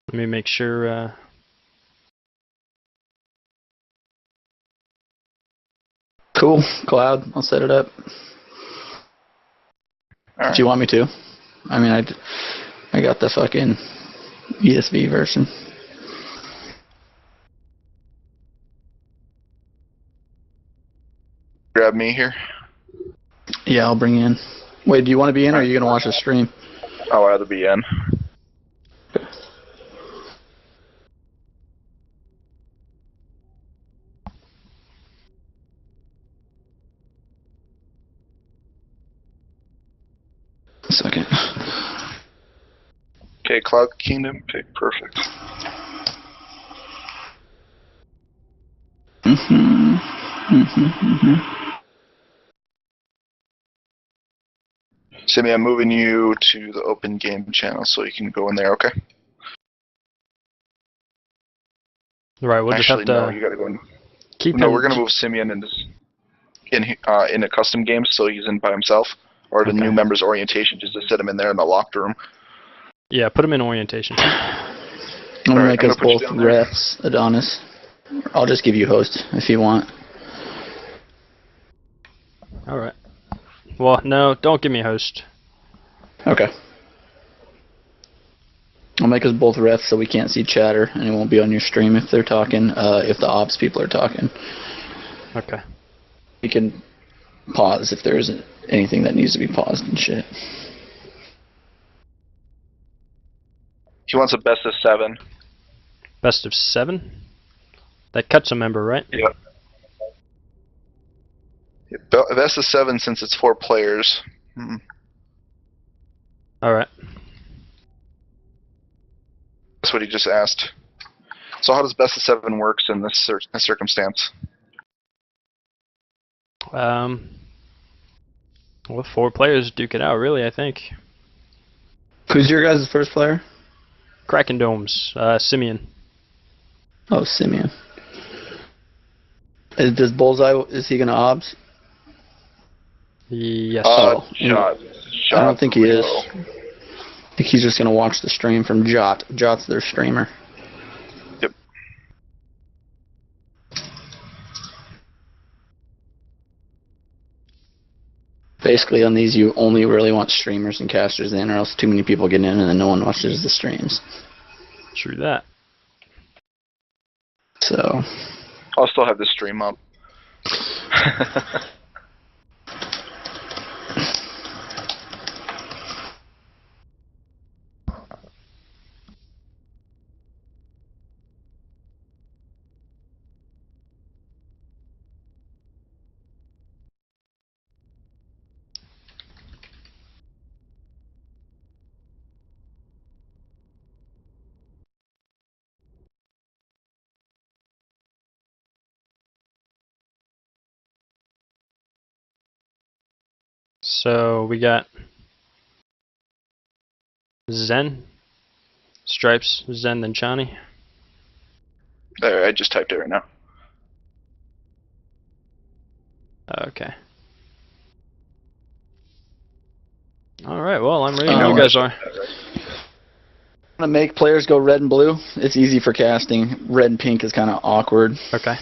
Let me make sure. Cool, Cloud. I'll set it up. Right. Do you want me to? I mean, I got the fucking ESV version. Grab me here. Yeah, I'll bring you in. Wait, do you want to be in, or are you gonna watch the stream? I'll rather be in. A second. Okay, Cloud Kingdom pick. Perfect. Simi, I'm moving you to the open game channel so you can go in there, okay? Right, we'll Actually, just have no, to you gotta go in. keep No, him. we're gonna move Simeon in a custom game so he's in by himself, or the new members orientation just to sit him in there in the locked room. Yeah, put him in orientation. I'm gonna Alright, make I'm us gonna put both you down there. refs, Adonis. I'll just give you host if you want. Alright. Well, no, don't give me a host. Okay. I'll make us both refs so we can't see chatter, and it won't be on your stream if they're talking, if the ops people are talking. Okay. We can pause if there isn't anything that needs to be paused and shit. He wants a best of 7. Best of 7? That cuts a member, right? Yep. Best of 7 since it's 4 players. Alright. That's what he just asked. So how does best of 7 works in this circumstance? Well, 4 players duke it out, really, I think. Who's your guys' first player? Kraken Domes, Simeon. Oh, Simeon. Does Bullseye, is he gonna obs? Yes. Shot. I don't think he is. I think he's just gonna watch the stream from Jot. Jot's their streamer. Yep. Basically, on these, you only really want streamers and casters in, or else too many people get in and then no one watches the streams. True that. So. I'll still have the stream up. So we got XenN, Stripes, XenN, then Chonnie. There, I just typed it right now. Okay. Alright, well, I'm ready when you guys are. I'm gonna make players go red and blue. It's easy for casting. Red and pink is kind of awkward. Okay.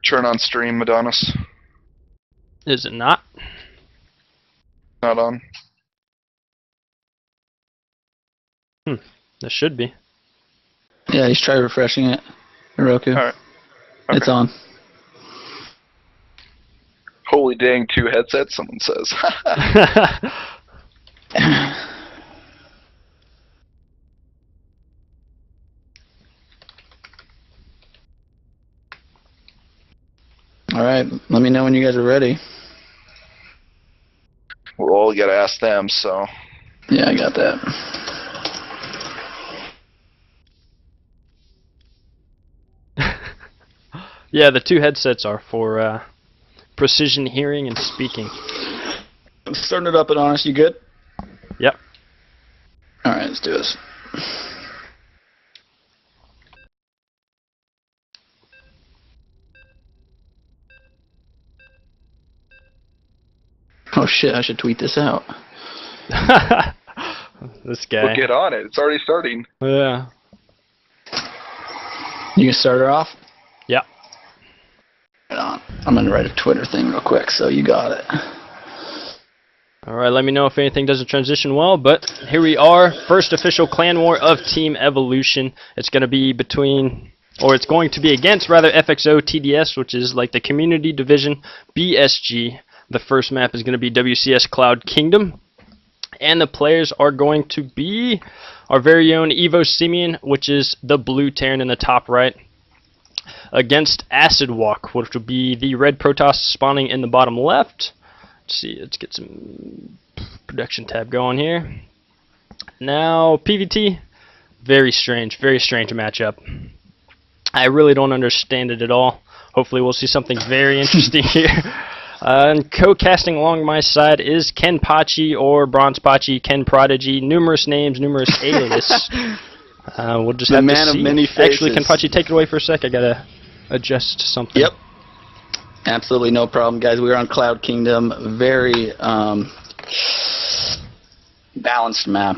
Turn on stream, Adonis. Is it not? Not on. This should be. Yeah, he's try refreshing it. Roku. Alright. Okay. It's on. Holy dang, 2 headsets, someone says. Alright, let me know when you guys are ready. Well, you gotta ask them, so. Yeah, I got that. Yeah, the 2 headsets are for precision hearing and speaking. I'm starting it up at Honest. You good? Yep. Alright, let's do this. Oh shit, I should tweet this out. This guy. We'll get on it. It's already starting. Yeah. You can start her off? Yeah. Right on. I'm going to write a Twitter thing real quick, so you got it. Alright, let me know if anything doesn't transition well, but here we are. First official clan war of Team Evolution. It's going to be between, or it's going to be against, rather, FXO TDS, which is like the community division, BSG. The first map is going to be WCS Cloud Kingdom. And the players are going to be our very own EvoSimian, which is the blue Terran in the top right, against Acidwalk, which will be the red Protoss spawning in the bottom left. Let's see, let's get some production tab going here. Now, PvT, very strange matchup. I really don't understand it at all. Hopefully we'll see something very interesting here. And co-casting along my side is Ken Pachi or Bronze Pachi, Ken Prodigy, numerous names, numerous aliases. We'll just have to see. Of many faces. Actually, Ken Pachi, take it away for a sec. I gotta adjust something. Yep. Absolutely no problem, guys. We are on Cloud Kingdom. Very balanced map,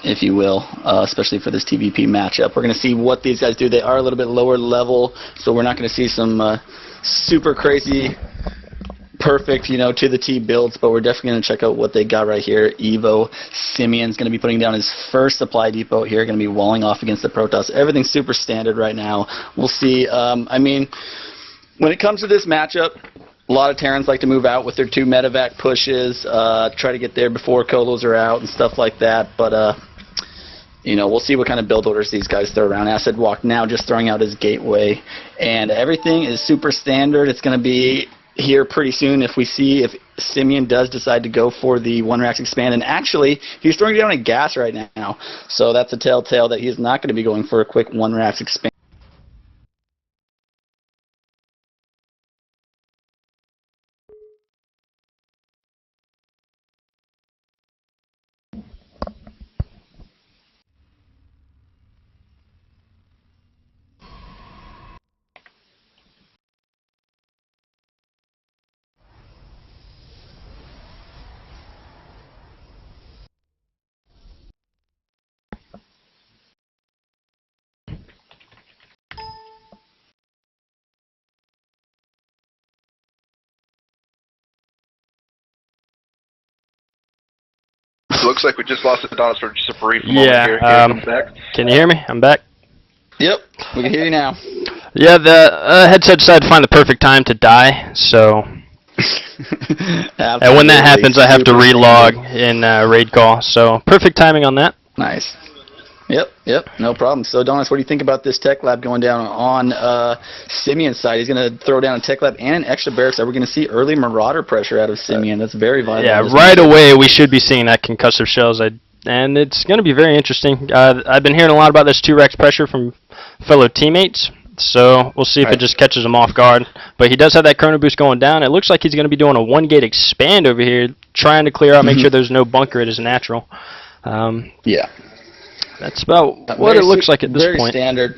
if you will, especially for this TVP matchup. We're going to see what these guys do. They are a little bit lower level, so we're not going to see some super crazy, perfect, you know, to the T builds, but we're definitely going to check out what they got right here. EvoSimian's going to be putting down his first supply depot here, going to be walling off against the Protoss. Everything's super standard right now. We'll see. I mean, when it comes to this matchup, a lot of Terrans like to move out with their 2 medevac pushes, try to get there before colos are out and stuff like that, but you know, we'll see what kind of build orders these guys throw around. Acidwalk now just throwing out his gateway, and everything is super standard. It's going to be here pretty soon if Simian does decide to go for the 1-Rax expand, and actually he's throwing down a gas right now, so that's a telltale that he's not going to be going for a quick 1-Rax expand. It looks like we just lost Adonis for just a brief moment here. Yeah, can you hear me? I'm back. Yep, we can hear you now. Yeah, the headset decided to find the perfect time to die, so... And when that happens, I have to relog in raid call, so perfect timing on that. Nice. Yep, no problem. So, Adonis, what do you think about this tech lab going down on Simian's side? He's going to throw down a tech lab and an extra barracks. Are we going to see early Marauder pressure out of Simian? That's very vital. Yeah, right away we should be seeing that concussive shells, and it's going to be very interesting. I've been hearing a lot about this 2-Rax pressure from fellow teammates, so we'll see if it just catches him off guard. But he does have that chrono boost going down. It looks like he's going to be doing a 1-gate expand over here, trying to clear out, make sure there's no bunker at his natural. Yeah. That's about what it looks like at this point. Very standard.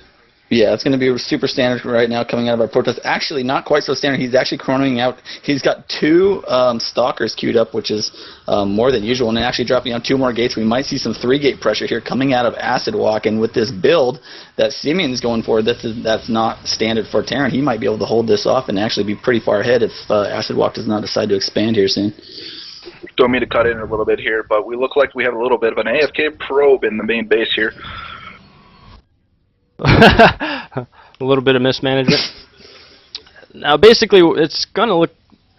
Yeah, it's going to be super standard right now coming out of our Protoss. Actually, not quite so standard. He's actually chronoing out. He's got 2 stalkers queued up, which is more than usual, and actually dropping on 2 more gates. We might see some 3-gate pressure here coming out of Acidwalk, and with this build that Simian's going for, that's not standard for Terran. He might be able to hold this off and actually be pretty far ahead if Acidwalk does not decide to expand here soon. Don't mean to cut in a little bit here, but we look like we have a little bit of an AFK probe in the main base here. A little bit of mismanagement. Now, basically, it's gonna look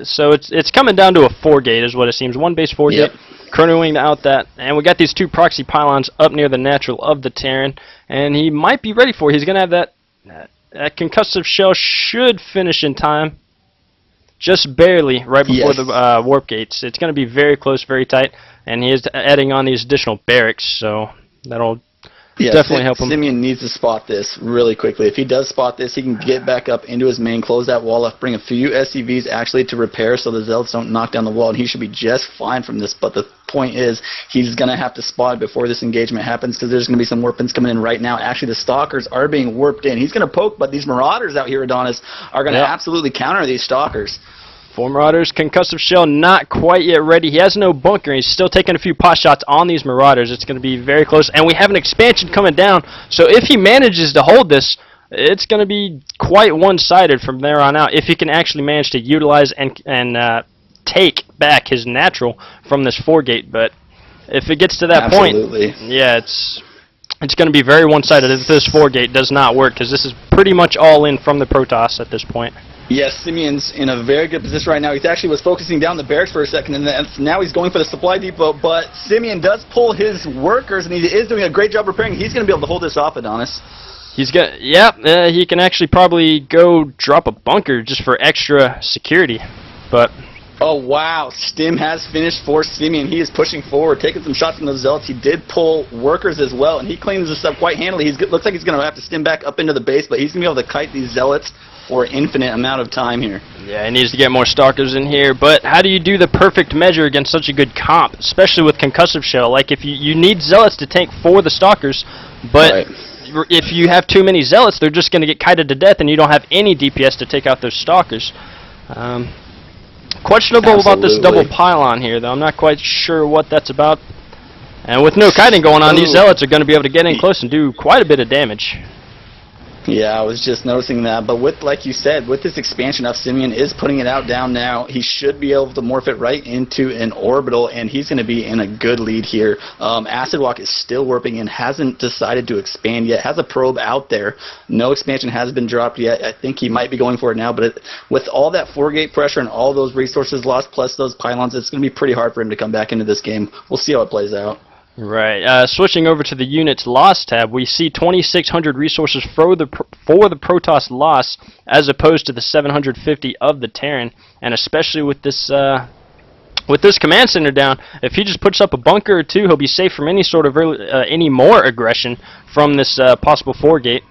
so. It's coming down to a 4-gate, is what it seems. 1 base 4-gate, chronoing out that, and we got these 2 proxy pylons up near the natural of the Terran, and he might be ready for it. He's gonna have that concussive shell should finish in time. Just barely, right before the warp gates. It's going to be very close, very tight, and he is adding on these additional barracks, so that'll definitely help him. Simian needs to spot this really quickly. If he does spot this, he can get back up into his main, close that wall up, bring a few SCVs actually to repair so the Zealots don't knock down the wall, and he should be just fine from this. But the point is, he's going to have to spot before this engagement happens, because there's going to be some warp-ins coming in right now. Actually, the Stalkers are being warped in. He's going to poke, but these Marauders out here, Adonis, are going to absolutely counter these Stalkers. 4 Marauders, Concussive Shell not quite yet ready. He has no bunker. He's still taking a few pot shots on these Marauders. It's going to be very close. And we have an expansion coming down. So if he manages to hold this, it's going to be quite one-sided from there on out. If he can actually manage to utilize and take back his natural from this 4-gate. But if it gets to that point, yeah, it's going to be very one-sided if this 4-gate does not work, because this is pretty much all in from the Protoss at this point. Yes, Simeon's in a very good position right now. He actually was focusing down the barracks for a second, and then now he's going for the supply depot, but Simeon does pull his workers, and he is doing a great job repairing. He's going to be able to hold this off, Adonis. He's got, yeah, he can actually probably go drop a bunker just for extra security, but... Oh, wow. Stim has finished for Simeon. He is pushing forward, taking some shots from those Zealots. He did pull workers as well, and he cleans this up quite handily. Looks like he's going to have to stim back up into the base, but he's going to be able to kite these Zealots for an infinite amount of time here. Yeah, he needs to get more Stalkers in here, but how do you do the perfect measure against such a good comp, especially with Concussive Shell? Like, if you need Zealots to tank for the Stalkers, but... Right. If you have too many Zealots, they're just going to get kited to death, and you don't have any DPS to take out those Stalkers. Questionable about this double pylon here, though. I'm not quite sure what that's about. And with no kiting going on, these Zealots are going to be able to get in close and do quite a bit of damage. Yeah, I was just noticing that. But with, like you said, with this expansion up, Simeon is putting it out down now. He should be able to morph it right into an orbital, and he's going to be in a good lead here. Acidwalk is still warping and hasn't decided to expand yet. Has a probe out there. No expansion has been dropped yet. I think he might be going for it now, but with all that 4-gate pressure and all those resources lost plus those pylons, it's going to be pretty hard for him to come back into this game. We'll see how it plays out. Right. Switching over to the units loss tab, we see 2,600 resources for the Protoss loss, as opposed to the 750 of the Terran, and especially with this command center down, if he just puts up a bunker or two, he'll be safe from any sort of any more aggression from this possible 4-gate.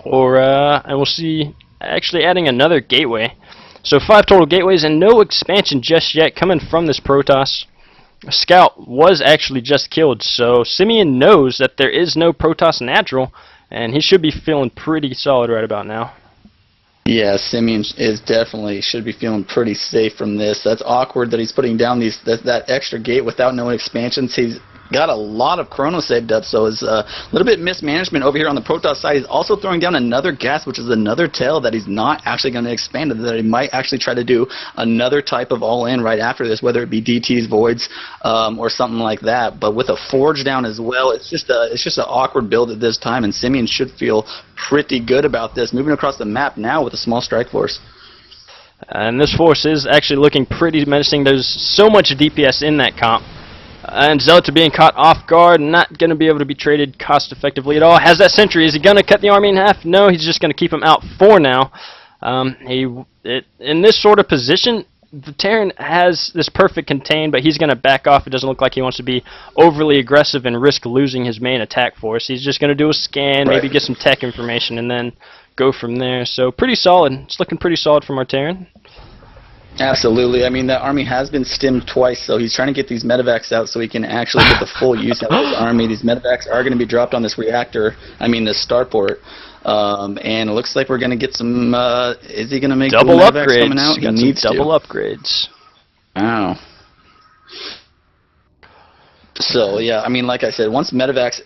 And we'll see actually adding another gateway. So 5 total gateways and no expansion just yet coming from this Protoss. Scout was actually just killed, so Simeon knows that there is no Protoss natural, and he should be feeling pretty solid right about now. Yeah, Simeon is definitely should be feeling pretty safe from this. That's awkward that he's putting down that extra gate without no expansions. He's got a lot of chrono saved up, so it's a little bit mismanagement over here on the Protoss side. He's also throwing down another gas, which is another tell that he's not actually going to expand it, that he might actually try to do another type of all-in right after this, whether it be DTs, voids, or something like that. But with a forge down as well, it's just an awkward build at this time, and Simeon should feel pretty good about this. Moving across the map now with a small strike force. And this force is actually looking pretty menacing. There's so much DPS in that comp. And Zealots are being caught off guard, not going to be able to be traded cost effectively at all. Has that sentry. Is he going to cut the army in half? No, he's just going to keep him out for now. In this sort of position, the Terran has this perfect contain, but he's going to back off. It doesn't look like he wants to be overly aggressive and risk losing his main attack force. He's just going to do a scan, maybe get some tech information, and then go from there. So pretty solid. It's looking pretty solid from our Terran. Absolutely. I mean, that army has been stimmed twice, so he's trying to get these medevacs out so he can actually get the full use out of his army. These medevacs are going to be dropped on this reactor, this starport, and it looks like we're going to get some, is he going to make double upgrades coming out? He needs some double upgrades. Wow. So, yeah, I mean, like I said, once medevacs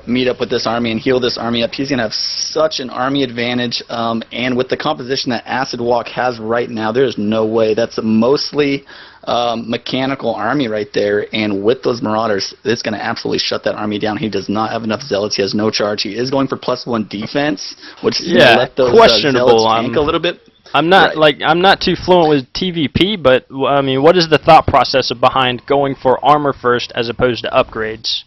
meet up with this army and heal this army up, he's going to have such an army advantage. And with the composition that Acidwalk has right now, there's no way. That's a mostly mechanical army right there. And with those Marauders, it's going to absolutely shut that army down. He does not have enough Zealots. He has no charge. He is going for +1 defense, which is going to let those Zealots tank a little bit. I'm not I'm not too fluent with TVP, but I mean, what is the thought process behind going for armor first as opposed to upgrades?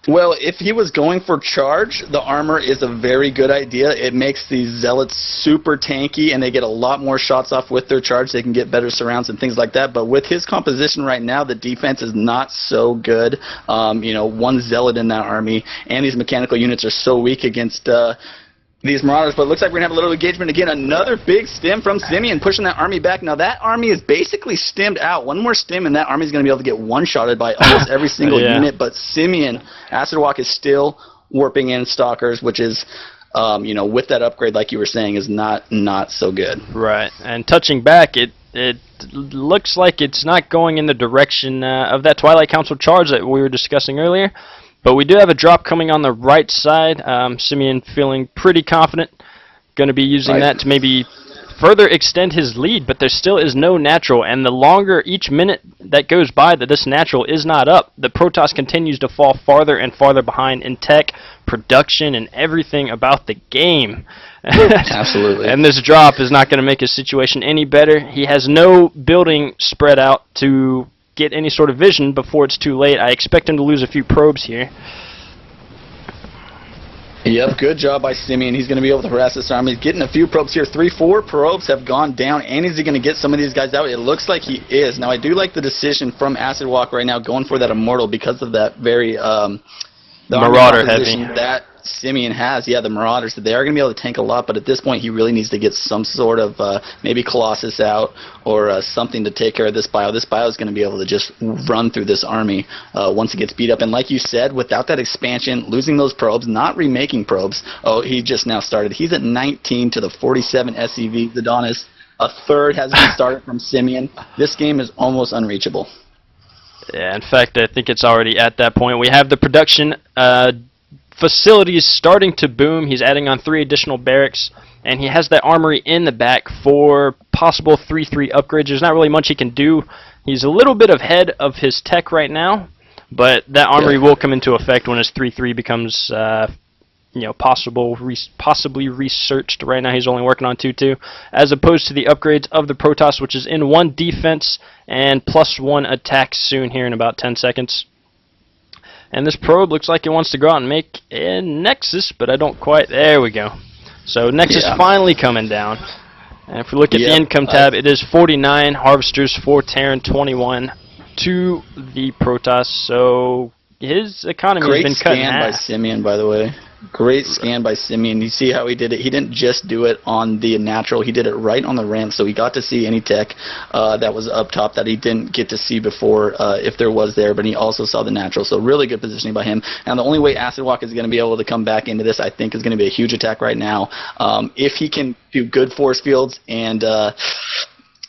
Well, if he was going for charge, the armor is a very good idea. It makes these Zealots super tanky, and they get a lot more shots off with their charge. They can get better surrounds and things like that. But with his composition right now, the defense is not so good. 1 Zealot in that army, and these mechanical units are so weak against these Marauders, but it looks like we're going to have a little engagement again. Another big stim from Simeon, pushing that army back. Now, that army is basically stimmed out. One more stim, and that army is going to be able to get one-shotted by almost every single unit. But Simeon, Acidwalk is still warping in Stalkers, which is, with that upgrade, like you were saying, is not so good. Right. And touching back, it looks like it's not going in the direction of that Twilight Council charge that we were discussing earlier. But we do have a drop coming on the right side. Simeon feeling pretty confident. Going to be using that to maybe further extend his lead, but there still is no natural, and the longer each minute that goes by that this natural is not up, the Protoss continues to fall farther and farther behind in tech, production, and everything about the game. Absolutely. And this drop is not going to make his situation any better. He has no building spread out to get any sort of vision before it's too late. I expect him to lose a few probes here. Yep, good job by Simeon. He's going to be able to harass this army. He's getting a few probes here. 3-4 probes have gone down. And is he going to get some of these guys out? It looks like he is. Now, I do like the decision from Acidwalk right now going for that Immortal because of that very Marauder heavy that Simeon has. Yeah, the Marauders, they are going to be able to tank a lot, but at this point he really needs to get some sort of maybe Colossus out or something to take care of this bio. This bio is going to be able to just run through this army once it gets beat up. And like you said, without that expansion, losing those probes, not remaking probes. Oh, he just now started. He's at 19 to the 47 SCV. Adonis, a third has been started from Simeon. This game is almost unreachable. Yeah, in fact, I think it's already at that point. We have the production facilities starting to boom. He's adding on 3 additional barracks, and he has that armory in the back for possible 3-3 upgrades. There's not really much he can do. He's a little bit ahead of his tech right now, but that armory will come into effect when his 3-3 becomes possibly researched. Right now he's only working on 2-2, as opposed to the upgrades of the Protoss, which is in 1 defense and +1 attack soon here in about 10 seconds. And this probe looks like it wants to go out and make a Nexus, but I don't quite. There we go. So Nexus finally coming down. And if we look at the income tab, it is 49 Harvesters for Terran, 21 to the Protoss. So his economy has been cut in half. Great scan by Simeon, by the way. Great scan by Simeon. You see how he did it? He didn't just do it on the natural. He did it right on the ramp, so he got to see any tech that was up top that he didn't get to see before if there was there, but he also saw the natural. So really good positioning by him. And the only way Acidwalk is going to be able to come back into this, I think, is going to be a huge attack right now. If he can do good force fields and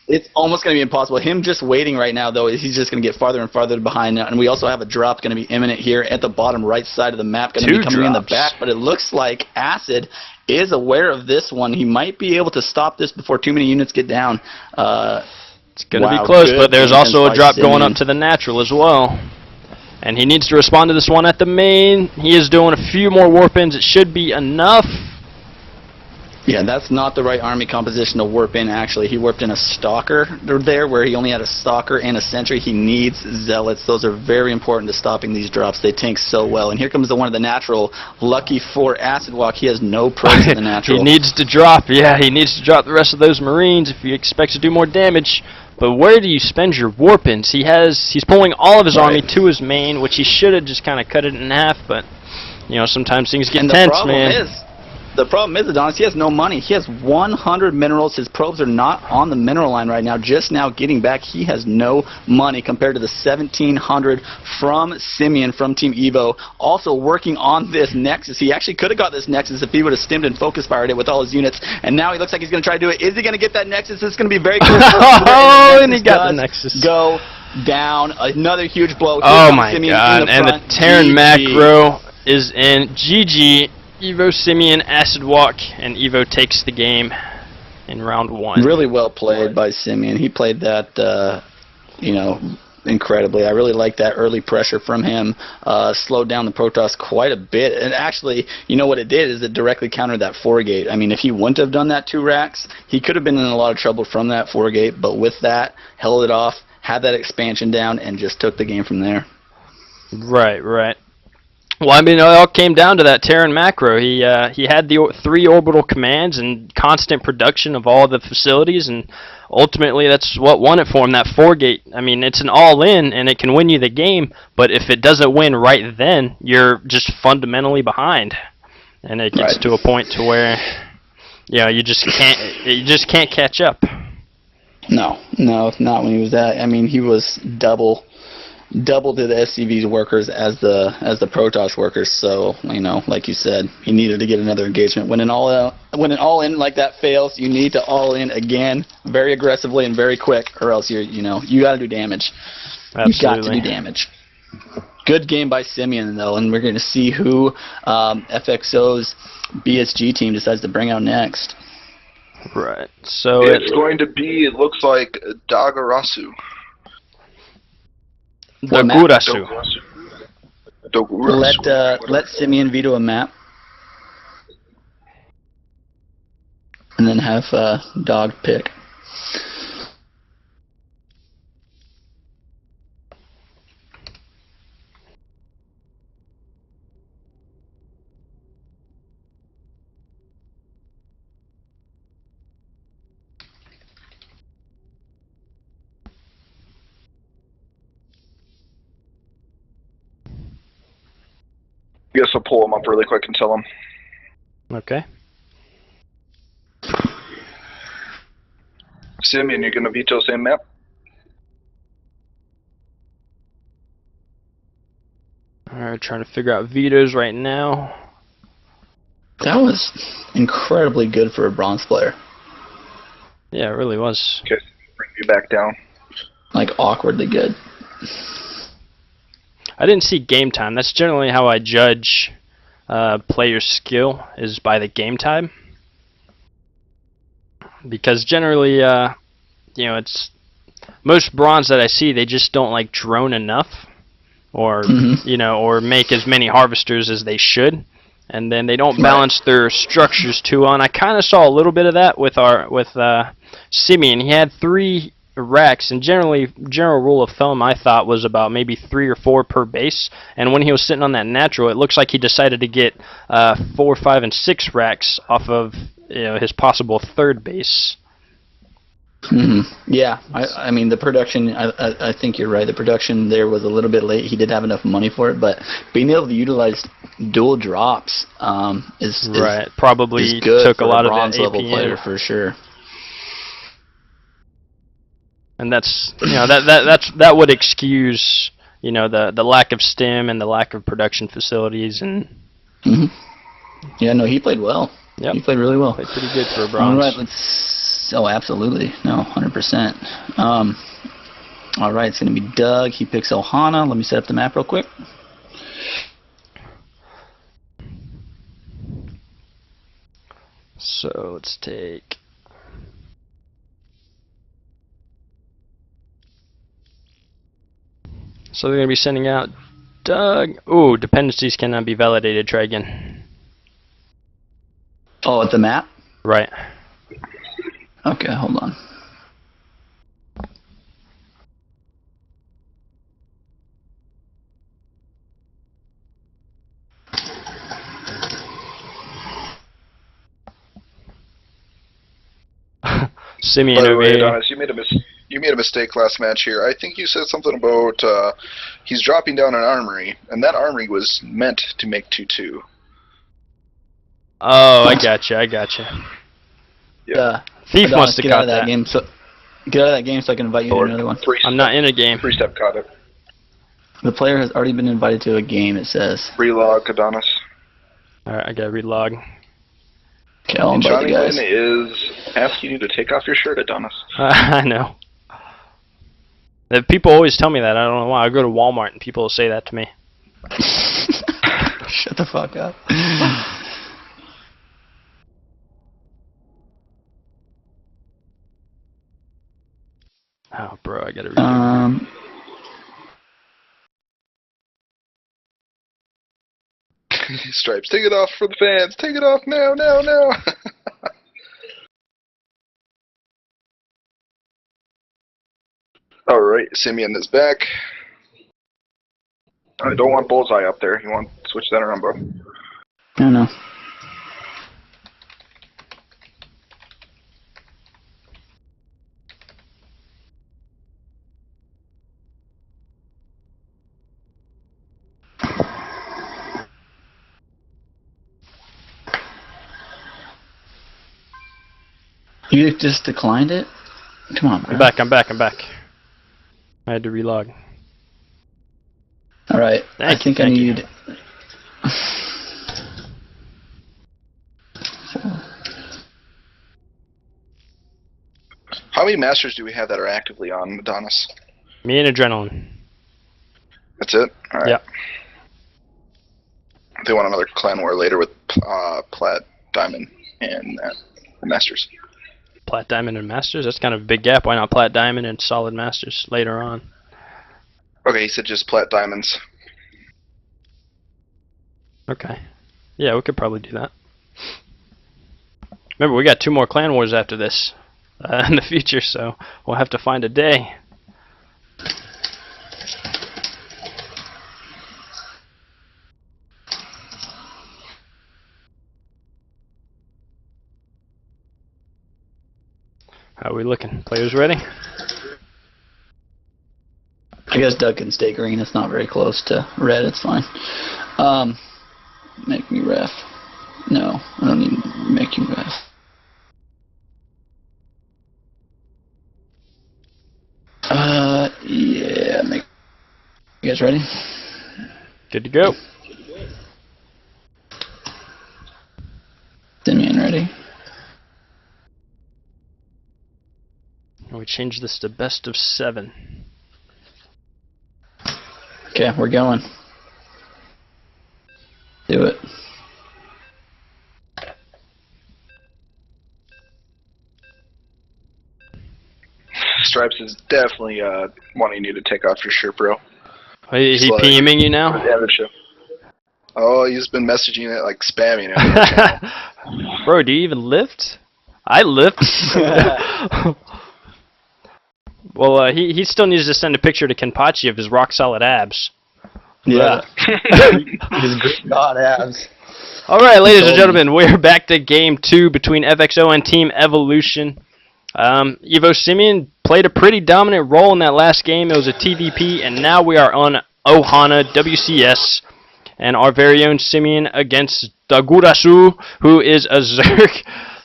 it's almost going to be impossible. Him just waiting right now, though, he's just going to get farther and farther behind. And we also have a drop going to be imminent here at the bottom right side of the map, going to be coming in the back. But it looks like Acid is aware of this one. He might be able to stop this before too many units get down. It's going to be close, but there's also a drop going up to the natural as well. And he needs to respond to this one at the main. He is doing a few more warp ins. It should be enough. Yeah, that's not the right army composition to warp in, actually. He warped in a Stalker there, where he only had a Stalker and a Sentry. He needs Zealots. Those are very important to stopping these drops. They tank so well. And here comes the one of the natural. Lucky for Acidwalk, he has no probes in the natural. He needs to drop, he needs to drop the rest of those Marines if he expects to do more damage. But where do you spend your warp-ins? He's pulling all of his army to his main, which he should have just kind of cut it in half, but, sometimes things get tense, man. The problem is, Adonis, he has no money. He has 100 minerals. His probes are not on the mineral line right now. Just now getting back, he has no money compared to the 1,700 from Simeon from Team Evo. Also working on this Nexus. He actually could have got this Nexus if he would have stimmed and focus fired it with all his units. And now he looks like he's going to try to do it. Is he going to get that Nexus? It's going to be very close. And he got the Nexus. Go down. Another huge blow. Oh my God. And the Terran macro is in. GG. EvoSimian, Acidwalk, and Evo takes the game in round 1. Really well played by Simeon. He played that, incredibly. I really like that early pressure from him. Slowed down the Protoss quite a bit. And actually, what it did is it directly countered that 4-gate. I mean, if he wouldn't have done that 2 racks, he could have been in a lot of trouble from that 4-gate. But with that, held it off, had that expansion down, and just took the game from there. Right. Well, I mean, it all came down to that Terran macro. He had the 3 orbital commands and constant production of all the facilities, and ultimately that's what won it for him, that 4-gate. I mean, it's an all-in, and it can win you the game, but if it doesn't win right then, you're just fundamentally behind. And it gets to a point to where, you just can't catch up. No, not when he was that. I mean, he was double double to the SCV's workers as the Protoss workers. So like you said, he needed to get another engagement. When an all in like that fails, you need to all in again, very aggressively and very quick, or else you got to do damage. Absolutely. You got to do damage. Good game by Simeon though, and we're going to see who FXO's BSG team decides to bring out next. Right. So it's going to be, it looks like Dougarasu. Dougarasu. Let Simeon veto a map, and then have Dog pick. I guess I'll pull him up really quick and tell him. Okay. Simeon, you're going to veto same map? Alright, trying to figure out vetoes right now. That was incredibly good for a bronze player. Yeah, it really was. Okay, bring you back down. Like, awkwardly good. I didn't see game time. That's generally how I judge player skill, is by the game time. Because generally, it's most bronze that I see, they just don't like drone enough, or or make as many harvesters as they should, and then they don't balance their structures too well. And I kind of saw a little bit of that with Simeon. He had 3 racks, and general rule of thumb I thought was about maybe 3 or 4 per base, and when he was sitting on that natural, it looks like he decided to get 4, 5, and 6 racks off of his possible 3rd base. Yeah, I mean the production, I think you're right, the production there was a little bit late. He did have enough money for it, but being able to utilize dual drops is probably good took for a lot of bronze that level APM. player for sure. And that's that would excuse the lack of STEM and the lack of production facilities and. Yeah, no, he played well. Yep. He played really well. Played pretty good for a bronze. All right, let's. Oh, absolutely, no, 100%. All right, it's gonna be Doug. He picks Ohana. Let me set up the map real quick. So let's take. So they're going to be sending out Doug. Ooh, dependencies cannot be validated. Try again. Oh, at the map? Right. Okay, hold on. Simeon By the over way, here. Adonis, you made a mistake last match here. I think you said something about he's dropping down an armory, and that armory was meant to make 2-2. Oh, I gotcha. Yeah. Thief Adonis, must have get out caught of that that. game. So get out of that game so I can invite you to another one. I'm not in a game. 3-step caught it. The player has already been invited to a game. It says. Relog, Adonis. All right, I gotta relog. Okay, I'll And invite the guys. ChonnieWin is asking you to take off your shirt, Adonis. I know. People always tell me that. I don't know why. I go to Walmart and people will say that to me. Shut the fuck up. Oh, bro, I gotta redo. Stripes, take it off for the fans. Take it off now, now, now. All right, Simeon is back. I don't want Bullseye up there. You want to switch that around, bro? No, no. You just declined it? Come on, bro. I'm back. I had to relog. All right. I think I need. How many masters do we have that are actively on Adonis? Me and Adrenaline. That's it? Alright. Yep. They want another clan war later with Plat, Diamond, and the Masters. Plat, Diamond, and Masters? That's kind of a big gap. Why not Plat, Diamond, and Solid Masters later on? Okay, he said just Plat Diamonds. Okay. Yeah, we could probably do that. Remember, we got 2 more clan wars after this in the future, so we'll have to find a day. How are we looking? Players ready? I guess Doug can stay green. It's not very close to red. It's fine. Make me ref. No, I don't need to make you ref. Yeah. You guys ready? Good to go. Simeon ready? We change this to best of 7. Okay, we're going. Do it. Stripes is definitely wanting you to take off your shirt, bro. He PMing you now? Oh, he's been messaging it, like spamming it. Bro, do you even lift? I lift. Well, he still needs to send a picture to Kenpachi of his rock-solid abs. Yeah. His god abs. Alright, ladies and gentlemen, we're back to Game 2 between FXO and Team Evolution. EvoSimian played a pretty dominant role in that last game. It was a TVP, and now we are on Ohana, WCS, and our very own Simian against Dougarasu, who is a Zerg.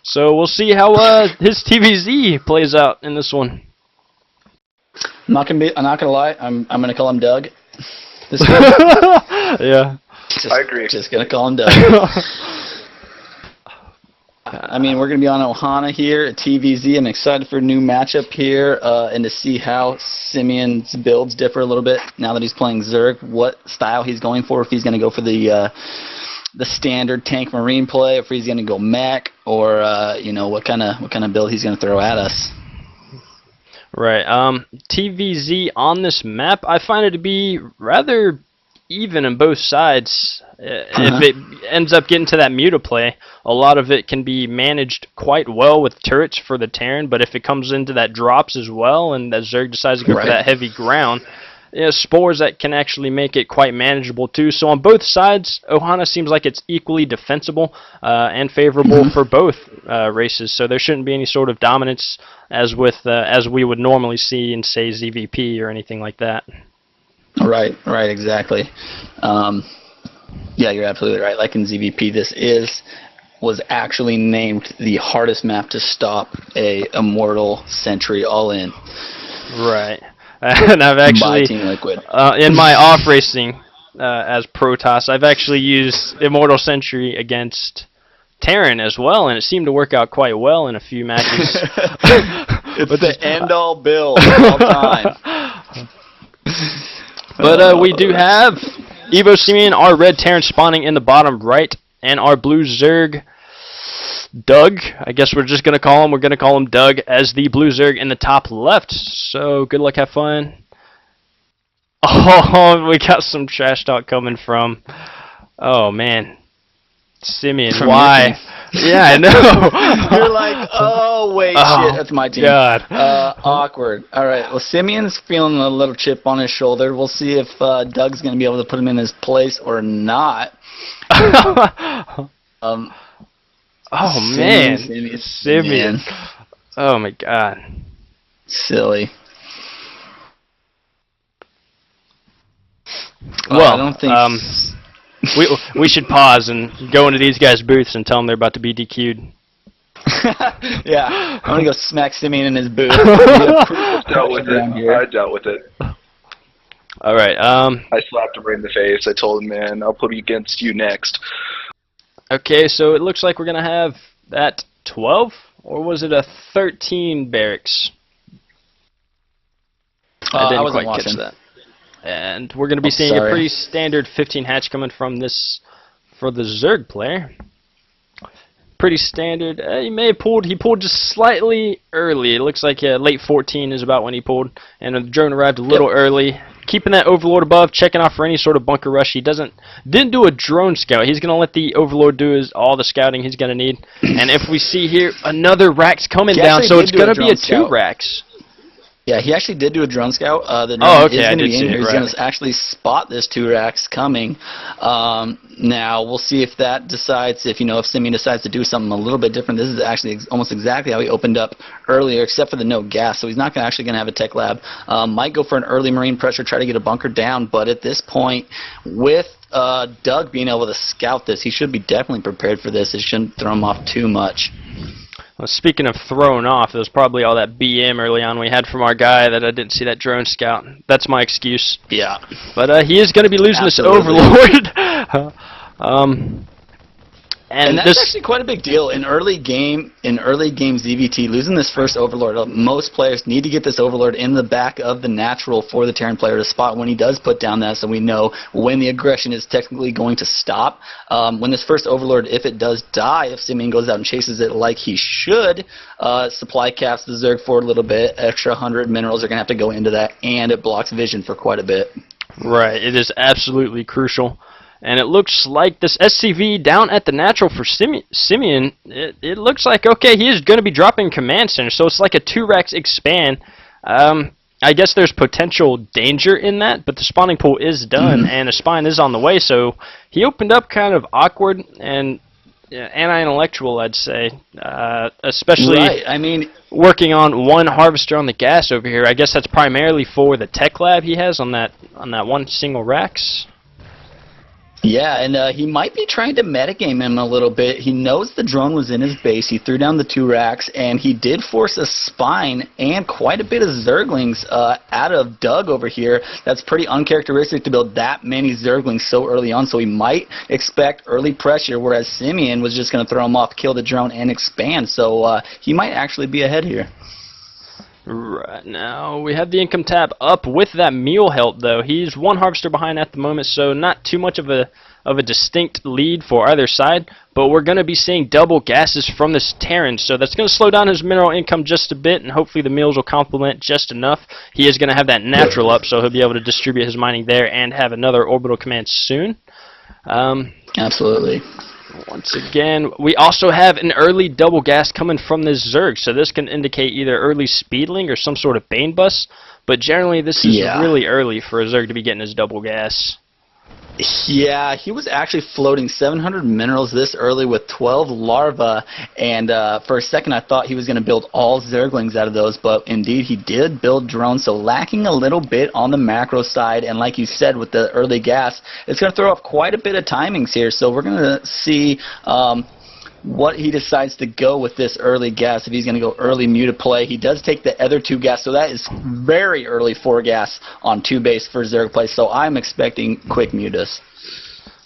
So we'll see how his TVZ plays out in this one. I'm not gonna lie. I'm gonna call him Doug. Yeah. I agree. Just gonna call him Doug. I mean, we're gonna be on Ohana here at TVZ. I'm excited for a new matchup here and to see how Simian's builds differ a little bit now that he's playing Zerg. What style he's going for? If he's gonna go for the standard tank marine play, if he's gonna go mech, or you know, what kind of build he's gonna throw at us. Right. TVZ on this map, I find it to be rather even on both sides. If it ends up getting to that mutaplay, a lot of it can be managed quite well with turrets for the Terran, but if it comes into that drops as well, and that Zerg decides to go for that heavy ground, spores that can actually make it quite manageable too. So on both sides, Ohana seems like it's equally defensible and favorable for both races. So there shouldn't be any sort of dominance as we would normally see in, say, ZVP or anything like that. Right, exactly. Yeah, you're absolutely right. Like in ZVP, this was actually named the hardest map to stop a Immortal Sentry all-in. Right. And I've actually, in my off racing as Protoss, I've actually used Immortal Sentry against Terran as well, and it seemed to work out quite well in a few matches. It's the end-all build all time. But we do have EvoSimian, our red Terran spawning in the bottom right, and our blue Zerg, Doug, I guess we're just going to call him. We're going to call him Doug as the blue Zerg in the top left. So good luck, have fun. Oh, we got some trash talk coming from, oh man, Simian. From why? Yeah, I know. You're like, oh wait, shit, that's my team. God. Awkward. All right, well, Simian's feeling a little chip on his shoulder. We'll see if Doug's going to be able to put him in his place or not. Oh man, Simian. Oh my god. Silly. Well, I don't think we should pause and go into these guys' booths and tell them they're about to be DQ'd. Yeah, I'm gonna go smack Simian in his booth. I dealt with it. All right. I slapped him right in the face. I told him, man, I'll put it against you next. Okay, so it looks like we're gonna have that 12, or was it a 13 barracks? I didn't wasn't quite catch watching that. And we're gonna be seeing a pretty standard 15 hatch coming from this for the Zerg player. Pretty standard. He pulled just slightly early. It looks like late 14 is about when he pulled, and the drone arrived a little early. Keeping that Overlord above, checking out for any sort of bunker rush. He didn't do a drone scout. He's gonna let the Overlord do all the scouting he's gonna need. And if we see here, another rack's coming down, so it's gonna be a 2 racks. Yeah, he actually did do a drone scout. The drone Oh, okay, is I going to did be see in here. it, He's right. going to actually spot this 2 racks coming. Now we'll see if that decides, if Simian decides to do something a little bit different. This is actually almost exactly how he opened up earlier, except for the no gas. So he's not actually going to have a tech lab. Might go for an early marine pressure, try to get a bunker down. But at this point, with Doug being able to scout this, he should be definitely prepared for this. It shouldn't throw him off too much. Well, speaking of thrown off, it was probably all that BM early on we had from our guy that I didn't see that drone scout. That's my excuse. Yeah. But he is going to be losing Absolutely. this Overlord. And that's actually quite a big deal in early game ZVT. Losing this first Overlord, most players need to get this Overlord in the back of the natural for the Terran player to spot when he does put down that, so we know when the aggression is technically going to stop. When this first Overlord, if it does die, if Simian goes out and chases it like he should, supply caps the Zerg for a little bit. Extra 100 minerals are going to have to go into that, and it blocks vision for quite a bit. Right, it is absolutely crucial. And it looks like this SCV down at the natural for Simian, it looks like, okay, he is going to be dropping command center, so it's like a 2 racks expand. I guess there's potential danger in that, but the spawning pool is done, and a spine is on the way, so he opened up kind of awkward and anti-intellectual, I'd say, especially working on 1 harvester on the gas over here. I guess that's primarily for the tech lab he has on that 1 single racks. Yeah, and he might be trying to metagame him a little bit. He knows the drone was in his base. He threw down the 2 racks, and he did force a spine and quite a bit of Zerglings out of Doug over here. That's pretty uncharacteristic to build that many Zerglings so early on, so he might expect early pressure, whereas Simian was just going to throw him off, kill the drone, and expand. So he might actually be ahead here. Right now, we have the income tab up with that mule help, though. He's 1 harvester behind at the moment, so not too much of a distinct lead for either side. But we're going to be seeing double gases from this Terran, so that's going to slow down his mineral income just a bit, and hopefully the mules will complement just enough. He is going to have that natural up, so he'll be able to distribute his mining there and have another orbital command soon. Absolutely. Once again, we also have an early double gas coming from this Zerg, so this can indicate either early speedling or some sort of Bane bus, but generally this is really early for a Zerg to be getting his double gas. Yeah, he was actually floating 700 minerals this early with 12 larvae, and for a second I thought he was going to build all Zerglings out of those, but indeed he did build drones, so lacking a little bit on the macro side, and like you said with the early gas, it's going to throw off quite a bit of timings here, so we're going to see what he decides to go with this early gas. If he's going to go early muta play, he does take the other 2 gas, so that is very early 4 gas on 2 base for Zerg play, so I'm expecting quick mutas.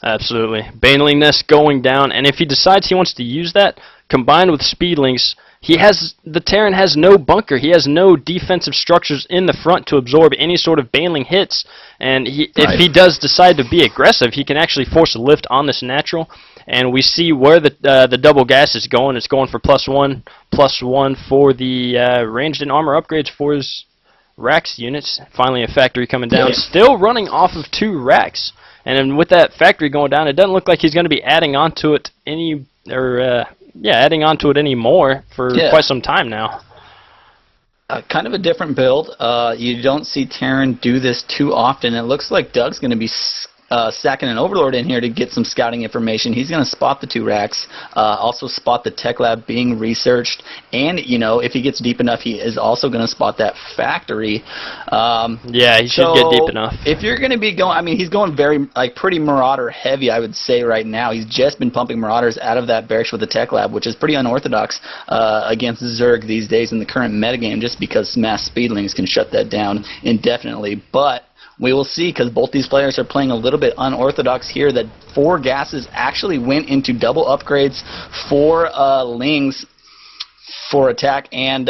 Absolutely. Baneliness going down, and if he decides he wants to use that, combined with speedlings, the Terran has no bunker. He has no defensive structures in the front to absorb any sort of baneling hits, and if he does decide to be aggressive, he can actually force a lift on this natural. And we see where the double gas is going. It's going for +1/+1 for the ranged and armor upgrades for his racks units. Finally, a factory coming down. Still running off of 2 racks. And then with that factory going down, it doesn't look like he's going to be adding onto it anymore for quite some time now. Kind of a different build. You don't see Terran do this too often. It looks like Doug's going to be sacking an Overlord in here to get some scouting information. He's going to spot the 2 racks, also spot the tech lab being researched, and if he gets deep enough, he is also going to spot that factory. Yeah, he should get deep enough. If you're going to be going, he's going pretty Marauder heavy, I would say right now. He's just been pumping Marauders out of that barracks with the tech lab, which is pretty unorthodox against Zerg these days in the current metagame, just because mass speedlings can shut that down indefinitely. But we will see, because both these players are playing a little bit unorthodox here, that 4 gases actually went into double upgrades for Lings for attack and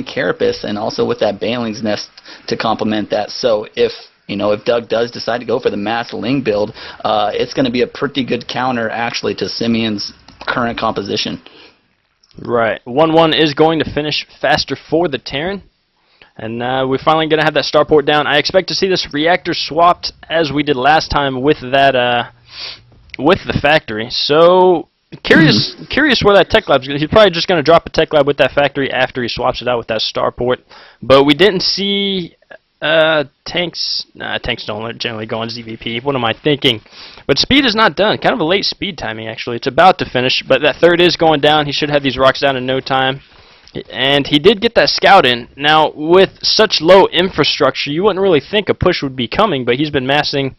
Carapace, and also with that Baneling's Nest to complement that. So if Doug does decide to go for the mass Ling build, it's going to be a pretty good counter actually to Simian's current composition. Right. 1-1 is going to finish faster for the Terran. And we're finally going to have that starport down. I expect to see this reactor swapped as we did last time with that with the factory. So curious where that tech lab's going. He's probably just going to drop a tech lab with that factory after he swaps it out with that starport. But we didn't see tanks. Tanks don't generally go on ZVP. What am I thinking? But speed is not done. Kind of a late speed timing actually. It's about to finish, but that third is going down. He should have these rocks down in no time. And he did get that scout in. Now, with such low infrastructure, you wouldn't really think a push would be coming, but he's been massing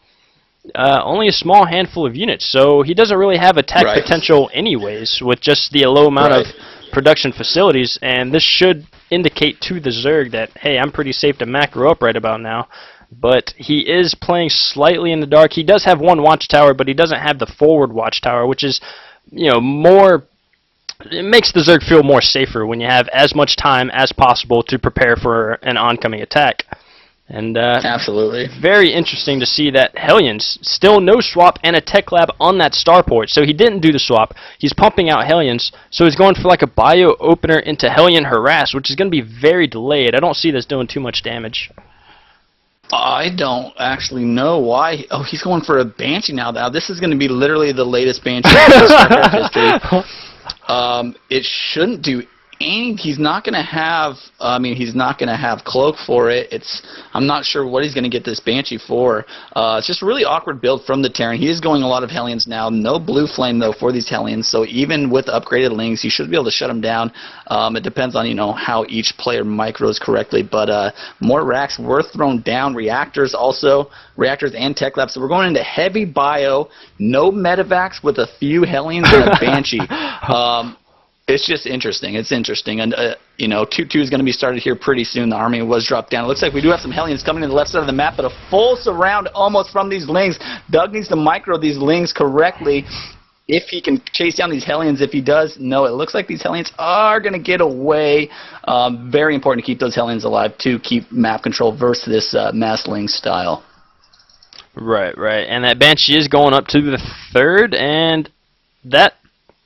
only a small handful of units, so he doesn't really have attack potential anyways with just the low amount of production facilities, and this should indicate to the Zerg that, hey, I'm pretty safe to macro up right about now. But he is playing slightly in the dark. He does have 1 watchtower, but he doesn't have the forward watchtower, which is, more... It makes the Zerg feel more safer when you have as much time as possible to prepare for an oncoming attack. And absolutely. Very interesting to see that Hellions, still no swap and a tech lab on that starport. So he didn't do the swap. He's pumping out Hellions. So he's going for like a bio opener into Hellion Harass, which is going to be very delayed. I don't see this doing too much damage. I don't actually know why. Oh, he's going for a Banshee now. Now this is going to be literally the latest Banshee in StarCraft history. It shouldn't do any. He's not going to have. He's not going to have cloak for it. I'm not sure what he's going to get this Banshee for. It's just a really awkward build from the Terran. He is going a lot of Hellions now. No blue flame though for these Hellions. So even with upgraded Lings, you should be able to shut them down. It depends on how each player micros correctly. But more racks were thrown down. Reactors and tech labs. So we're going into heavy bio. No medevacs with a few Hellions and a Banshee. It's just interesting. It's interesting. And, 2-2 is going to be started here pretty soon. The army was dropped down. It looks like we do have some Hellions coming to the left side of the map, but a full surround almost from these Lings. Doug needs to micro these Lings correctly if he can chase down these Hellions. If he does, no, it looks like these Hellions are going to get away. Very important to keep those Hellions alive to keep map control versus this mass Ling style. Right. And that Banshee is going up to the third, and that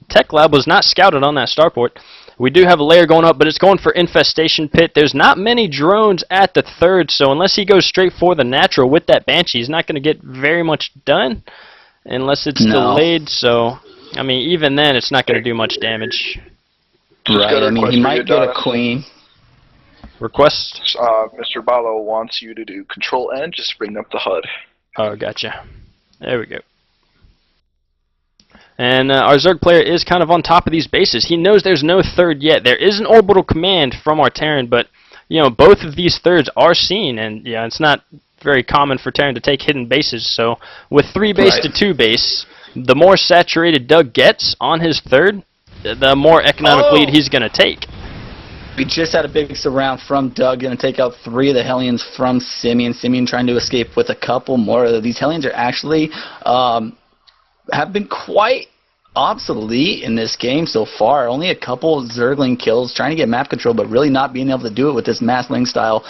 tech lab was not scouted on that starport. We do have a layer going up, but it's going for infestation pit. There's not many drones at the third, so unless he goes straight for the natural with that Banshee, he's not going to get very much done unless it's delayed. So, even then, it's not going to do much damage. Right, he might get a queen. Request? Mr. Balo wants you to do Control-N, just bring up the HUD. Oh, gotcha. There we go. And our Zerg player is kind of on top of these bases. He knows there's no third yet. There is an orbital command from our Terran, but both of these thirds are seen, and it's not very common for Terran to take hidden bases. So with 3 base to 2 base, the more saturated Doug gets on his third, the more economic lead he's going to take. We just had a big surround from Doug, going to take out 3 of the Hellions from Simian. Simian trying to escape with a couple more. These Hellions are actually have been quite obsolete in this game so far. Only a couple Zergling kills, trying to get map control, but really not being able to do it with this mass Ling style.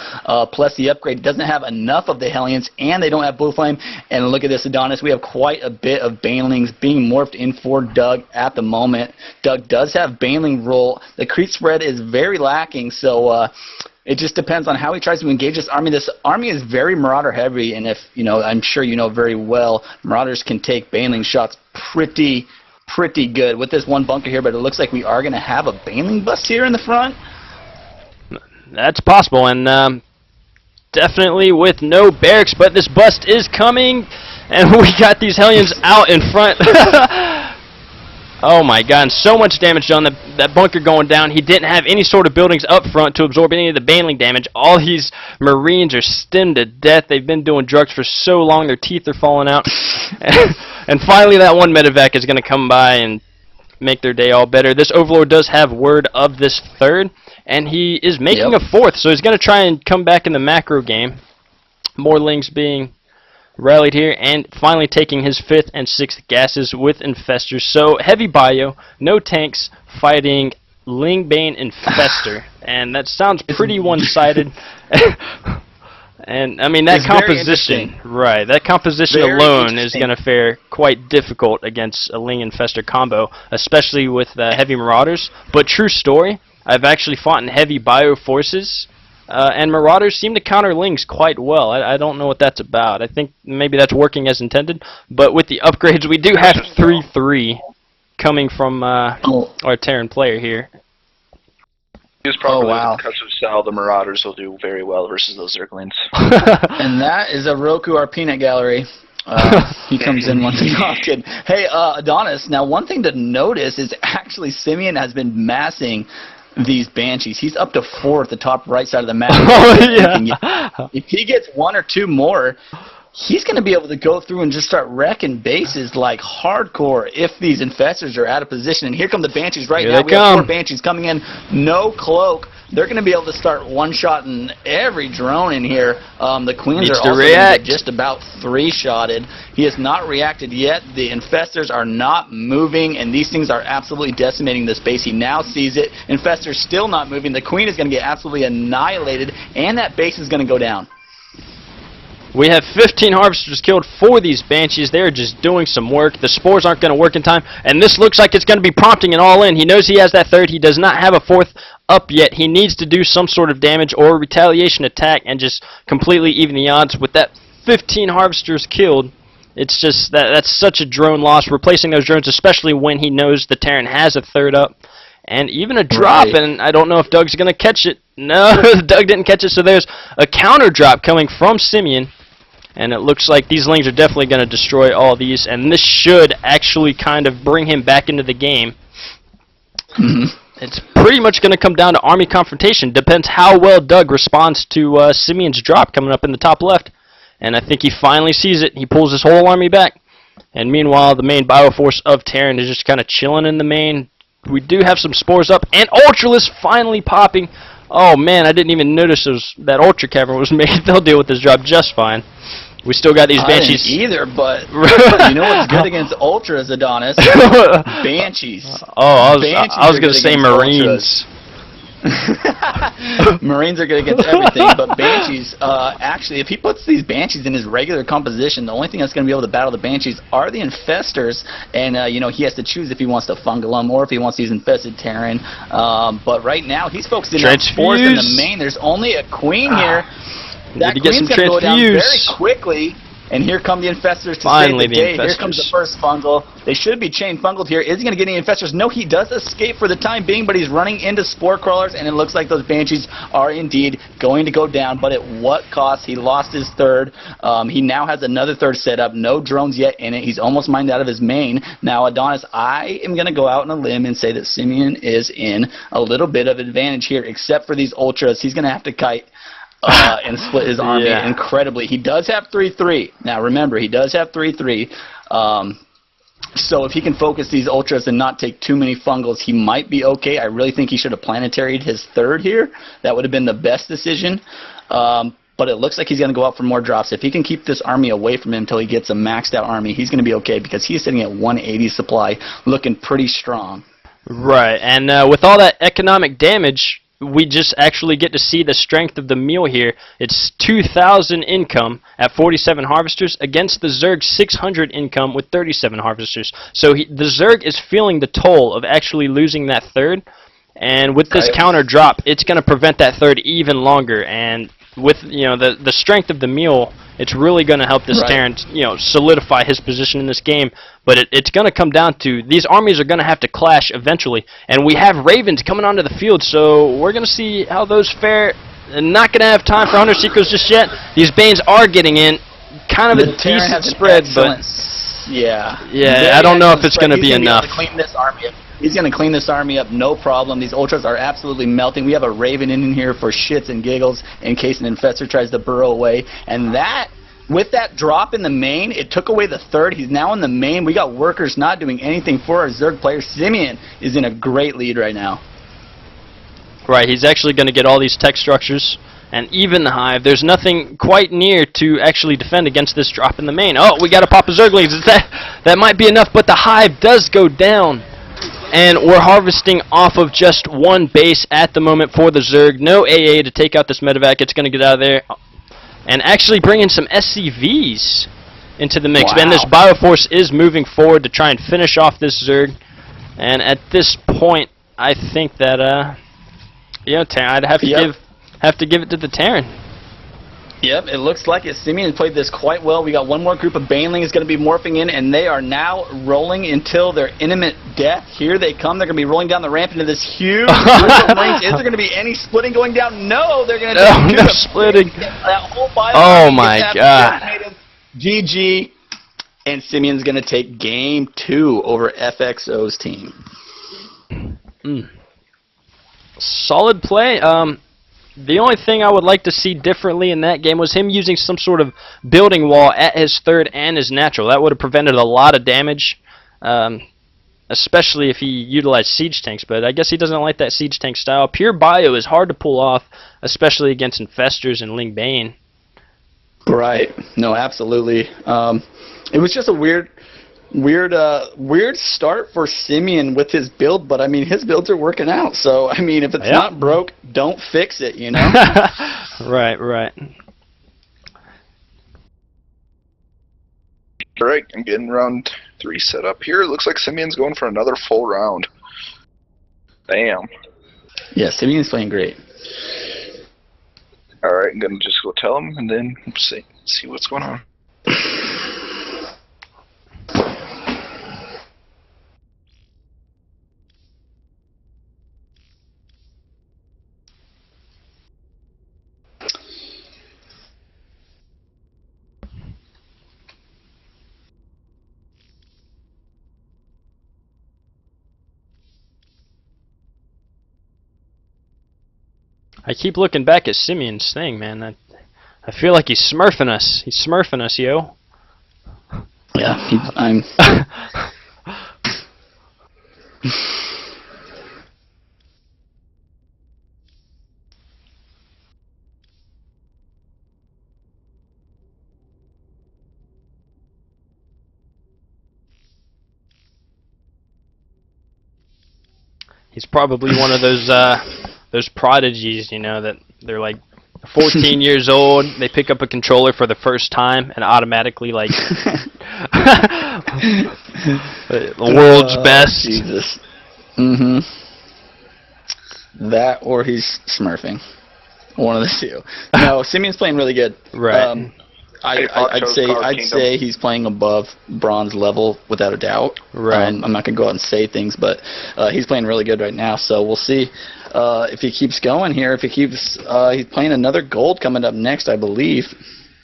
Plus the upgrade doesn't have enough of the Hellions, and they don't have blue flame. And look at this, Adonis. We have quite a bit of Banelings being morphed in for Doug at the moment. Doug does have Baneling roll. The creep spread is very lacking, so it just depends on how he tries to engage this army. This army is very Marauder heavy, and if I'm sure you know very well, Marauders can take Baneling shots pretty good with this one bunker here. But it looks like we are going to have a Baneling bust here in the front. That's possible, and definitely with no barracks. But this bust is coming, and we got these Hellions out in front. Oh my god, and so much damage done. That bunker going down. He didn't have any sort of buildings up front to absorb any of the Baneling damage. All these Marines are stemmed to death. They've been doing drugs for so long, their teeth are falling out. And finally that one medevac is going to come by and make their day all better. This Overlord does have word of this third, and he is making a fourth, so he's going to try and come back in the macro game. More Lings being rallied here, and finally taking his 5th and 6th gases with Infestors. So heavy bio, no tanks, fighting Lingbane Infestor, and that sounds pretty one-sided. And I mean that composition, right? That composition alone is going to fare quite difficult against a Ling Infestor combo, especially with heavy Marauders. But true story, I've actually fought in heavy bio forces, and Marauders seem to counter Lings quite well. I don't know what that's about. I think maybe that's working as intended. But with the upgrades, we do have 3-3 coming from our Terran player here. Used properly with Custom Style, the Marauders will do very well versus those Zerglings. And that is a Roku, our peanut gallery. He comes in once in often. Hey, Adonis, now one thing to notice is actually Simian has been massing these Banshees. He's up to 4 at the top right side of the map. If he gets 1 or 2 more, he's going to be able to go through and just start wrecking bases like hardcore if these Infestors are out of position. And here come the Banshees right now. We have 4 Banshees coming in, no cloak. They're going to be able to start one-shotting every drone in here. The Queens are also just about 3-shotted. He has not reacted yet. The Infestors are not moving, and these things are absolutely decimating this base. He now sees it. Infestors still not moving. The Queen is going to get absolutely annihilated, and that base is going to go down. We have 15 Harvesters killed for these Banshees. They're just doing some work. The Spores aren't going to work in time, and this looks like it's going to be prompting an all-in. He knows he has that 3rd. He does not have a 4th up yet. He needs to do some sort of damage or a retaliation attack and just completely even the odds. With that 15 Harvesters killed, it's just that's such a drone loss. Replacing those drones, especially when he knows the Terran has a 3rd up. And even a drop, and I don't know if Doug's going to catch it. No, Doug didn't catch it, so there's a counter drop coming from Simian. And it looks like these Lings are definitely going to destroy all these, and this should actually kind of bring him back into the game. It's pretty much going to come down to army confrontation. Depends how well Doug responds to Simian's drop coming up in the top left. And I think he finally sees it. He pulls his whole army back. And meanwhile, the main Bioforce of Terran is just kind of chilling in the main. We do have some Spores up, and Ultralisk finally popping. Oh man, I didn't even notice that Ultra Cavern was made. They'll deal with this drop just fine. We still got these Banshees. I didn't either, but you know what's good against Ultras, Adonis? Banshees. Oh, I was going to say Marines. Marines are good against everything, but Banshees, actually, if he puts these Banshees in his regular composition, the only thing that's going to be able to battle the Banshees are the Infestors, and, you know, he has to choose if he wants to fungal them or if he wants to use Infested Terran. But right now, he's focusing on Spores in the main. There's only a Queen here. That Queen's going to go down very quickly, and here come the Infestors to save the day. Here comes the first fungal. They should be chain fungled here. Is he going to get any Infestors? No, he does escape for the time being, but he's running into Spore Crawlers, and it looks like those Banshees are indeed going to go down, but at what cost? He lost his 3rd. He now has another 3rd set up. No drones yet in it. He's almost mined out of his main. Now, Adonis, I am going to go out on a limb and say that Simian is in a little bit of advantage here, except for these Ultras. He's going to have to kite and split his army incredibly. He does have 3-3. Now remember, he does have 3-3. So if he can focus these Ultras and not take too many fungals, he might be okay. I really think he should have planetaried his 3rd here. That would have been the best decision. But it looks like he's going to go out for more drops. If he can keep this army away from him until he gets a maxed out army, he's going to be okay because he's sitting at 180 supply, looking pretty strong. Right, and with all that economic damage, we just actually get to see the strength of the meal here. It's 2,000 income at 47 Harvesters against the Zerg 600 income with 37 Harvesters. So the Zerg is feeling the toll of actually losing that 3rd, and with this counter drop, it's going to prevent that 3rd even longer. And with the strength of the meal, it's really going to help this Terran solidify his position in this game. But it's going to come down to these armies are going to have to clash eventually, and we have Ravens coming onto the field, so we're going to see how those fare. Not going to have time for Hunter Seekers just yet. These Banes are getting in, kind of a decent spread, but I don't know if it's going to be enough. He's going to clean this army up, no problem. These Ultras are absolutely melting. We have a Raven in here for shits and giggles in case an Infestor tries to burrow away. And that, with that drop in the main, it took away the 3rd. He's now in the main. We got Workers not doing anything for our Zerg player. Simian is in a great lead right now. Right, he's actually going to get all these tech structures and even the Hive. There's nothing quite near to actually defend against this drop in the main. Oh, we got to pop a Zerglings. That might be enough, but the Hive does go down. And we're harvesting off of just one base at the moment for the Zerg. No AA to take out this medevac. It's going to get out of there. And actually bring in some SCVs into the mix. Wow. And this Bioforce is moving forward to try and finish off this Zerg. And at this point, I think that, I'd have to give it to the Terran. Yep, it looks like EvoSimian played this quite well. We got one more group of Banelings going to be morphing in, and they are now rolling until their imminent death. Here they come. They're going to be rolling down the ramp into this huge group of Marines. Is there going to be any splitting going down? No, they're going to no splitting. That whole bio. Oh my god. GG. And Simian's going to take game 2 over FXO's team. Solid play. The only thing I would like to see differently in that game was him using some sort of building wall at his third and his natural. That would have prevented a lot of damage, especially if he utilized siege tanks. But I guess he doesn't like that siege tank style. Pure bio is hard to pull off, especially against Infestors and Ling Bane. Right. No, absolutely. It was just a weird start for Simian with his build, but I mean his builds are working out. So I mean if it's not broke, don't fix it, you know. Right. Alright, I'm getting round 3 set up here. It looks like Simian's going for another full round. Damn. Yeah, Simian's playing great. Alright, I'm gonna just go tell him and then see what's going on. I keep looking back at Simian's thing, man. I feel like he's smurfing us. He's smurfing us, yo. Yeah, I'm. He's probably one of those prodigies, you know, that they're like 14 years old, they pick up a controller for the first time and automatically like the world's best. Jesus. That or he's smurfing. One of the two. No, Simian's playing really good. Right. I'd say he's playing above bronze level without a doubt. Right. I'm not gonna go out and say things, but he's playing really good right now. So we'll see if he keeps going here. If he keeps, he's playing another gold coming up next, I believe.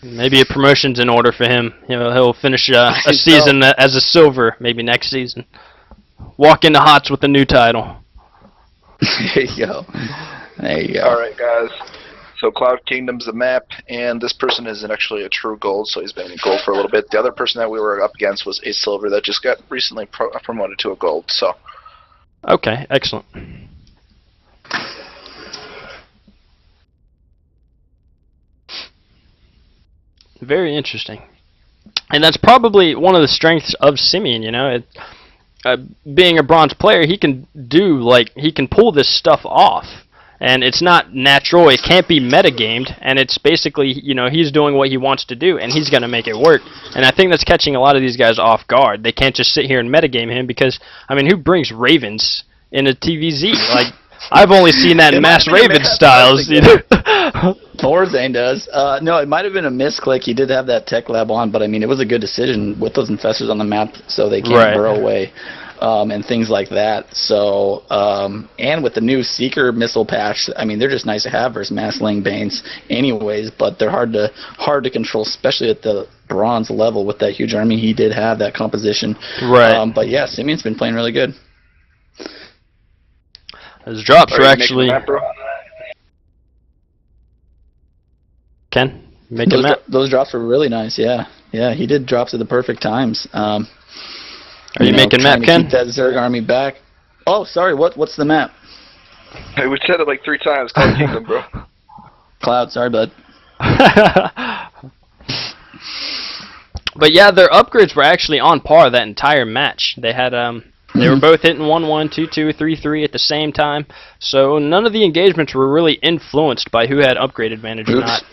Maybe a promotion's in order for him. You know, he'll finish a season as a silver, maybe next season. Walk into HOTS with a new title. There you go. There you go. All right, guys. So Cloud Kingdom's the map, and this person isn't actually a true gold, so he's been in gold for a little bit. The other person that we were up against was a silver that just got recently promoted to a gold. So. Okay, excellent. Very interesting. And that's probably one of the strengths of Simian, you know. Being a bronze player, he can pull this stuff off. And it's not natural, it can't be metagamed, and it's basically, you know, he's doing what he wants to do, and he's going to make it work. And I think that's catching a lot of these guys off guard. They can't just sit here and metagame him because, I mean, who brings Ravens in a TVZ? Like, I've only seen that in Mass Raven styles. You know? Thorzane does. No, it might have been a misclick. He did have that tech lab on, but I mean, it was a good decision with those infestors on the map so they can't burrow away. And things like that. So, and with the new Seeker missile patch, I mean, they're just nice to have versus Mass Ling Banes anyways, but they're hard to control, especially at the bronze level with that huge army he did have, that composition. Right. But yeah, Simian's been playing really good. His drops are actually... Ken, making map? Those drops were really nice, yeah. Yeah, he did drops at the perfect times. Are you making map, Ken? Keep that Zerg army back. Oh, sorry. What's the map? Hey, we said it like 3 times. Cloud Kingdom, bro. Cloud, sorry, bud. But yeah, their upgrades were actually on par that entire match. They had they were both hitting 1-1, 2-2, 3-3 at the same time. So none of the engagements were really influenced by who had upgrade advantage or not.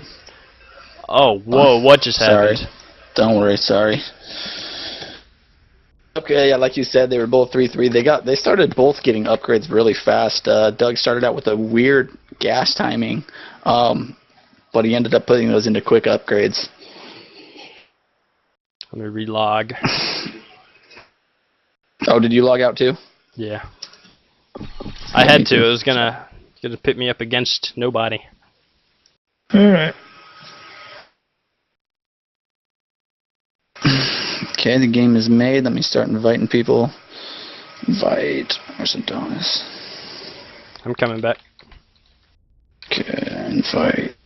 Oh, whoa, what just happened? Sorry. Don't worry, sorry. Okay, yeah, like you said, they were both 3-3. They started both getting upgrades really fast. Doug started out with a weird gas timing, but he ended up putting those into quick upgrades. Let me relog. Oh, did you log out too? Yeah. I had to. It was gonna pit me up against nobody. Alright. Okay, the game is made. Let me start inviting people. Invite. Where's Adonis? I'm coming back. Okay, invite.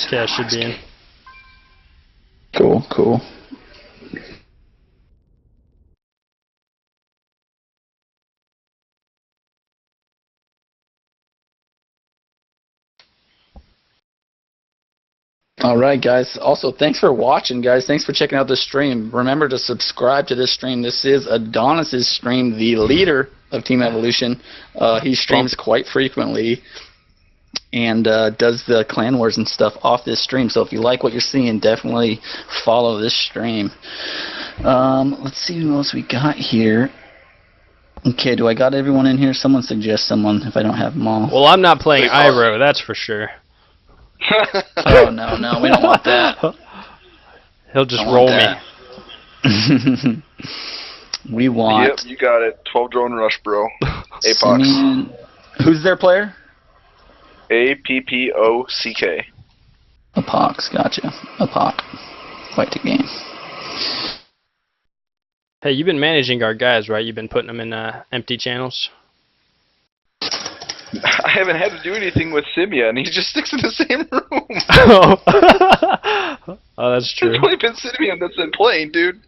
Okay, I should be in. Cool, cool. Alright guys, also thanks for watching guys, thanks for checking out this stream. Remember to subscribe to this stream. This is Adonis's stream, the leader of Team Evolution. He streams quite frequently and does the clan wars and stuff off this stream, so if you like what you're seeing, definitely follow this stream. Let's see who else we got here. Okay, do I got everyone in here? Someone suggest someone if I don't have them all. Well, I'm not playing Iroh, that's for sure. Oh no, we don't want that. He'll just roll me. We want. Yep, you got it. 12 drone rush, bro. Appock. Who's their player? Appock. Appock, gotcha. Appock. Fight the game. Hey, you've been managing our guys, right? You've been putting them in empty channels. I haven't had to do anything with Simian. He just sticks in the same room. Oh, that's true. It's only been Simian that's been playing, dude.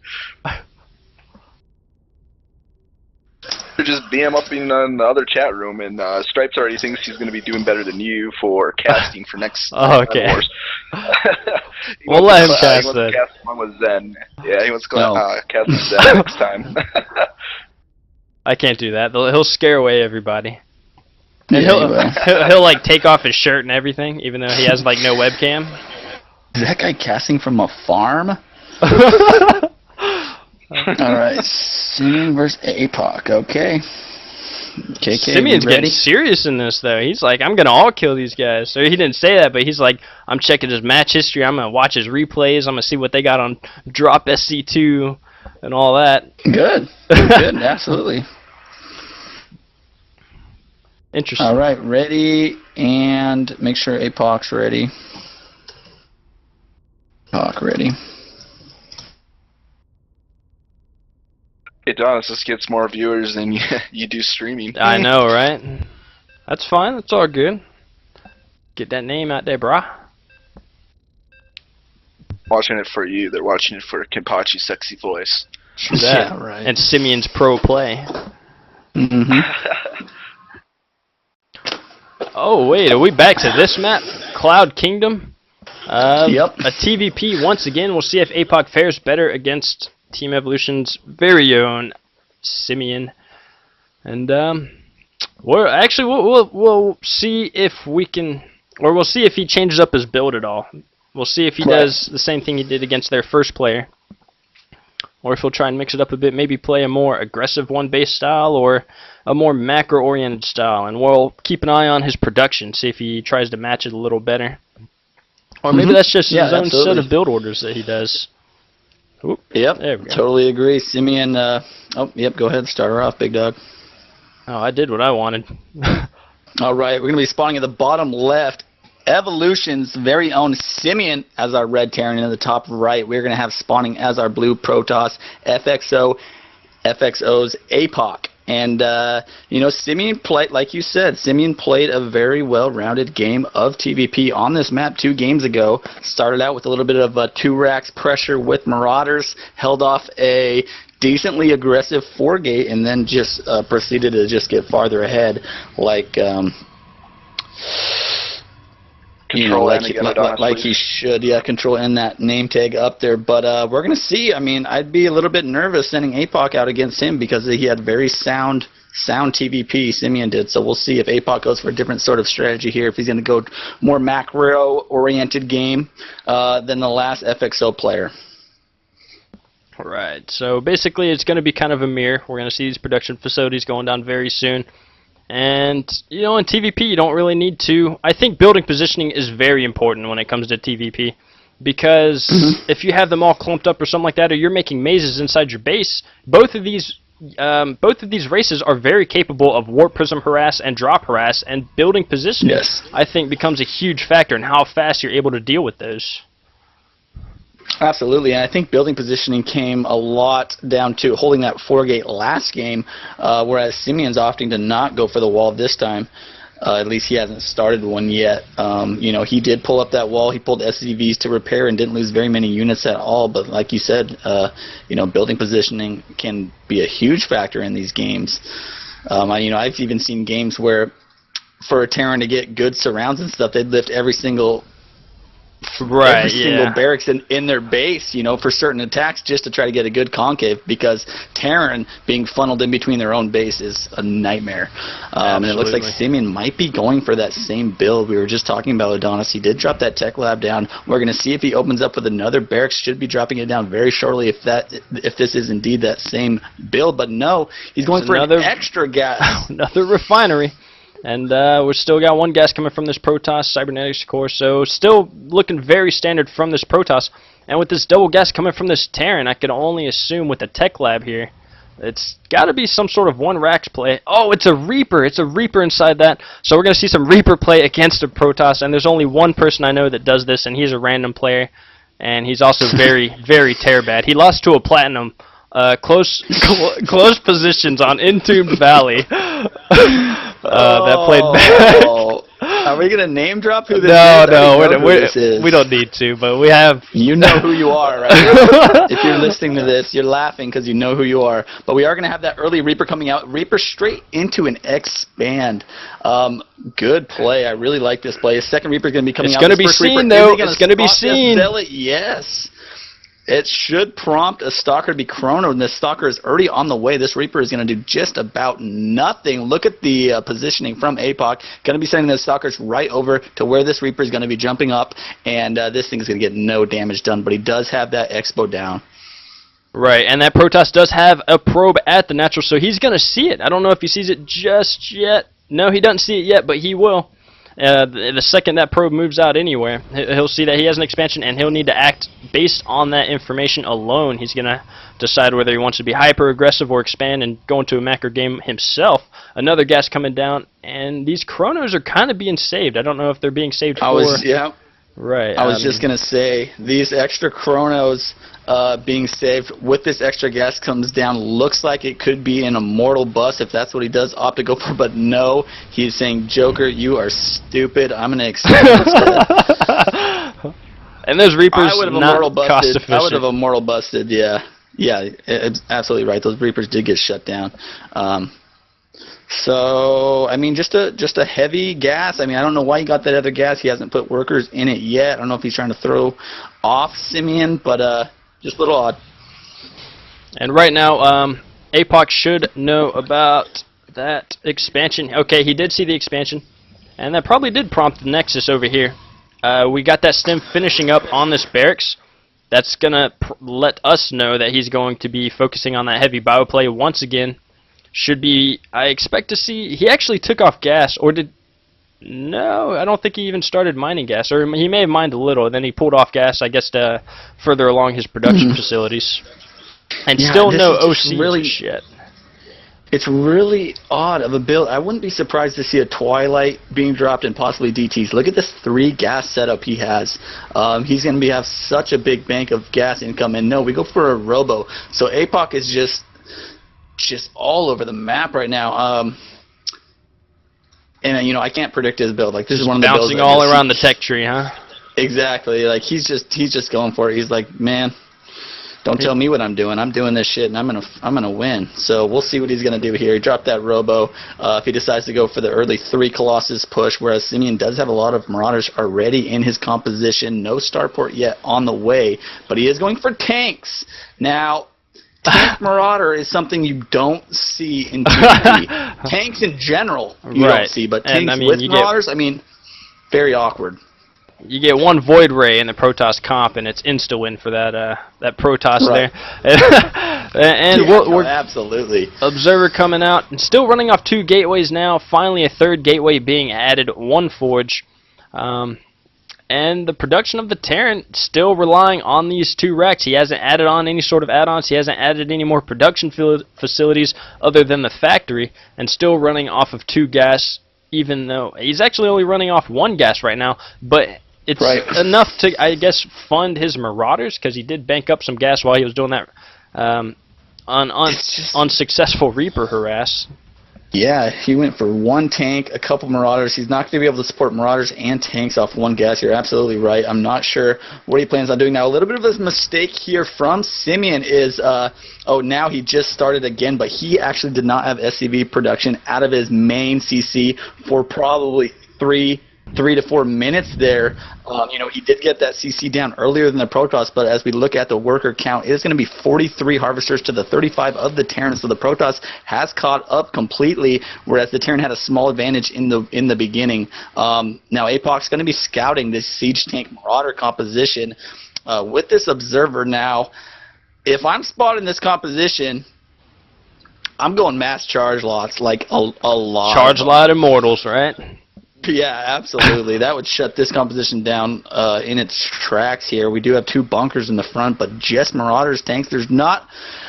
Just BM up in the other chat room, and Stripes already thinks he's going to be doing better than you for casting for next okay. Wars. We'll let him cast then. that. Cast along with XenN. Yeah, he wants to cast with XenN next time. I can't do that. He'll scare away everybody. And Yeah, he'll like take off his shirt and everything, even though he has like no webcam. Is that guy casting from a farm? Alright, Simian versus Appock, okay. KK, Simian's getting serious in this though. He's like, I'm gonna all kill these guys. So he didn't say that, but he's like, I'm checking his match history, I'm gonna watch his replays, I'm gonna see what they got on Drop SC2 and all that. Good. Good, absolutely. Interesting. Alright, ready, and make sure Appock's ready. Appock ready. Adonis just gets more viewers than you do streaming. I know, right? That's fine, that's all good. Get that name out there, brah. Watching it for you, they're watching it for Kenpachi's sexy voice. True that. Yeah, right. And Simian's pro play. Mm-hmm. Oh wait, are we back to this map? Cloud Kingdom? Yep. A TVP once again. We'll see if Appock fares better against Team Evolution's very own Simian. And we'll see if we can, or we'll see if he changes up his build at all. We'll see if he does the same thing he did against their first player, or if he'll try and mix it up a bit, maybe play a more aggressive one-base style or a more macro-oriented style. And we'll keep an eye on his production, see if he tries to match it a little better. Or maybe that's just his own set of build orders that he does. Oop, yep, there we go. Totally agree. Simian, oh, yep, go ahead, start her off, big dog. Oh, I did what I wanted. Alright, we're going to be spawning at the bottom left. Evolution's very own Simian as our red Terran, and in the top right, we're going to have spawning as our blue Protoss, FXO's Appock. And, you know, Simian played, like you said, Simian played a very well-rounded game of TVP on this map 2 games ago. Started out with a little bit of 2 racks pressure with Marauders, held off a decently aggressive 4-gate, and then just proceeded to just get farther ahead, like, you know, like he should. Yeah, control in that name tag up there. But we're going to see. I mean, I'd be a little bit nervous sending Appock out against him because he had very sound TVP, Simian did. So we'll see if Appock goes for a different sort of strategy here, if he's going to go more macro-oriented game than the last FXO player. All right, so basically it's going to be kind of a mirror. We're going to see these production facilities going down very soon. And, you know, in TVP you don't really need to. I think building positioning is very important when it comes to TVP. Because if you have them all clumped up or something like that, or you're making mazes inside your base, both of these races are very capable of warp, prism, harass, and drop harass, and building positioning, I think, becomes a huge factor in how fast you're able to deal with those. Absolutely, and I think building positioning came a lot down to holding that 4-gate last game, whereas Simian's opting to not go for the wall this time. At least he hasn't started one yet. You know, he did pull up that wall. He pulled SCVs to repair and didn't lose very many units at all. But like you said, you know, building positioning can be a huge factor in these games. You know, I've even seen games where for a Terran to get good surrounds and stuff, they'd lift every single single barracks in their base, you know, for certain attacks just to try to get a good concave, because Terran being funneled in between their own base is a nightmare. And it looks like Simian might be going for that same build. We were just talking about Adonis. He did drop that tech lab down. We're going to see if he opens up with another barracks. Should be dropping it down very shortly if this is indeed that same build. But no, he's going for another extra gas. Another refinery. And we've still got 1 gas coming from this Protoss Cybernetics core, so still looking very standard from this Protoss. And with this double gas coming from this Terran, I can only assume with the tech lab here, it's got to be some sort of 1 racks play. Oh, it's a Reaper. It's a Reaper inside that. So we're going to see some Reaper play against a Protoss, and there's only 1 person I know that does this, and he's a random player. And he's also very, very tear bad. He lost to a Platinum. Close positions on Entombed Valley. That played bad. Are we gonna name drop who this is? We don't need to, but we have. You know who you are, right? If you're listening to this, you're laughing because you know who you are. But we are gonna have that early Reaper coming out. Reaper straight into an expand. Good play. I really like this play. His second Reaper is gonna be coming out. It's gonna be seen though. It's gonna be seen. Yes. It should prompt a Stalker to be chrono, and this Stalker is already on the way. This Reaper is going to do just about nothing. Look at the positioning from Appock. Going to be sending the Stalkers right over to where this Reaper is going to be jumping up, and this thing is going to get no damage done, but he does have that Expo down. Right, and that Protoss does have a probe at the natural, so he's going to see it. I don't know if he sees it just yet. No, he doesn't see it yet, but he will. The second that probe moves out anywhere, he'll see that he has an expansion, and he'll need to act based on that information alone. He's going to decide whether he wants to be hyper-aggressive or expand and go into a macro game himself. Another gas coming down, and these chronos are kind of being saved. I don't know if they're being saved for... Right. I was just going to say, these extra chronos being saved with this extra gas comes down. Looks like it could be an immortal bust if that's what he does opt to go for, but no. He's saying, Joker, you are stupid. I'm going to extend instead. And those Reapers not cost efficient. I would have immortal busted, yeah. Yeah, it's absolutely right. Those Reapers did get shut down. So, I mean, just a heavy gas. I mean, I don't know why he got that other gas. He hasn't put workers in it yet. I don't know if he's trying to throw off Simian, but just a little odd. And right now, Appock should know about that expansion. Okay, he did see the expansion, and that probably did prompt the Nexus over here. We got that stem finishing up on this barracks. That's going to let us know that he's going to be focusing on that heavy bio play once again. Should be, I expect to see, he actually took off gas, or did, no, I don't think he even started mining gas, or he may have mined a little, and then he pulled off gas, I guess, to further along his production facilities. And still no OC really yet. It's really odd of a build. I wouldn't be surprised to see a Twilight being dropped and possibly DTs. Look at this 3 gas setup he has. He's going to have such a big bank of gas income, and no, we go for a Robo. So Appock is just... just all over the map right now. And I can't predict his build. Like, this is one of the builds bouncing all around the tech tree, huh? Exactly. Like, he's just going for it. He's like, man, don't tell me what I'm doing. I'm doing this shit, and I'm gonna win. So we'll see what he's gonna do here. He dropped that Robo. If he decides to go for the early 3 Colossus push, whereas Simian does have a lot of Marauders already in his composition. No starport yet on the way, but he is going for tanks now. Tank Marauder is something you don't see in PvP. Tanks in general you don't see, but tanks with Marauders, very awkward. You get one Void Ray in the Protoss comp, and it's insta-win for that Protoss there. And we're absolutely. Observer coming out, and still running off 2 gateways now. Finally, a 3rd gateway being added, 1 Forge. And the production of the Terran still relying on these 2 wrecks. He hasn't added on any sort of add-ons. He hasn't added any more production facilities other than the factory, and still running off of 2 gas, even though he's actually only running off 1 gas right now. But it's enough to, I guess, fund his Marauders, because he did bank up some gas while he was doing that unsuccessful Reaper harass. Yeah, he went for 1 tank, a couple Marauders. He's not going to be able to support Marauders and tanks off 1 gas. You're absolutely right. I'm not sure what he plans on doing now. A little bit of a mistake here from Simian is, now he just started again, but he actually did not have SCV production out of his main CC for probably 3 to 4 minutes there. He did get that CC down earlier than the Protoss, but as we look at the worker count, it is going to be 43 Harvesters to the 35 of the Terran, so the Protoss has caught up completely, whereas the Terran had a small advantage in the beginning. Now Appock's going to be scouting this Siege Tank Marauder composition with this Observer now. If I'm spotting this composition, I'm going mass charge lots, like a lot. Charge lot Immortals, right? Yeah, absolutely. That would shut this composition down in its tracks here. We do have 2 bunkers in the front, but just Marauders, tanks. There's not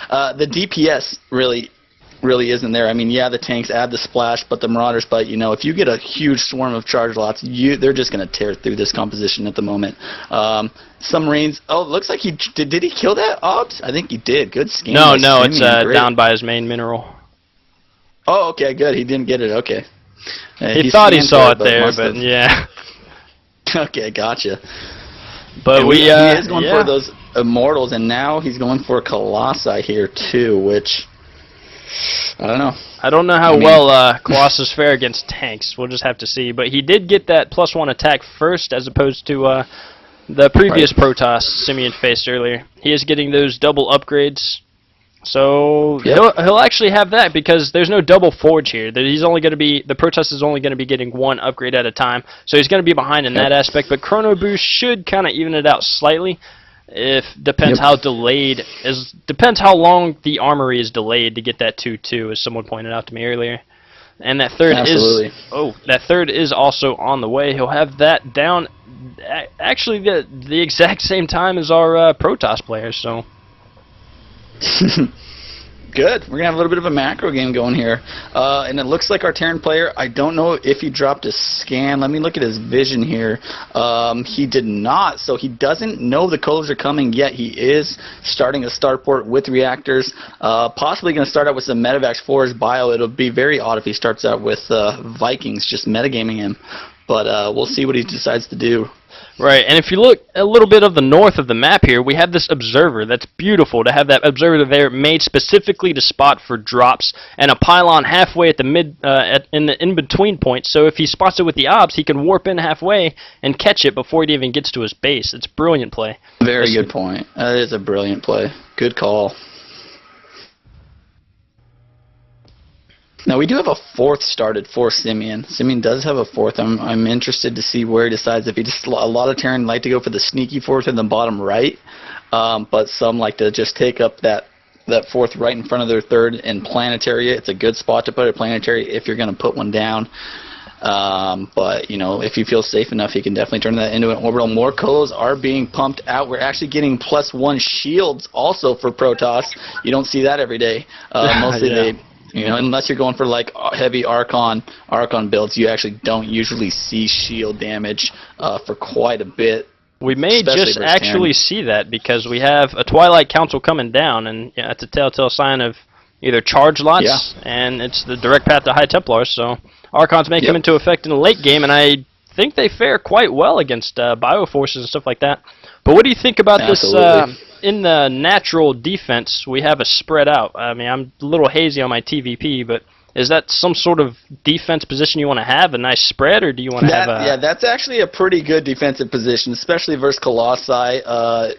the DPS really isn't there. The tanks add the splash, but the Marauders. But if you get a huge swarm of charge lots, they're just going to tear through this composition at the moment. Some Marines. Oh, it looks like he did. Did he kill that Ops? I think he did. Good scheme. No, it's down by his main mineral. Oh, okay, good. He didn't get it. Okay. He thought he saw it there, but yeah. Okay, gotcha. But he is going for those Immortals, and now he's going for Colossi here too, which I don't know. I don't know how well Colossus fare against tanks. We'll just have to see. But he did get that +1 attack first, as opposed to the previous Protoss Simian faced earlier. He is getting those double upgrades. So he'll actually have that, because there's no double forge here. He's only going to be, the Protoss is only going to be getting 1 upgrade at a time. So he's going to be behind in that aspect. But Chrono Boost should kind of even it out slightly. Depends how delayed depends how long the armory is delayed to get that 2-2, as someone pointed out to me earlier. And that third is also on the way. He'll have that down actually the exact same time as our Protoss players. So. Good. We're going to have a little bit of a macro game going here. And it looks like our Terran player, I don't know if he dropped a scan. Let me look at his vision here. He did not, so he doesn't know the colors are coming yet. He is starting a starport with reactors. Possibly going to start out with some Medivacs for his bio. It'll be very odd if he starts out with Vikings, just metagaming him. But we'll see what he decides to do. Right, and if you look a little bit of the north of the map here, we have this observer. That's beautiful to have that observer there, made specifically to spot for drops, and a pylon halfway at the in the in-between point. So if he spots it with the ops, he can warp in halfway and catch it before it even gets to his base. It's brilliant play. Very good point. That is a brilliant play. Good call. Now, we do have a 4th started for Simian. Simian does have a 4th. I'm interested to see where he decides. If he just, a lot of Terran like to go for the sneaky 4th in the bottom right, but some like to just take up that 4th right in front of their 3rd and planetary. It's a good spot to put a planetary if you're going to put one down. But, if he feels safe enough, he can definitely turn that into an orbital. More colos are being pumped out. We're actually getting +1 shields also for Protoss. You don't see that every day. Mostly unless you're going for like heavy Archon builds, you actually don't usually see shield damage for quite a bit. We may just actually see that, because we have a Twilight Council coming down, and it's a telltale sign of either charge lots, Yeah. and it's the direct path to High Templars, so Archons may come into effect in the late game, and I think they fare quite well against Bioforces and stuff like that. But what do you think about this? In the natural defense, we have a spread out. I mean, I'm a little hazy on my TVP, but is that some sort of defense position you want to have, a nice spread, or do you want to have a... Yeah, that's actually a pretty good defensive position, especially versus Colossi.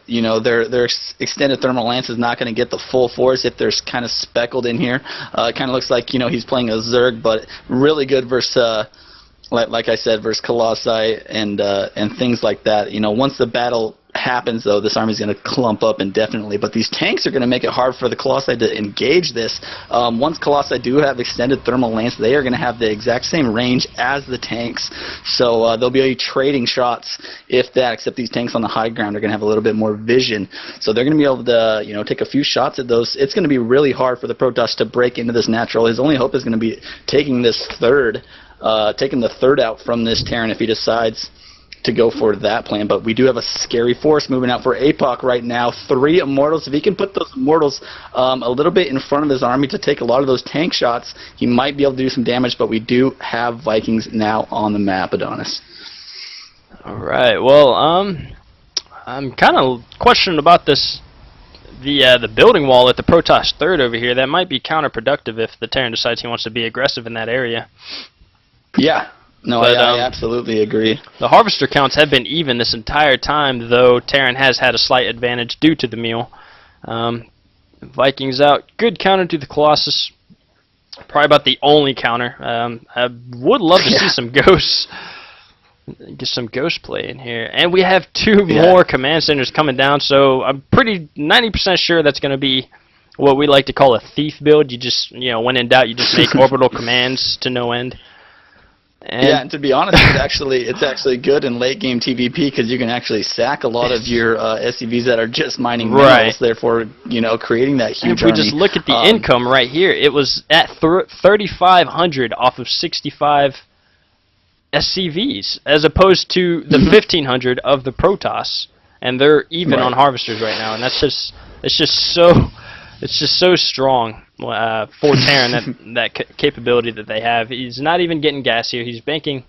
You know, their extended thermal lance is not going to get the full force if they're kind of speckled in here. It kind of looks like, you know, he's playing a Zerg, but really good versus... like I said, versus Colossi and things like that. You know, once the battle happens, though, this army's going to clump up indefinitely. But these tanks are going to make it hard for the Colossi to engage this. Once Colossi do have extended thermal lance, they are going to have the exact same range as the tanks. So they'll be trading shots, if that, except these tanks on the high ground are going to have a little bit more vision. So they're going to be able to, you know, take a few shots at those. It's going to be really hard for the Protoss to break into this natural. His only hope is going to be taking this third. Taking the third out from this Terran if he decides to go for that plan. But we do have a scary force moving out for Appock right now. 3 Immortals. If he can put those Immortals a little bit in front of his army to take a lot of those tank shots, he might be able to do some damage. But we do have Vikings now on the map, Adonis. All right. Well, I'm kind of questioning about this. The building wall at the Protoss third over here, that might be counterproductive if the Terran decides he wants to be aggressive in that area. Yeah. No, But, I absolutely agree. The Harvester counts have been even this entire time, though Terran has had a slight advantage due to the meal. Vikings out. Good counter to the Colossus. Probably about the only counter. I would love to see some ghosts. Get some ghost play in here. And we have 2 more command centers coming down, so I'm pretty 90% sure that's going to be what we like to call a thief build. You just, you know, when in doubt, you just make orbital commands to no end. And to be honest, it's actually good in late game TVP because you can actually sack a lot of your SCVs that are just mining minerals, therefore, you know, creating that huge army. If we just look at the income right here, it was at 3,500 off of 65 SCVs, as opposed to the 1,500 of the Protoss, and they're even on Harvesters right now, and that's just it's just so strong for Terran, that capability that they have. He's not even getting gas here. He's banking.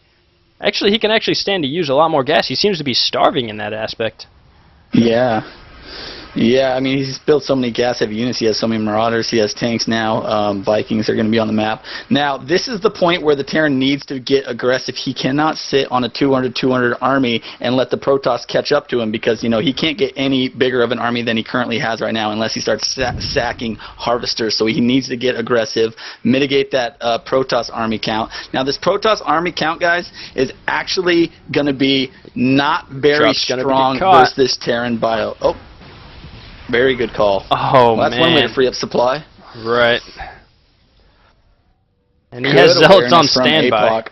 Actually, he can actually stand to use a lot more gas. He seems to be starving in that aspect. Yeah. Yeah, I mean, he's built so many gas-heavy units. He has so many Marauders. He has tanks now. Vikings are going to be on the map. Now, this is the point where the Terran needs to get aggressive. He cannot sit on a 200 army and let the Protoss catch up to him because, you know, he can't get any bigger of an army than he currently has right now unless he starts sacking Harvesters. So he needs to get aggressive, mitigate that Protoss army count. Now, this Protoss army count, guys, is actually going to be not very strong versus this Terran bio. Oh. Very good call. Oh, well, that's one way to free up supply. Right. And he has Zealots on standby.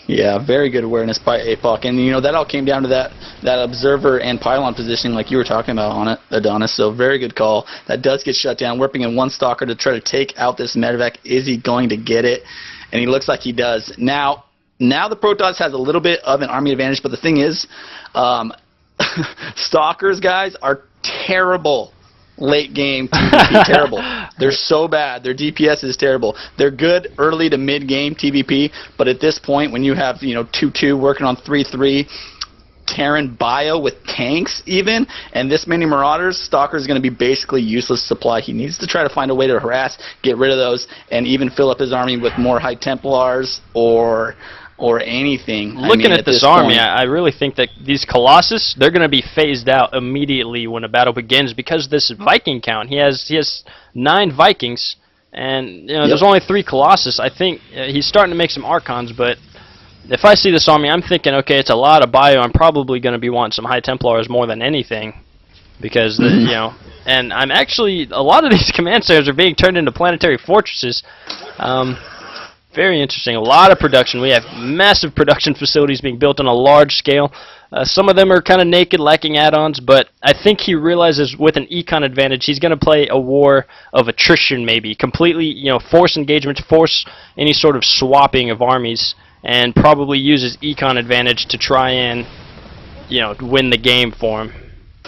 Yeah, very good awareness by Appock. And, you know, that all came down to that observer and pylon positioning like you were talking about on it, Adonis. So very good call. That does get shut down. Warping in 1 Stalker to try to take out this medevac. Is he going to get it? And he looks like he does. Now the Protoss has a little bit of an army advantage, but the thing is, Stalkers, guys, are terrible late game TVP. Terrible. They're so bad. Their DPS is terrible. They're good early to mid game TVP, but at this point, when you have, you know, 2-2 working on 3-3 Terran bio with tanks even, and this many Marauders, Stalker is going to be basically useless supply. He needs to try to find a way to harass, get rid of those, and even fill up his army with more High Templars or anything. Looking at this army, I really think that these Colossus, they're going to be phased out immediately when a battle begins because of this Viking count. He has 9 Vikings, and you know there's only 3 Colossus. I think he's starting to make some Archons, but if I see this army, I'm thinking, okay, it's a lot of bio. I'm probably going to be wanting some High Templars more than anything because, you know, and I'm actually, a lot of these command centers are being turned into planetary fortresses. Very interesting. A lot of production. We have massive production facilities being built on a large scale. Some of them are kind of naked, lacking add-ons, but I think he realizes with an econ advantage, he's going to play a war of attrition maybe. Completely, you know, force engagement, force any sort of swapping of armies, and probably use his econ advantage to try and, you know, win the game for him.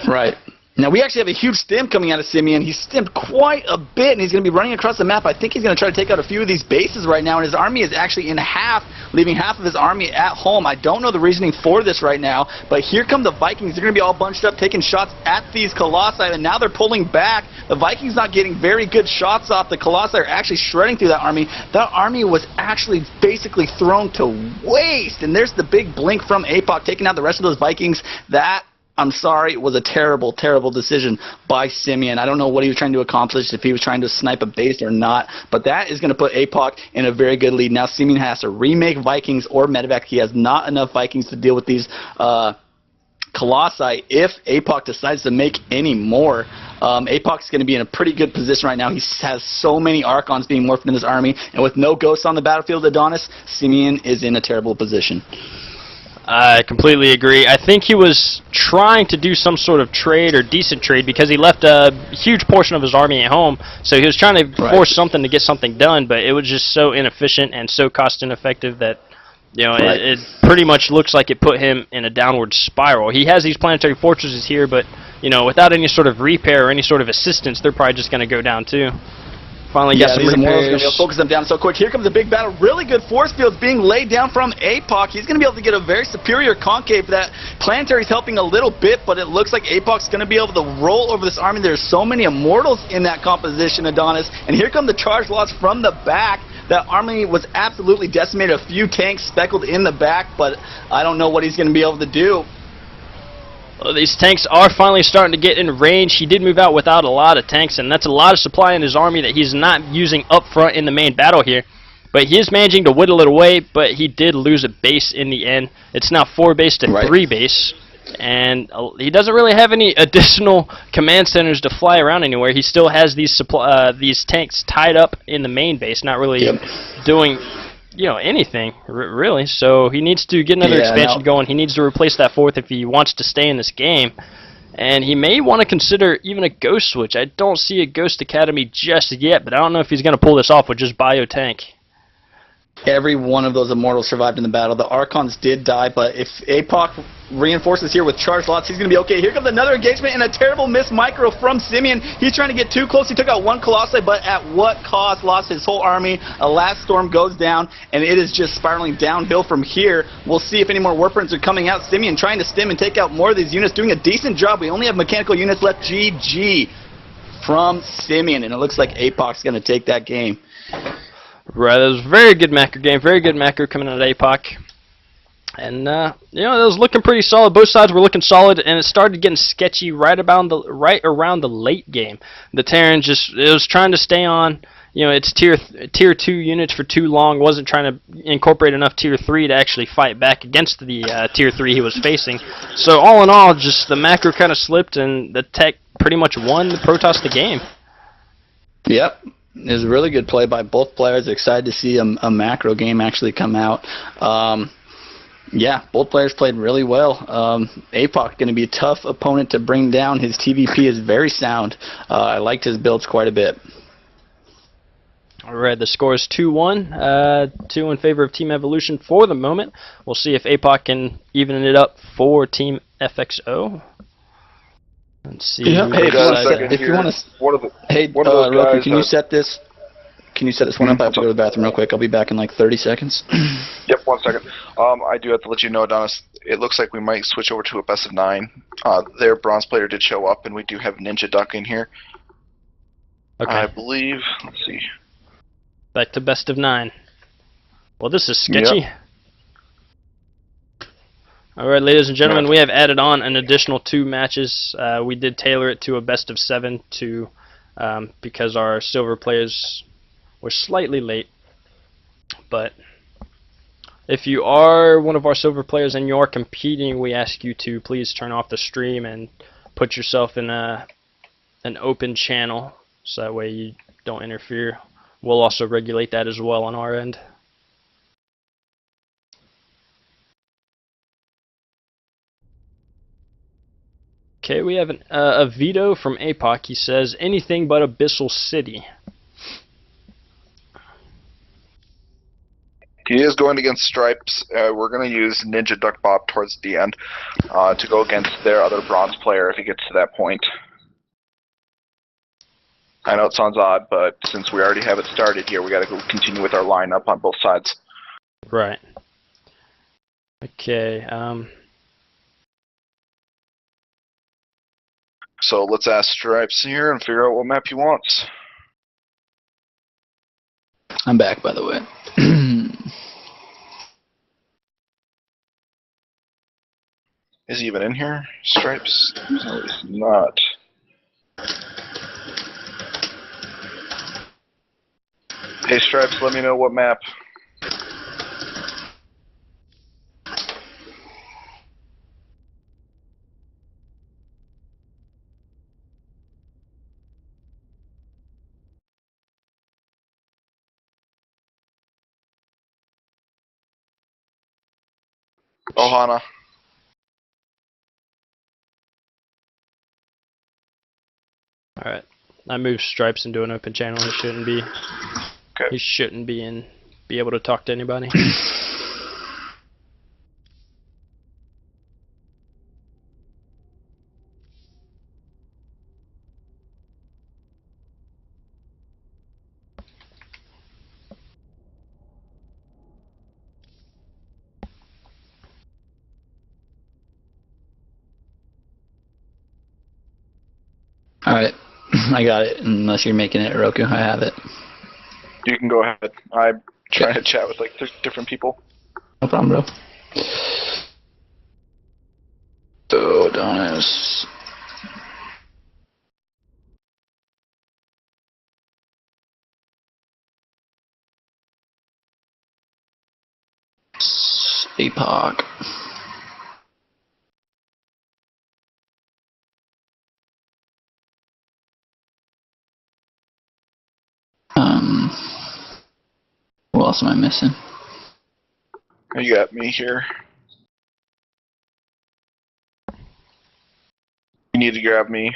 Right. Now, we actually have a huge stim coming out of Simeon. He's stimmed quite a bit, and he's going to be running across the map. I think he's going to try to take out a few of these bases right now, and his army is actually in half, leaving half of his army at home. I don't know the reasoning for this right now, but here come the Vikings. They're going to be all bunched up, taking shots at these Colossi, and now they're pulling back. The Vikings not getting very good shots off. The Colossi are actually shredding through that army. That army was actually basically thrown to waste, and there's the big blink from Appock taking out the rest of those Vikings. That, I'm sorry, it was a terrible, terrible decision by Simeon. I don't know what he was trying to accomplish, if he was trying to snipe a base or not, but that is going to put Appock in a very good lead. Now Simeon has to remake Vikings or medevac. He has not enough Vikings to deal with these Colossi if Appock decides to make any more. Appock's going to be in a pretty good position right now. He has so many Archons being morphed in his army, and with no ghosts on the battlefield, Adonis, Simeon is in a terrible position. I completely agree. I think he was trying to do some sort of trade or decent trade because he left a huge portion of his army at home. So he was trying to force something to get something done, but it was just so inefficient and so cost ineffective that, you know, it pretty much looks like it put him in a downward spiral. He has these planetary fortresses here, but, you know, without any sort of repair or any sort of assistance, they're probably just going to go down too. Finally got some repairs. Going to be able to focus them down so quick. Here comes a big battle. Really good force fields being laid down from Appock. He's going to be able to get a very superior concave. That planetary is helping a little bit, but it looks like Appock's going to be able to roll over this army. There's so many immortals in that composition, Adonis. And here come the charge lots from the back. That army was absolutely decimated. A few tanks speckled in the back, but I don't know what he's going to be able to do. Well, these tanks are finally starting to get in range. He did move out without a lot of tanks, and that's a lot of supply in his army that he's not using up front in the main battle here. But he is managing to whittle it away, but he did lose a base in the end. It's now 4 base to 3 base, and he doesn't really have any additional command centers to fly around anywhere. He still has these tanks tied up in the main base, not really doing, you know, anything really. So he needs to get another expansion going. He needs to replace that 4th if he wants to stay in this game, and he may want to consider even a ghost switch. I don't see a Ghost Academy just yet, but I don't know if he's going to pull this off with just bio tank. Every one of those immortals survived in the battle. The Archons did die, but if Appock reinforces here with charge lots, he's going to be okay. Here comes another engagement and a terrible miss micro from Simeon. He's trying to get too close. He took out 1 Colossi, but at what cost? Lost his whole army. A last storm goes down, and it is just spiraling downhill from here. We'll see if any more Warprints are coming out. Simeon trying to stim and take out more of these units, doing a decent job. We only have mechanical units left. GG from Simeon, and it looks like Appock's going to take that game. Right, that was a very good macro game, very good macro coming out of Appock. And, you know, it was looking pretty solid. Both sides were looking solid, and it started getting sketchy right around the late game. The Terran it was trying to stay on, you know, its tier 2 units for too long, wasn't trying to incorporate enough tier 3 to actually fight back against the tier 3 he was facing. So all in all, just the macro kind of slipped, and the tech pretty much won the Protoss the game. Yep. It was a really good play by both players. Excited to see a macro game actually come out. Yeah, both players played really well. Appock going to be a tough opponent to bring down. His TVP is very sound. I liked his builds quite a bit. Alright, the score is 2-1. 2 in favor of Team Evolution for the moment. We'll see if Appock can even it up for Team FXO. Let's see. Hey, if you want to, Roku, can you set this? Can you set this one up? I have to go to the bathroom real quick. I'll be back in like 30 seconds. Yep, 1 second. I do have to let you know, Adonis, it looks like we might switch over to a best of 9. Their bronze player did show up, and we do have Ninja Duck in here. Okay. I believe. Let's see. Back to best of 9. Well, this is sketchy. Yep. Alright, ladies and gentlemen, we have added on an additional 2 matches. We did tailor it to a best of 7 because our silver players were slightly late. But if you are one of our silver players and you are competing, we ask you to please turn off the stream and put yourself in an open channel so that way you don't interfere. We'll also regulate that as well on our end. Okay, we have a veto from Appock. He says, anything but Abyssal City. He is going against Stripes. We're going to use Ninja Duck Bob towards the end to go against their other bronze player if he gets to that point. I know it sounds odd, but since we already have it started here, we got to go continue with our lineup on both sides. Right. Okay. So let's ask Stripes here and figure out what map he wants. I'm back, by the way. Is he even in here? Stripes? No, he's not. Hey, Stripes, let me know what map. Ohana. Alright. I moved Stripes into an open channel. He shouldn't be. Okay. He shouldn't be able to talk to anybody. Alright, I got it. Unless you're making it, Roku, I have it. You can go ahead. I'm trying to chat with like different people. No problem, bro. So, Adonis. Appock. What else am I missing? You got me here. You need to grab me.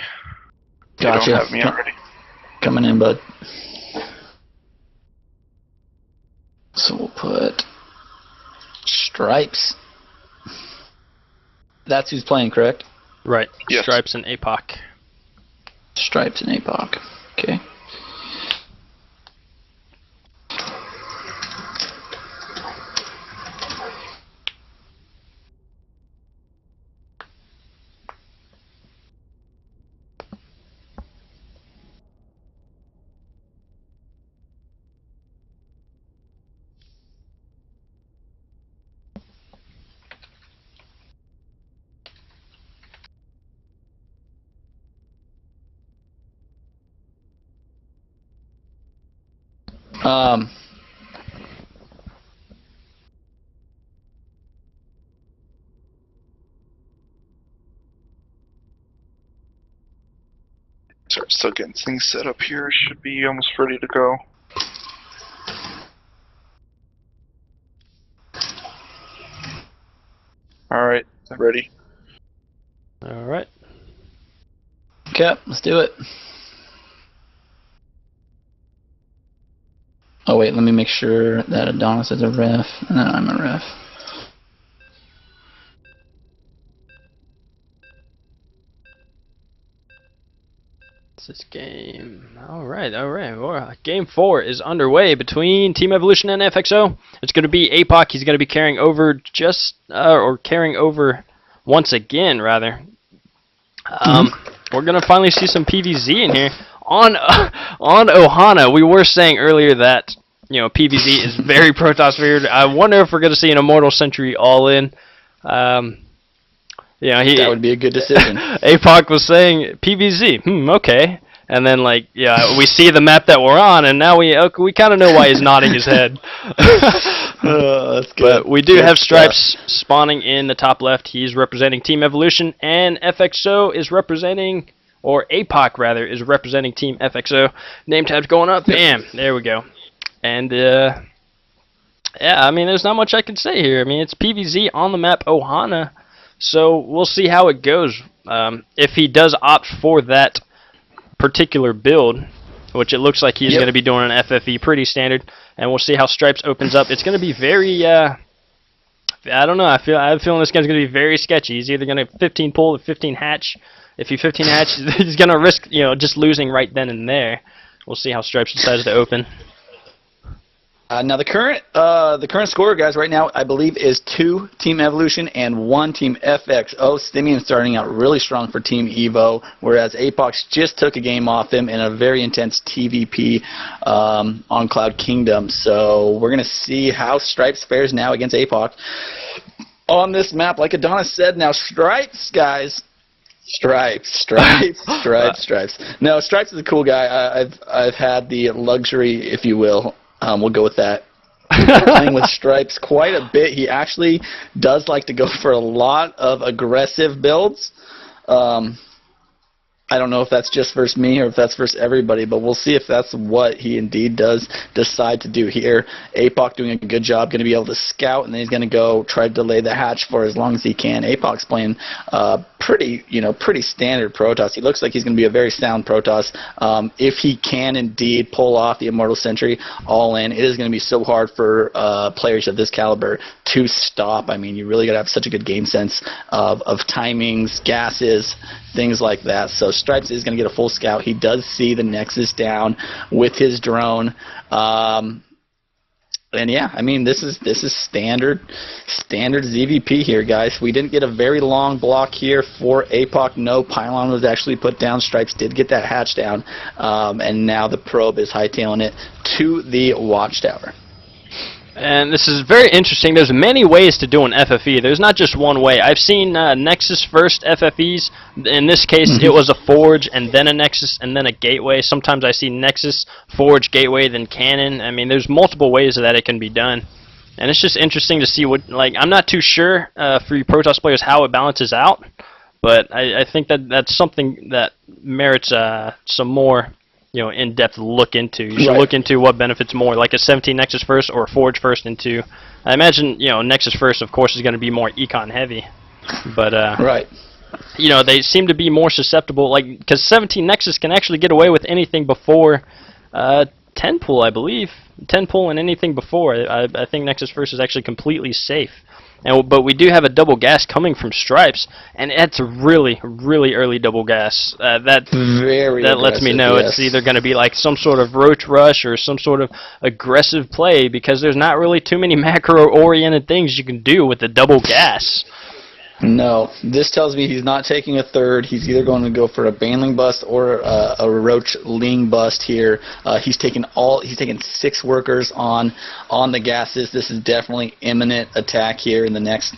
Gotcha. You don't have me already. Coming in, bud. So we'll put Stripes. That's who's playing, correct? Right. Yes. Stripes and Appock. Stripes and Appock. Okay. Sorry, still getting things set up here. Should be almost ready to go. Alright, ready. Alright. Okay, let's do it. Oh wait, let me make sure that Adonis is a ref, and then I'm a ref. This is game. Alright. Well, game 4 is underway between Team Evolution and FXO. It's going to be Appock. He's going to be carrying over carrying over once again, rather. We're going to finally see some PvZ in here. On Ohana, we were saying earlier that, you know, PvZ is very Protoss favored. I wonder if we're going to see an Immortal Sentry all-in. Yeah, that would be a good decision. Appock was saying PvZ. Okay. And then, like, yeah, we see the map that we're on, and now we kind of know why he's nodding his head. That's good. But we do have Stripes spawning in the top left. He's representing Team Evolution, and FXO is representing, or Appock rather, is representing Team FXO. Name tab's going up. Bam. There we go. And yeah, I mean, there's not much I can say here. I mean, it's PvZ on the map Ohana. So we'll see how it goes. If he does opt for that particular build, which it looks like he's going to be doing an FFE pretty standard, and we'll see how Stripes opens up. It's going to be very I don't know. I have a feeling this guy's gonna be very sketchy. He's either gonna 15 pull or 15 hatch. If he 15 hatch, he's gonna risk just losing right then and there. We'll see how Stripes decides to open. Now the current score, guys, right now I believe is 2 Team Evolution and 1 Team FXO. Simian starting out really strong for Team Evo, whereas Appock just took a game off him in a very intense TVP on Cloud Kingdom. So we're gonna see how Stripes fares now against Appock on this map. Like Adonis said, now Stripes, guys. Stripes. No, Stripes is a cool guy. I've had the luxury, if you will. We'll go with that. Playing with Stripes quite a bit. He actually does like to go for a lot of aggressive builds. I don't know if that's just versus me or if that's versus everybody, but we'll see if that's what he indeed does decide to do here. Appock doing a good job, going to be able to scout, and then he's going to go try to delay the hatch for as long as he can. Appock's playing pretty standard Protoss. He looks like he's going to be a very sound Protoss. If he can indeed pull off the Immortal Sentry all in, it is going to be so hard for players of this caliber to stop. I mean, you really got to have such a good game sense of timings, gases, things like that. So Stripes is going to get a full scout. He does see the Nexus down with his drone. And yeah, I mean, this is standard ZVP here, guys. We didn't get a very long block here for Appock. No pylon was actually put down. Stripes did get that hatch down, and now the probe is hightailing it to the watchtower. And this is very interesting. There's many ways to do an FFE. There's not just one way. I've seen Nexus first FFEs. In this case, it was a Forge and then a Nexus and then a Gateway. Sometimes I see Nexus, Forge, Gateway, then Cannon. I mean, there's multiple ways that it can be done. And it's just interesting to see what, I'm not too sure for you Protoss players how it balances out. But I think that's something that merits some more in-depth look into. You should look into what benefits more, like a 17 Nexus first or a Forge first into. I imagine, Nexus first, of course, is going to be more econ heavy. But, they seem to be more susceptible, because 17 Nexus can actually get away with anything before 10 pull, I believe. 10 pull and anything before. I think Nexus first is actually completely safe. But we do have a double gas coming from Stripes, and it's really, really early double gas. That lets me know it's either going to be like some sort of roach rush or some sort of aggressive play, because there's not really too many macro-oriented things you can do with the double gas. No, this tells me he's not taking a third. He's either going to go for a Baneling bust or a Roach Ling bust here. He's taken 6 workers on the gases. This is definitely imminent attack here in the next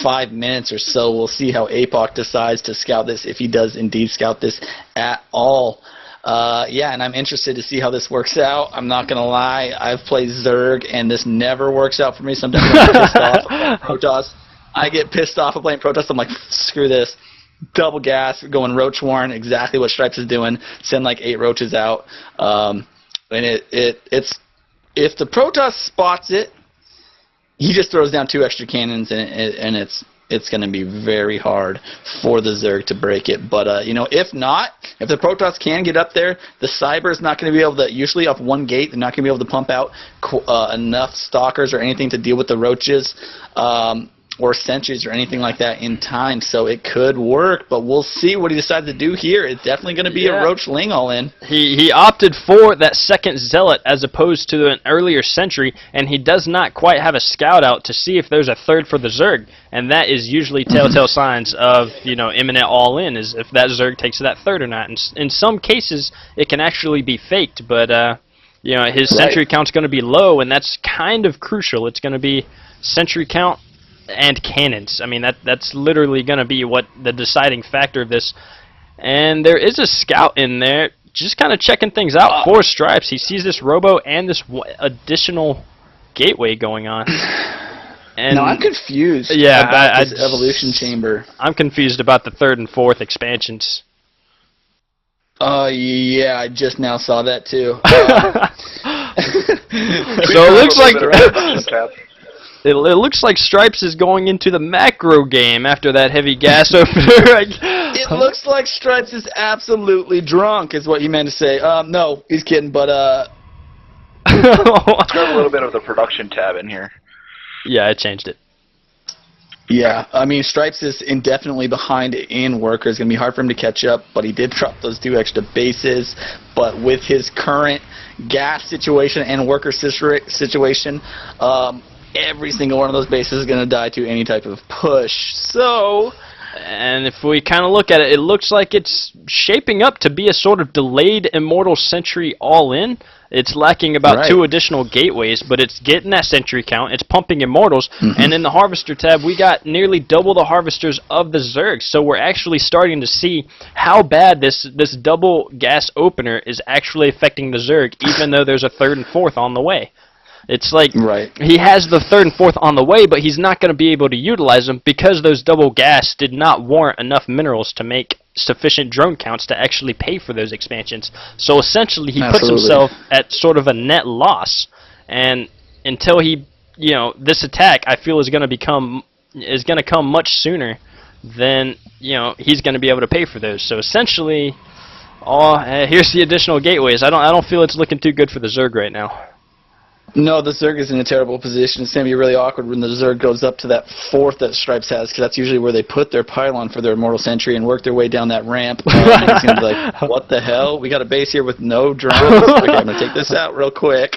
5 minutes or so. We'll see how Appock decides to scout this, if he does indeed scout this at all. Yeah, and I'm interested to see how this works out. I'm not going to lie. I've played Zerg, and this never works out for me. Sometimes I'm pissed off. Protoss. I get pissed off of playing Protoss. I'm like, screw this. Double gas, going Roach Warren, exactly what Stripes is doing. Send like 8 roaches out. And it's if the Protoss spots it, he just throws down 2 extra cannons, and it's going to be very hard for the Zerg to break it. But if not, if the Protoss can get up there, the Cyber is not going to be able to. Usually off 1 gate, they're not going to be able to pump out enough stalkers or anything to deal with the roaches. Or sentries or anything like that in time, so it could work, but we'll see what he decides to do here. It's definitely going to be a Roach Ling all in. He opted for that second Zealot as opposed to an earlier Sentry, and he does not quite have a scout out to see if there's a third for the Zerg, and that is usually telltale signs of imminent all in, is if that Zerg takes that third or not. And in some cases, it can actually be faked, but his Sentry count's going to be low, and that's kind of crucial. It's going to be Sentry count and cannons. I mean, that's literally going to be what the deciding factor of this. And there is a scout in there just kind of checking things out for Stripes. He sees this Robo and this additional gateway going on. And no, I'm confused about this evolution chamber. I'm confused about the 3rd and 4th expansions. Yeah, I just now saw that too. So it looks like it looks like Stripes is going into the macro game after that heavy gas opener. It looks like Stripes is absolutely drunk, is what you meant to say. No, he's kidding, but Let's grab a little bit of the production tab in here. Yeah, I changed it. Yeah, I mean, Stripes is indefinitely behind in worker. It's going to be hard for him to catch up, but he did drop those 2 extra bases. But with his current gas situation and worker situation, every single one of those bases is going to die to any type of push. So, and if we kind of look at it, it looks like it's shaping up to be a sort of delayed Immortal Sentry all-in. It's lacking about 2 additional gateways, but it's getting that sentry count. It's pumping Immortals, and in the Harvester tab, we got nearly double the Harvesters of the Zergs. So we're actually starting to see how bad this double gas opener is actually affecting the Zerg, even though there's a 3rd and 4th on the way. It's like he has the 3rd and 4th on the way, but he's not going to be able to utilize them because those double gas did not warrant enough minerals to make sufficient drone counts to actually pay for those expansions. So essentially he puts himself at sort of a net loss, and until he, you know, this attack I feel is going to come much sooner than, you know, he's going to be able to pay for those. So essentially, here's the additional gateways. I don't feel it's looking too good for the Zerg right now. No, the Zerg is in a terrible position. It's going to be really awkward when the Zerg goes up to that 4th that Stripes has, because that's usually where they put their pylon for their Immortal Sentry and work their way down that ramp. And it's going to be like, what the hell? We got a base here with no drones? Okay, I'm going to take this out real quick.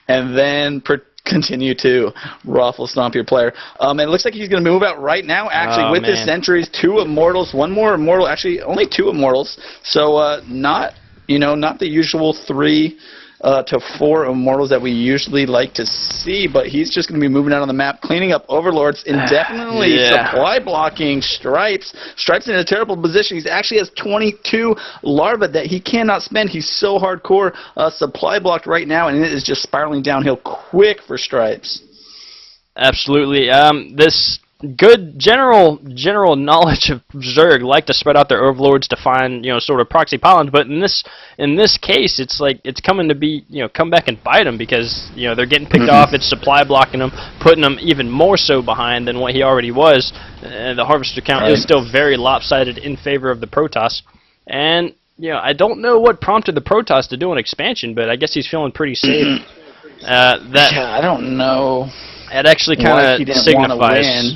And then continue to raffle stomp your player. And it looks like he's going to move out right now, actually, with his sentries. 2 Immortals, 1 more Immortal, actually only 2 Immortals. So not the usual 3 to 4 Immortals that we usually like to see, but he's just going to be moving out on the map, cleaning up Overlords, indefinitely supply blocking Stripes. Stripes in a terrible position. He actually has 22 larvae that he cannot spend. He's so hardcore supply blocked right now, and it is just spiraling downhill quick for Stripes. Absolutely. This good general knowledge of Zerg like to spread out their overlords to find, you know, sort of proxy pylons, but in this case it's like it's coming to be, you know, come back and bite them, because, you know, they're getting picked off. It's supply blocking them, putting them even more so behind than what he already was. The Harvester count is still very lopsided in favor of the Protoss, and, you know, I don't know what prompted the Protoss to do an expansion, but I guess he's feeling pretty safe. I don't know. It actually kind of signifies.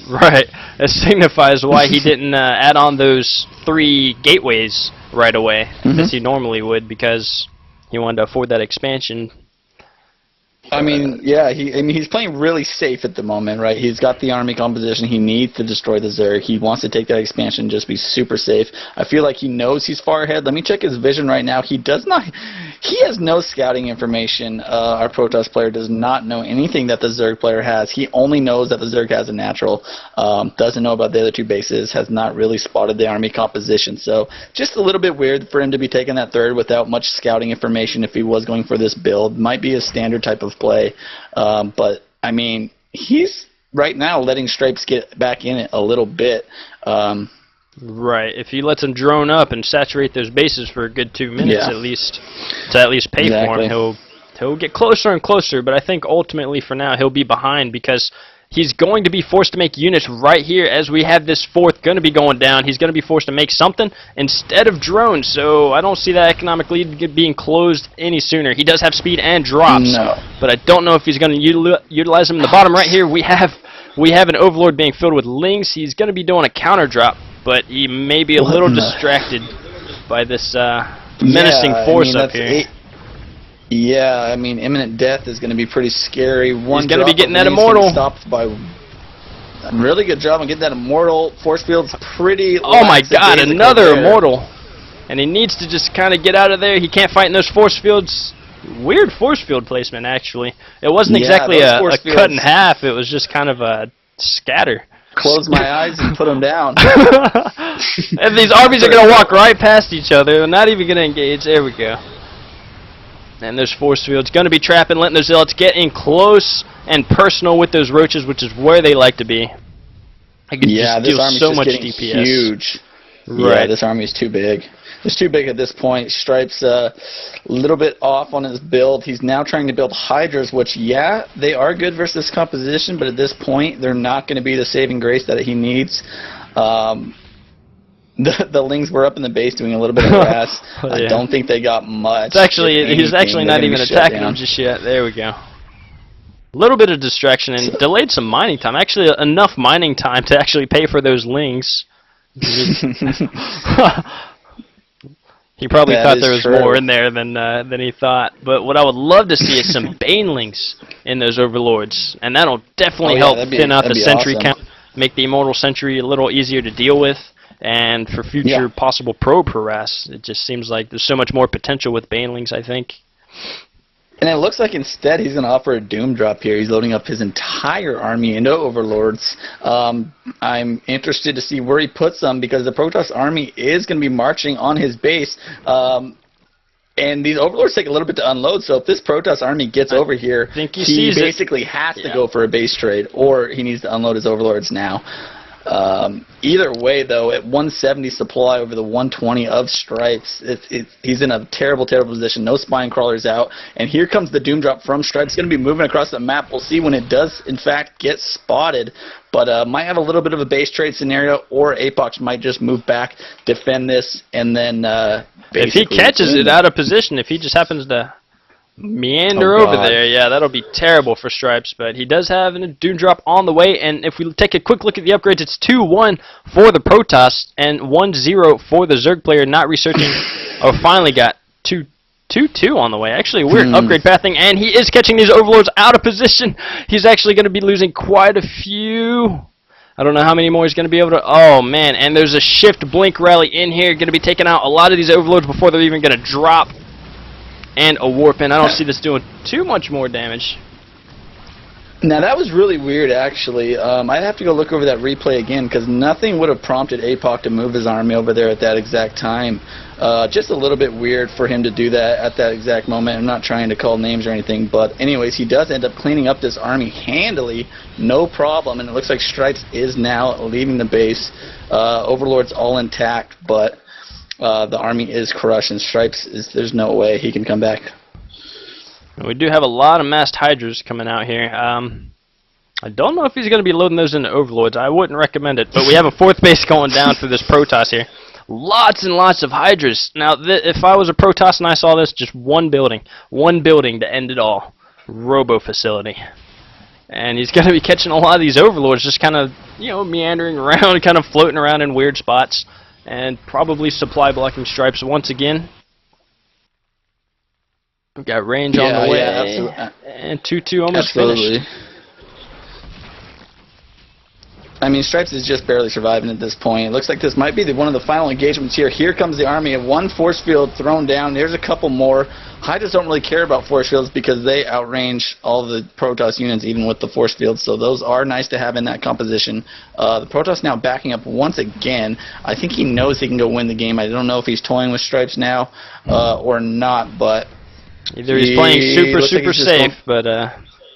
Right. It signifies why he didn't add on those 3 gateways right away, as he normally would, because he wanted to afford that expansion. I mean, yeah, he's playing really safe at the moment, right? He's got the army composition he needs to destroy the Zerg. He wants to take that expansion, just be super safe. I feel like he knows he's far ahead. Let me check his vision right now. He has no scouting information. Our Protoss player does not know anything that the Zerg player has. He only knows that the Zerg has a natural, doesn't know about the other 2 bases, has not really spotted the army composition. So just a little bit weird for him to be taking that 3rd without much scouting information if he was going for this build. Might be a standard type of play, but I mean, he's right now letting Stripes get back in it a little bit. Right. If he lets him drone up and saturate those bases for a good 2 minutes at least, to at least pay for him, he'll get closer and closer. But I think ultimately for now he'll be behind, because he's going to be forced to make units right here as we have this 4th going to be going down. He's going to be forced to make something instead of drones, so I don't see that economic lead being closed any sooner. He does have speed and drops, but I don't know if he's going to utilize them. In the bottom right here, we have an Overlord being filled with Lings. He's going to be doing a counter drop, but he may be a little distracted by this menacing force up here. Yeah, I mean, imminent death is going to be pretty scary. He's going to be getting that Immortal. Stopped by a really good job on getting that Immortal. Force field's pretty. Oh my God, another Immortal. And he needs to just kind of get out of there. He can't fight in those force fields. Weird force field placement, actually. It wasn't exactly a cut in half. It was just kind of a scatter. Close my eyes and put them down. And these armies are going to walk right past each other. They're not even going to engage. There we go. And those force fields going to be trapping, letting those zealots get in close and personal with those roaches, which is where they like to be. I could just this deal army's so just much getting DPS. Huge. Right. Yeah, this army is too big. It's too big at this point. Stripes a little bit off on his build. He's now trying to build Hydras, which, yeah, they are good versus composition, but at this point, they're not going to be the saving grace that he needs. The Lings were up in the base doing a little bit of harass. I don't think they got much. It's actually, he's actually not even attacking them just yet. There we go. A little bit of distraction and delayed some mining time. Actually, enough mining time to actually pay for those lings. He probably thought there was more in there than he thought. But what I would love to see is some banelings in those overlords, and that'll definitely help thin out the sentry count, make the immortal sentry a little easier to deal with, and for future possible probe harass. It just seems like there's so much more potential with banelings, I think. And it looks like instead he's going to offer a doom drop here. He's loading up his entire army into overlords. I'm interested to see where he puts them because the Protoss army is going to be marching on his base. And these overlords take a little bit to unload, so if this Protoss army gets over here, he basically has to go for a base trade, or he needs to unload his overlords now. Either way, though, at 170 supply over the 120 of Stripes, he's in a terrible, terrible position. No spine crawlers out, and here comes the doom drop from Stripes. It's going to be moving across the map. We'll see when it does, in fact, get spotted. But might have a little bit of a base trade scenario, or Appock might just move back, defend this, and then if he catches it out of position, if he just happens to meander over there, yeah, that'll be terrible for Stripes. But he does have a doom drop on the way, and if we take a quick look at the upgrades, it's 2-1 for the Protoss and 1-0 for the Zerg player. Not researching, or finally got 2-2 on the way. Actually, weird upgrade pathing, and he is catching these overlords out of position. He's actually going to be losing quite a few. I don't know how many more he's going to be able to... Oh, man, and there's a shift blink rally in here. Going to be taking out a lot of these overlords before they're even going to drop. And a warp in. I don't see this doing too much more damage. Now, that was really weird, actually. I'd have to go look over that replay again, because nothing would have prompted Appock to move his army over there at that exact time. Just a little bit weird for him to do that at that exact moment. I'm not trying to call names or anything, but anyways, he does end up cleaning up this army handily, no problem, and it looks like Stripes is now leaving the base. Overlord's all intact, but the army is crushed, and Stripes there's no way he can come back. We do have a lot of massed Hydras coming out here. I don't know if he's going to be loading those into Overlords. I wouldn't recommend it, but we have a fourth base going down for this Protoss here. Lots and lots of Hydras. Now, if I was a Protoss and I saw this, just one building to end it all. Robo facility. And he's going to be catching a lot of these Overlords, just kind of, meandering around, kind of floating around in weird spots. And probably supply blocking Stripes once again. We've got range on the way. Yeah, and 2-2 almost finished. I mean, Stripes is just barely surviving at this point. It looks like this might be one of the final engagements here. Here comes the army. One force field thrown down. There's a couple more. Hydras don't really care about force fields because they outrange all the Protoss units, even with the force fields. So those are nice to have in that composition. The Protoss now backing up once again. I think he knows he can go win the game. I don't know if he's toying with Stripes now or not, but either he's playing super safe, but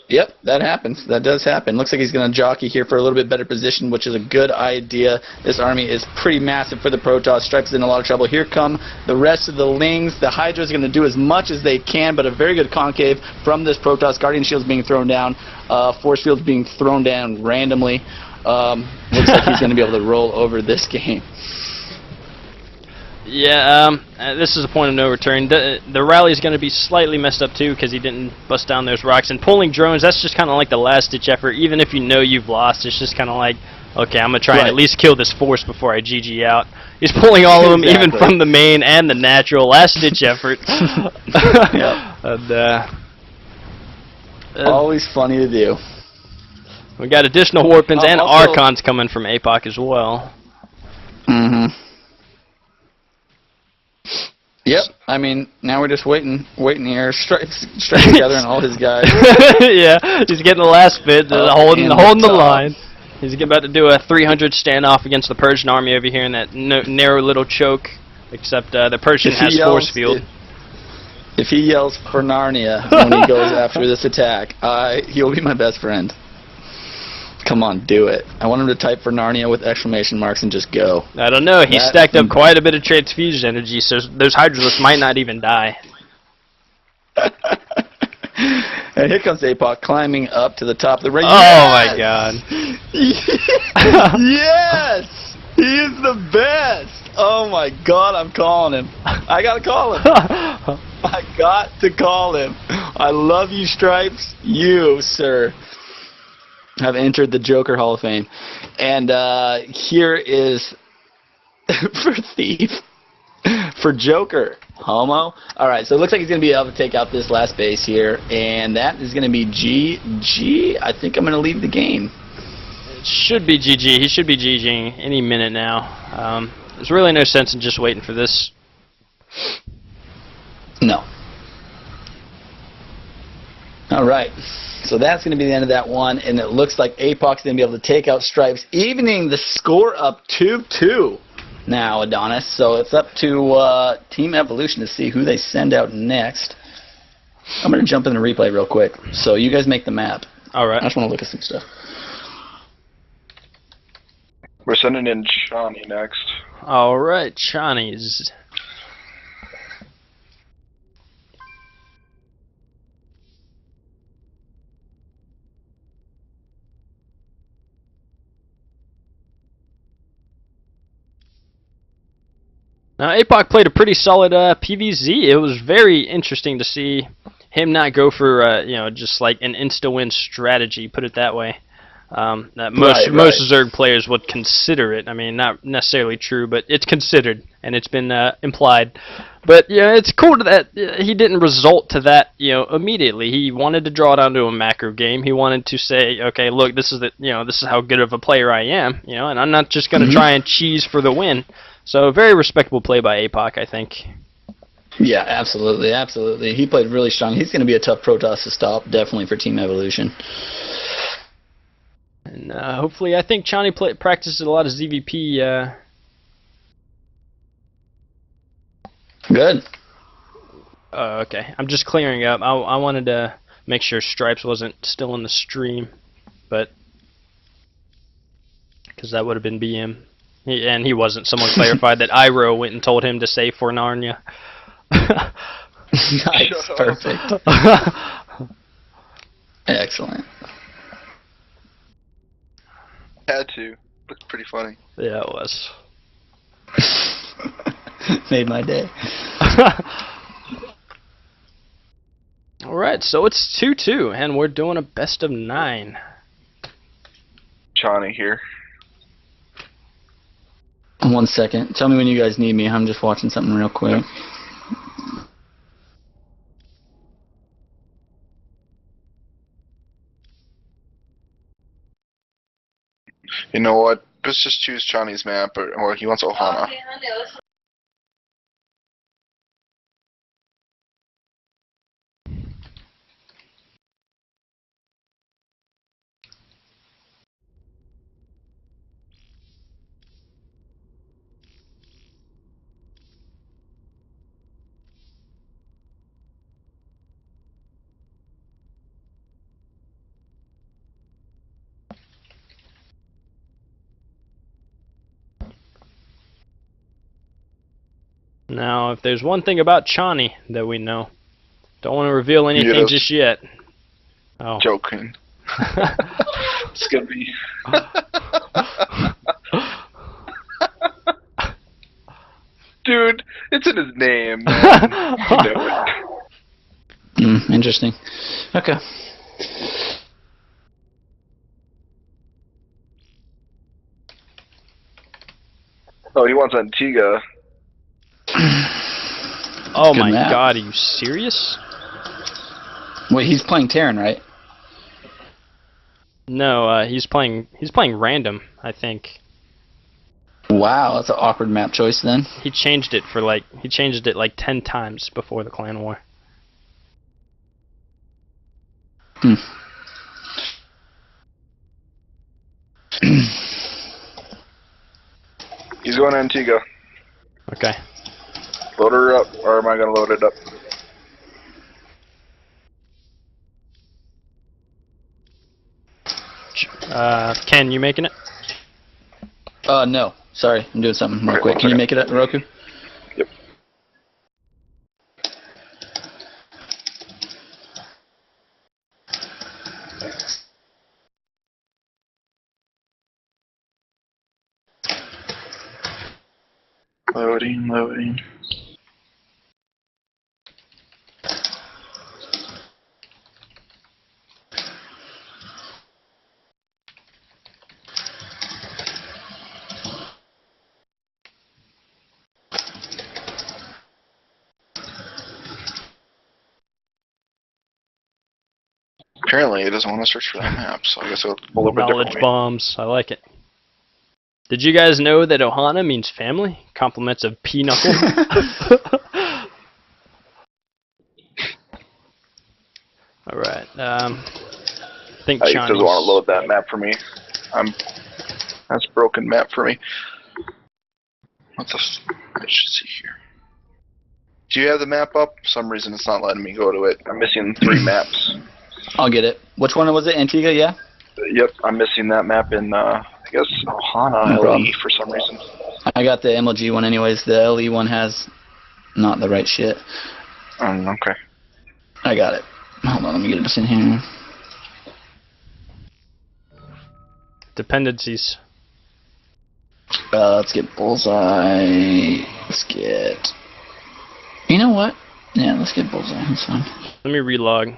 yep, that happens. That does happen. Looks like he's going to jockey here for a little bit better position, which is a good idea. This army is pretty massive for the Protoss. Stripes is in a lot of trouble. Here come the rest of the Lings. The Hydra is going to do as much as they can, but a very good concave from this Protoss. Guardian shields being thrown down. Force fields being thrown down randomly. Looks like he's going to be able to roll over this game. Yeah, this is a point of no return. The rally is going to be slightly messed up too because he didn't bust down those rocks. And pulling drones, that's just kind of like the last-ditch effort. Even if you know you've lost, it's just kind of like, okay, I'm going to try and at least kill this force before I GG out. He's pulling all of them, even from the main and the natural. Last-ditch effort. And, always funny to do. We got additional warpins and Archons coming from Appock as well. Yep. I mean, now we're just waiting here. Stripes gathering all his guys. Yeah, he's getting the last bit, holding the line. He's about to do a 300 standoff against the Persian army over here in that narrow little choke. Except the Persian has force field. If he yells for Narnia when he goes after this attack, he'll be my best friend. Come on, do it. I want him to type for Narnia with exclamation marks and just go. I don't know. He stacked up quite a bit of transfusion energy, so those Hydralisks might not even die. And here comes Appock climbing up to the top of the ring. Oh, my God. Yes! He is the best! Oh, my God, I'm calling him. I got to call him. I got to call him. I love you, Stripes. You, sir, have entered the Joker Hall of Fame. And here is for Thief, for Joker, Homo. All right, so it looks like he's going to be able to take out this last base here, and that is going to be GG. I think I'm going to leave the game. It should be GG. He should be GGing any minute now. There's really no sense in just waiting for this. No. All right. So that's going to be the end of that one, and it looks like Appock's going to be able to take out Stripes, evening the score up 2-2 now, Adonis. So it's up to Team Evolution to see who they send out next. I'm going to jump in the replay real quick. So you guys make the map. All right. I just want to look at some stuff. We're sending in Chonnie next. All right, Chonnie's. Now, Appock played a pretty solid PvZ. It was very interesting to see him not go for, you know, just like an insta-win strategy, put it that way. That most Zerg players would consider it. I mean, not necessarily true, but it's considered, and it's been implied. But yeah, it's cool that he didn't result to that, you know, immediately. He wanted to draw it onto a macro game. He wanted to say, okay, look, this is the, you know, this is how good of a player I am, you know, and I'm not just going to try and cheese for the win. So, very respectable play by Appock, I think. Yeah, absolutely, absolutely. He played really strong. He's going to be a tough Protoss to stop, definitely for Team Evolution. And hopefully, I think Chonnie practices a lot of ZVP. Good. Okay, I'm just clearing up. I wanted to make sure Stripes wasn't still in the stream, but because that would have been BM. And he wasn't. Someone clarified that Iro went and told him to say for Narnia. Nice, perfect. Excellent. Had to. Looked pretty funny. Yeah, it was. Made my day. Alright, so it's 2-2, and we're doing a best of 9. Chonnie here. 1 second. Tell me when you guys need me. I'm just watching something real quick. You know what? Let's just choose Chonnie's map, or he wants Ohana. Now, if there's one thing about Chonnie that we know, don't want to reveal anything just yet. Oh. Joking. It's gonna be. Dude, it's in his name, man. You know it. Interesting. Okay. Oh, he wants Antiga. Oh my god, are you serious? Wait, he's playing Terran, right? No, he's playing random, I think. Wow, that's an awkward map choice then. He changed it like 10 times before the clan war. He's going to Antiga. Okay. Load her up, or am I going to load it up? Ken, you making it? No. Sorry, I'm doing something real quick. Can you make it, Roku? Yep. Loading. Apparently, it doesn't want to search for that map, so I guess it'll pull a little bit Knowledge differently. bombs. I like it. Did you guys know that Ohana means family? Compliments of P-Knuckle. Alright, I think He Johnny's... doesn't want to load that map for me. That's a broken map for me. What the I should see here. Do you have the map up? For some reason it's not letting me go to it. I'm missing 3 maps. I'll get it. Which one was it? Antiga, yeah? Yep, I'm missing that map in, I guess, Ohana No problem. LE for some reason. I got the MLG one anyways. The LE one has not the right shit. Okay. I got it. Hold on, let me get this in here. Dependencies. Let's get Bullseye. Let's get... You know what? Yeah, let's get Bullseye. That's fine. Let me relog.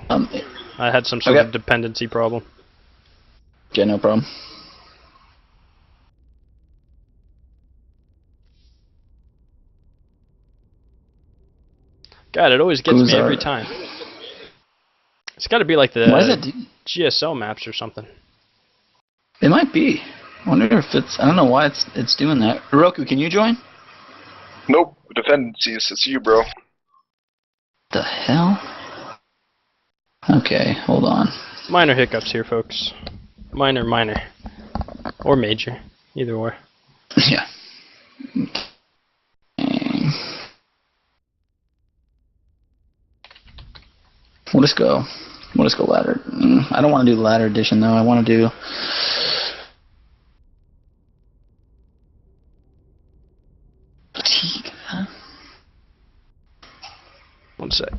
I had some sort of dependency problem. Yeah, no problem. God, it always gets me every time. It's got to be like the Why is it GSL maps or something. It might be. I wonder if it's... I don't know why it's doing that. Roku, can you join? Nope, dependencies. It's you, bro. The hell? Okay, hold on. Minor hiccups here, folks. Minor. Or major. Either or. Yeah. We'll just go ladder. I don't want to do ladder edition though. I want to do... One sec.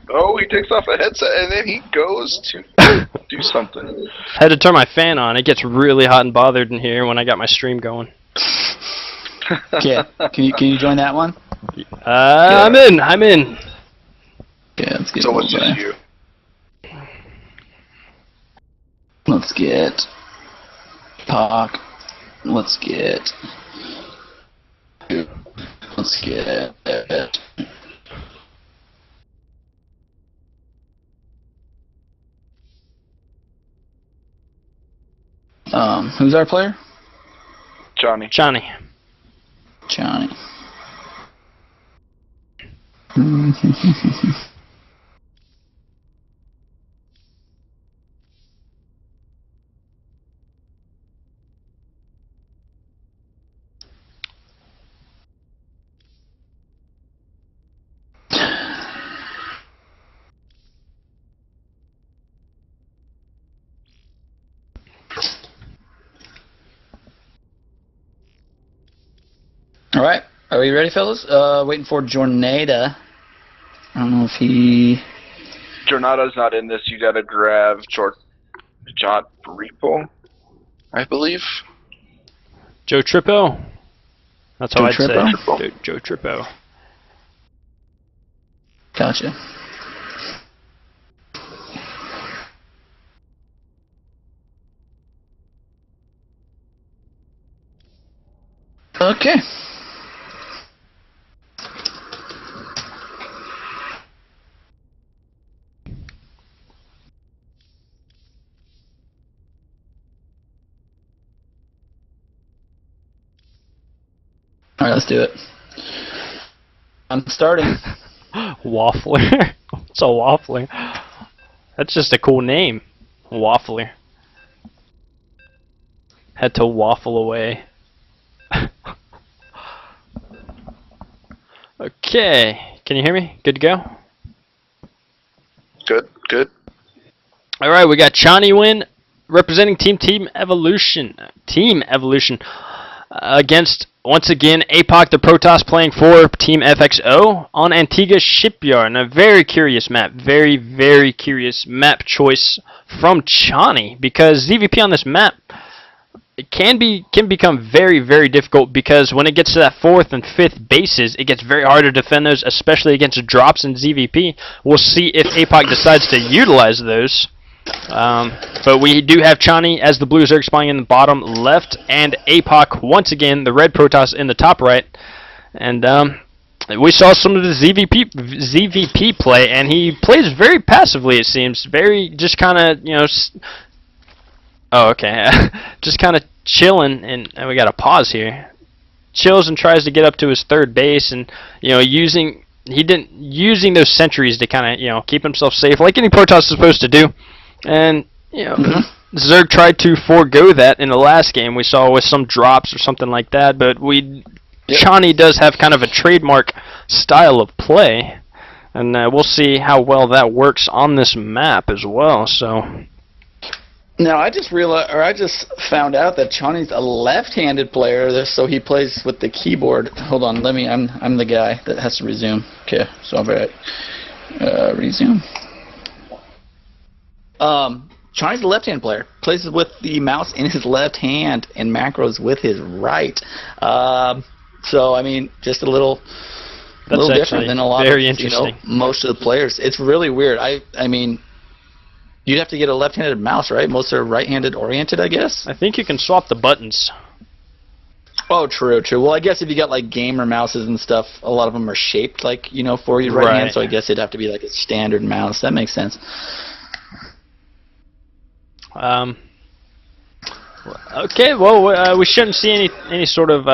Oh, he takes off a headset and then he goes to do something. Had to turn my fan on. It gets really hot and bothered in here when I got my stream going. Yeah. Can you join that one? I'm in. Yeah, let's get So it's Bullseye. just you. Let's get Appock. Let's get who's our player? Johnny. Johnny. Alright, are we ready, fellas? Waiting for Jornada. I don't know if he... Jornada's not in this. You gotta grab John Repo, I believe. Joe Trippo? That's how I'd say. Trippo? Joe Trippo. Gotcha. Okay. Alright, let's do it. I'm starting. Waffler? What's a waffler? That's just a cool name. Waffler. Had to waffle away. Okay. Can you hear me? Good to go? Good. Alright, we got ChonnieWin representing Team Evolution. Team Evolution. Against, once again, Appock the Protoss playing for Team FXO on Antiga Shipyard. And a very curious map. Very, very curious map choice from Chonnie. Because ZVP on this map it can become very, very difficult because when it gets to that 4th and 5th bases, it gets very hard to defend those, especially against drops in ZVP. We'll see if Appock decides to utilize those. But we do have Chani as the blue Zerg spawning in the bottom left, and Appock once again, the red Protoss in the top right. And we saw some of the ZVP play, and he plays very passively, it seems. Very just kind of, you know... Oh, okay. Just kind of chilling, and we got to pause here. Chills and tries to get up to his third base, and, you know, using those sentries to kind of, you know, keep himself safe, like any Protoss is supposed to do. And, you know, Zerg tried to forego that in the last game. We saw with some drops or something like that, but Chani does have kind of a trademark style of play, and we'll see how well that works on this map as well. So now I just realized, or I just found out that Chani's a left-handed player, so he plays with the keyboard. Hold on, I'm the guy that has to resume. Okay, so I'm right. Resume. Chani's a left-hand player. Plays with the mouse in his left hand and macros with his right. So I mean, just a little different than a lot of, you know, most of the players. It's really weird. I mean, you'd have to get a left-handed mouse, right? Most are right-handed oriented, I guess. I think you can swap the buttons. Oh, true. Well, I guess if you got like gamer mouses and stuff, a lot of them are shaped like, you know, for your right hand. So I guess it'd have to be like a standard mouse. That makes sense. Okay, well, we shouldn't see any sort of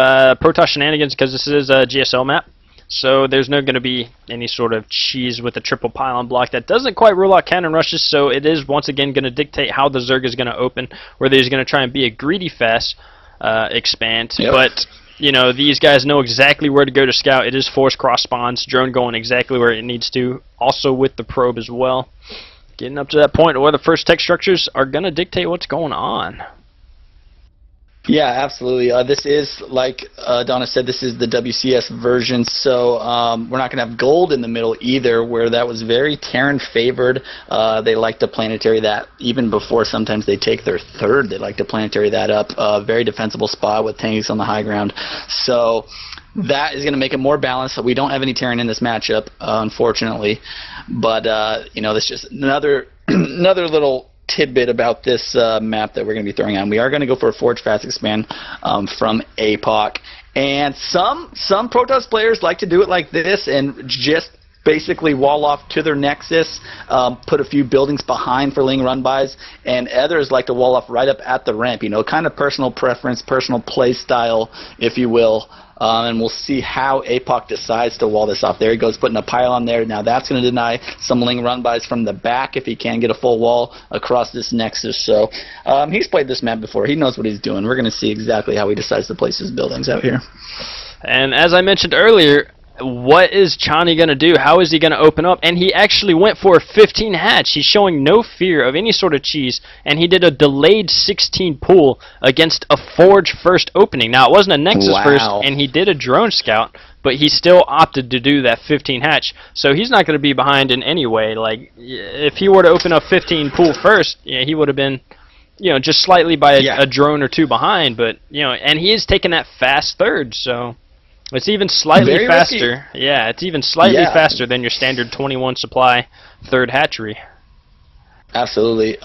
Protoss shenanigans because this is a GSL map. So there's not going to be any sort of cheese with a triple pylon block. That doesn't quite rule out cannon rushes, so it is once again going to dictate how the Zerg is going to open, whether he's going to try and be a greedy fast expand. Yep. But, you know, these guys know exactly where to go to scout. It is force cross spawns, drone going exactly where it needs to, also with the probe as well. Getting up to that point where the first tech structures are going to dictate what's going on. Yeah, absolutely. This is, like Donna said, this is the WCS version, so we're not going to have gold in the middle either, where that was very Terran favored. They like to planetary that even before sometimes they take their third. They like to planetary that up. Very defensible spot with tanks on the high ground. So that is going to make it more balanced. We don't have any Terran in this matchup, unfortunately. But, you know, that's just another little tidbit about this map that we're going to be throwing on. We are going to go for a Forge Fast Expand from Appock. And some Protoss players like to do it like this and just basically wall off to their nexus, put a few buildings behind for ling run-bys, and others like to wall off right up at the ramp. You know, kind of personal preference, personal play style, if you will. And we'll see how Appock decides to wall this off. There he goes, putting a pylon there. Now that's going to deny some ling run-bys from the back if he can get a full wall across this nexus. So he's played this map before. He knows what he's doing. We're going to see exactly how he decides to place his buildings out here. And as I mentioned earlier, what is Chani going to do? How is he going to open up? And he actually went for a 15 hatch. He's showing no fear of any sort of cheese, and he did a delayed 16 pull against a Forge first opening. Now, it wasn't a Nexus first, and he did a drone scout, but he still opted to do that 15 hatch. So he's not going to be behind in any way. Like, if he were to open up 15 pull first, yeah, he would have been, you know, just slightly by a drone or two behind. But, you know, and he is taking that fast third, so it's even slightly faster. Risky. Yeah, it's even slightly faster than your standard 21 supply third hatchery. Absolutely.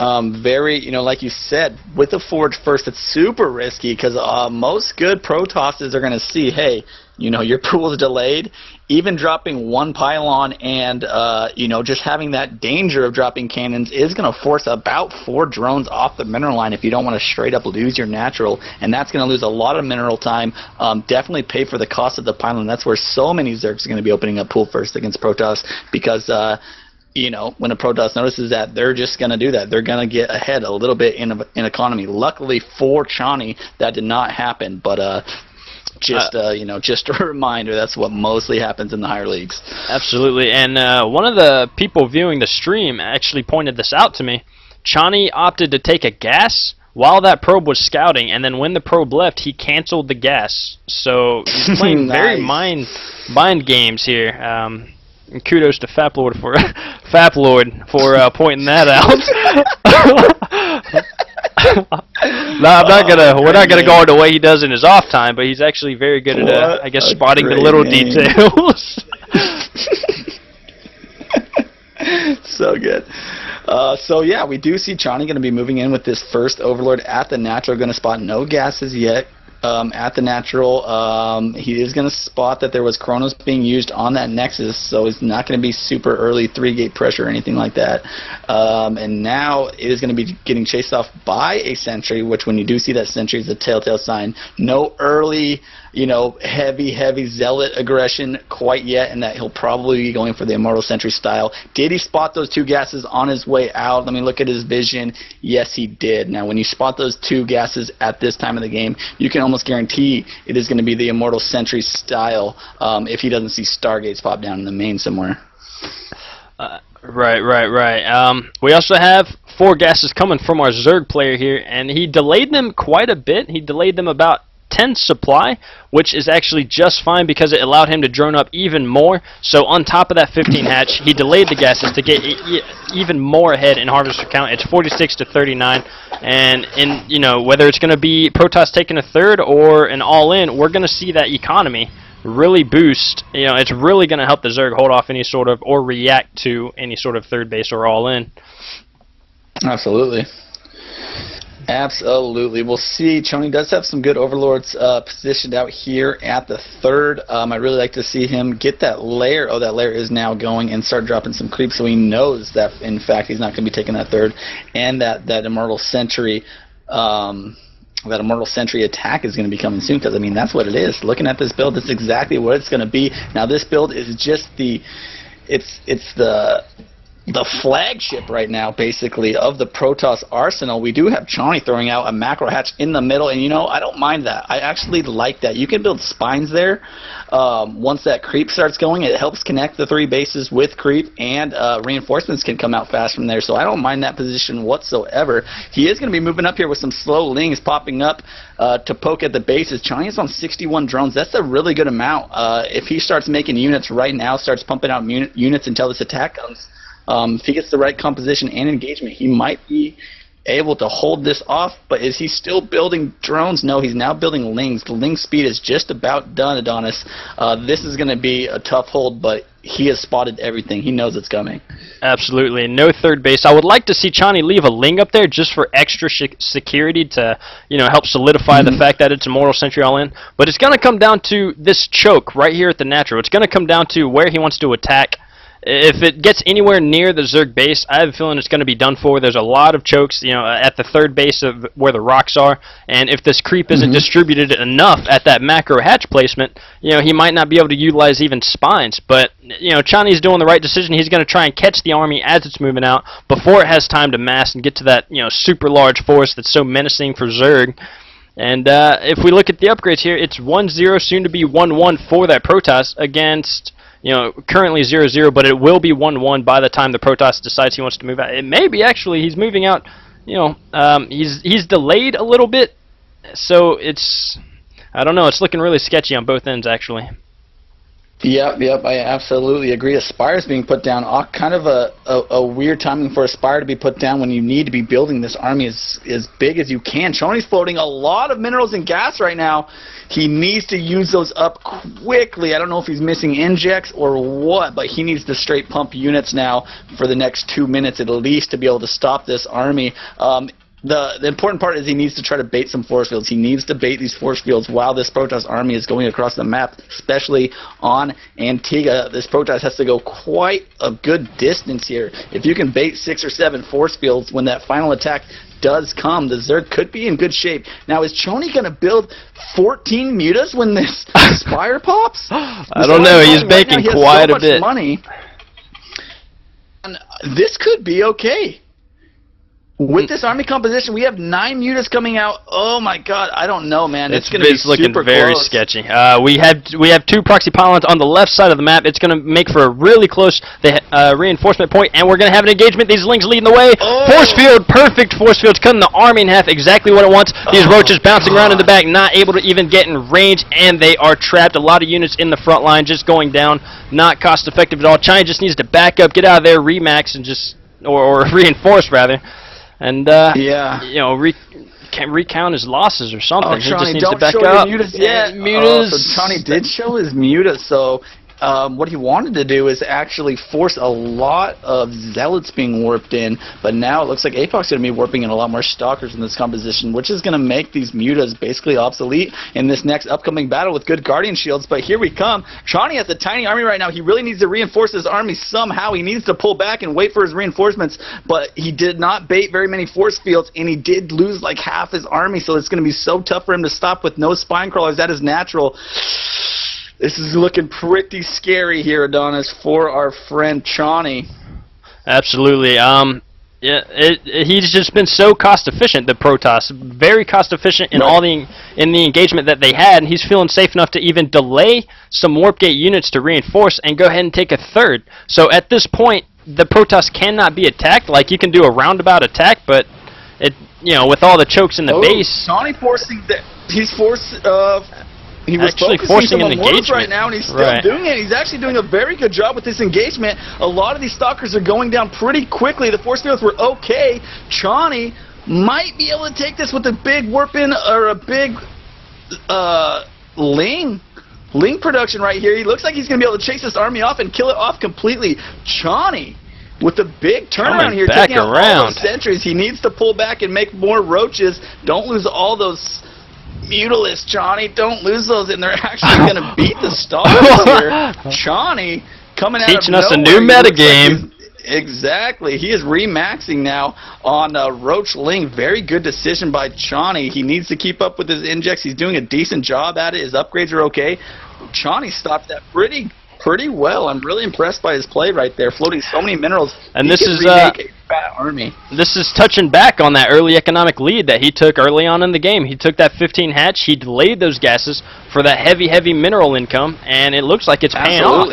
Very, you know, like you said, with the Forge first, it's super risky because most good Protosses are going to see, hey, you know, your pool is delayed. Even dropping one pylon and, you know, just having that danger of dropping cannons is going to force about 4 drones off the mineral line if you don't want to straight up lose your natural. And that's going to lose a lot of mineral time. Definitely pay for the cost of the pylon. That's where so many Zergs are going to be opening up pool first against Protoss because, you know, when a Protoss notices that, they're just going to do that. They're going to get ahead a little bit in economy. Luckily for Chani, that did not happen. But, just you know, just a reminder, that's what mostly happens in the higher leagues. Absolutely, and one of the people viewing the stream actually pointed this out to me. Chani opted to take a gas while that probe was scouting, and then when the probe left, he canceled the gas. So he's playing nice. very mind games here. And kudos to Faplord for pointing that out. No, we're not gonna go on the way he does in his off time, but he's actually very good at, I guess, spotting the little details. So good. So yeah, we do see Chani going to be moving in with this first Overlord at the natural. Going to spot no gases yet. At the natural, he is going to spot that there was Chronos being used on that Nexus, so it's not going to be super early 3-gate pressure or anything like that. And now it is going to be getting chased off by a Sentry, which when you do see that Sentry is a telltale sign. No early, heavy Zealot aggression quite yet, and that he'll probably be going for the Immortal Sentry style. Did he spot those 2 gases on his way out? Let me look at his vision. Yes, he did. Now, when you spot those 2 gases at this time of the game, you can almost guarantee it is going to be the Immortal Sentry style if he doesn't see Stargates pop down in the main somewhere. Right. We also have 4 gases coming from our Zerg player here, and he delayed them quite a bit. He delayed them about 10 supply, which is actually just fine because it allowed him to drone up even more. So on top of that 15 hatch, he delayed the gases to get even more ahead in harvester count. It's 46 to 39, and whether it's going to be Protoss taking a third or an all-in, we're going to see that economy really boost. It's really going to help the Zerg hold off any sort of or react to any sort of third base or all-in. Absolutely. Absolutely. We'll see. Choni does have some good Overlords positioned out here at the third. I really like to see him get that lair. Oh, that lair is now going and start dropping some creeps, so he knows that, in fact, he's not going to be taking that third. And that Immortal Sentry attack is going to be coming soon, because, that's what it is. Looking at this build, that's exactly what it's going to be. Now, this build is just it's the flagship right now, basically, of the Protoss arsenal. We do have Chani throwing out a macro hatch in the middle, and I don't mind that. I actually like that. You can build spines there. Once that creep starts going, it helps connect the 3 bases with creep, and reinforcements can come out fast from there, so I don't mind that position whatsoever. He is going to be moving up here with some slow lings popping up to poke at the bases. Chani is on 61 drones. That's a really good amount. If he starts making units right now, starts pumping out units until this attack comes, if he gets the right composition and engagement, he might be able to hold this off. But is he still building drones? No, he's now building lings. The ling speed is just about done, Adonis. This is going to be a tough hold, but he has spotted everything. He knows it's coming. Absolutely. No third base. I would like to see Chani leave a ling up there just for extra security to, help solidify the fact that it's Immortal Sentry all in. But it's going to come down to this choke right here at the natural. It's going to come down to where he wants to attack. If it gets anywhere near the Zerg base, I have a feeling it's going to be done for. There's a lot of chokes, at the third base of where the rocks are, and if this creep isn't distributed enough at that macro hatch placement, he might not be able to utilize even spines. But Chani's doing the right decision. He's going to try and catch the army as it's moving out before it has time to mass and get to that super large force that's so menacing for Zerg. And if we look at the upgrades here, it's 1-0, soon to be 1-1 for that Protoss against. Currently 0-0, but it will be 1-1 by the time the Protoss decides he wants to move out. It may be actually he's moving out. He's delayed a little bit, so I don't know. It's looking really sketchy on both ends actually. Yep, I absolutely agree. Aspire is being put down. Kind of a weird timing for Aspire to be put down when you need to be building this army as big as you can. Choni's floating a lot of minerals and gas right now. He needs to use those up quickly. I don't know if he's missing injects or what, but he needs to straight pump units now for the next 2 minutes at least to be able to stop this army. The important part is he needs to try to bait some force fields. He needs to bait these force fields while this Protoss army is going across the map, especially on Antiga. This Protoss has to go quite a good distance here. If you can bait 6 or 7 force fields when that final attack does come, the Zerg could be in good shape. Now, is Choni going to build 14 mutas when this Spire pops? I don't know. He's making quite a bit. Money. And this could be okay. With this army composition, we have 9 mutas coming out. Oh my God, I don't know, man. It's going to be looking super very close. sketchy. We have 2 proxy pylons on the left side of the map. It's going to make for a really close reinforcement point, and we're going to have an engagement. These links leading the way. Force field, perfect force field, cutting the army in half, exactly what it wants. These roaches bouncing around in the back, not able to even get in range, and they are trapped. A lot of units in the front line just going down, not cost effective at all. China just needs to back up, get out of there, remax, and or reinforce rather. And recount his losses or something. Oh, he Chani, just needs don't to back show up. your mutas yet. Mutas. So Chani did show his mutas, so what he wanted to do is actually force a lot of Zealots being warped in, but now it looks like Appock's going to be warping in a lot more Stalkers in this composition, which is going to make these Mutas basically obsolete in this next upcoming battle with good Guardian Shields. But here we come. Chonnie has a tiny army right now. He really needs to reinforce his army somehow. He needs to pull back and wait for his reinforcements, but he did not bait very many force fields, and he did lose like half his army, so it's going to be so tough for him to stop with no spine crawlers. That is natural. This is looking pretty scary here, Adonis, for our friend Chonnie. Absolutely. He's just been so cost efficient, the Protoss, very cost efficient in all the engagement that they had, and he's feeling safe enough to even delay some warp gate units to reinforce and go ahead and take a third. So at this point, the Protoss cannot be attacked. Like, you can do a roundabout attack, but it, with all the chokes in the base. Chonnie forcing he's forced. He was actually focusing forcing an engagement right now, and he's still doing it. He's actually doing a very good job with this engagement. A lot of these Stalkers are going down pretty quickly. The force fields were okay. Chonnie might be able to take this with a big warp in or a big Ling production right here. He looks like he's going to be able to chase this army off and kill it off completely. Chonnie with a big turnaround here, taking out all those sentries. He needs to pull back and make more roaches. Don't lose all those Mutalisks, Chonnie. Don't lose those, and they're actually going to beat the Stalkers here. Chonnie coming out teaching of us nowhere. a new metagame. Exactly. He is remaxing now on Roach Ling. Very good decision by Chonnie. He needs to keep up with his injects. He's doing a decent job at it. His upgrades are okay. Chonnie stopped that pretty well. I'm really impressed by his play right there, floating so many minerals. And this is a fat army. This is touching back on that early economic lead that he took early on in the game. He took that 15 hatch. He delayed those gases for that heavy mineral income, and it looks like it's paying off.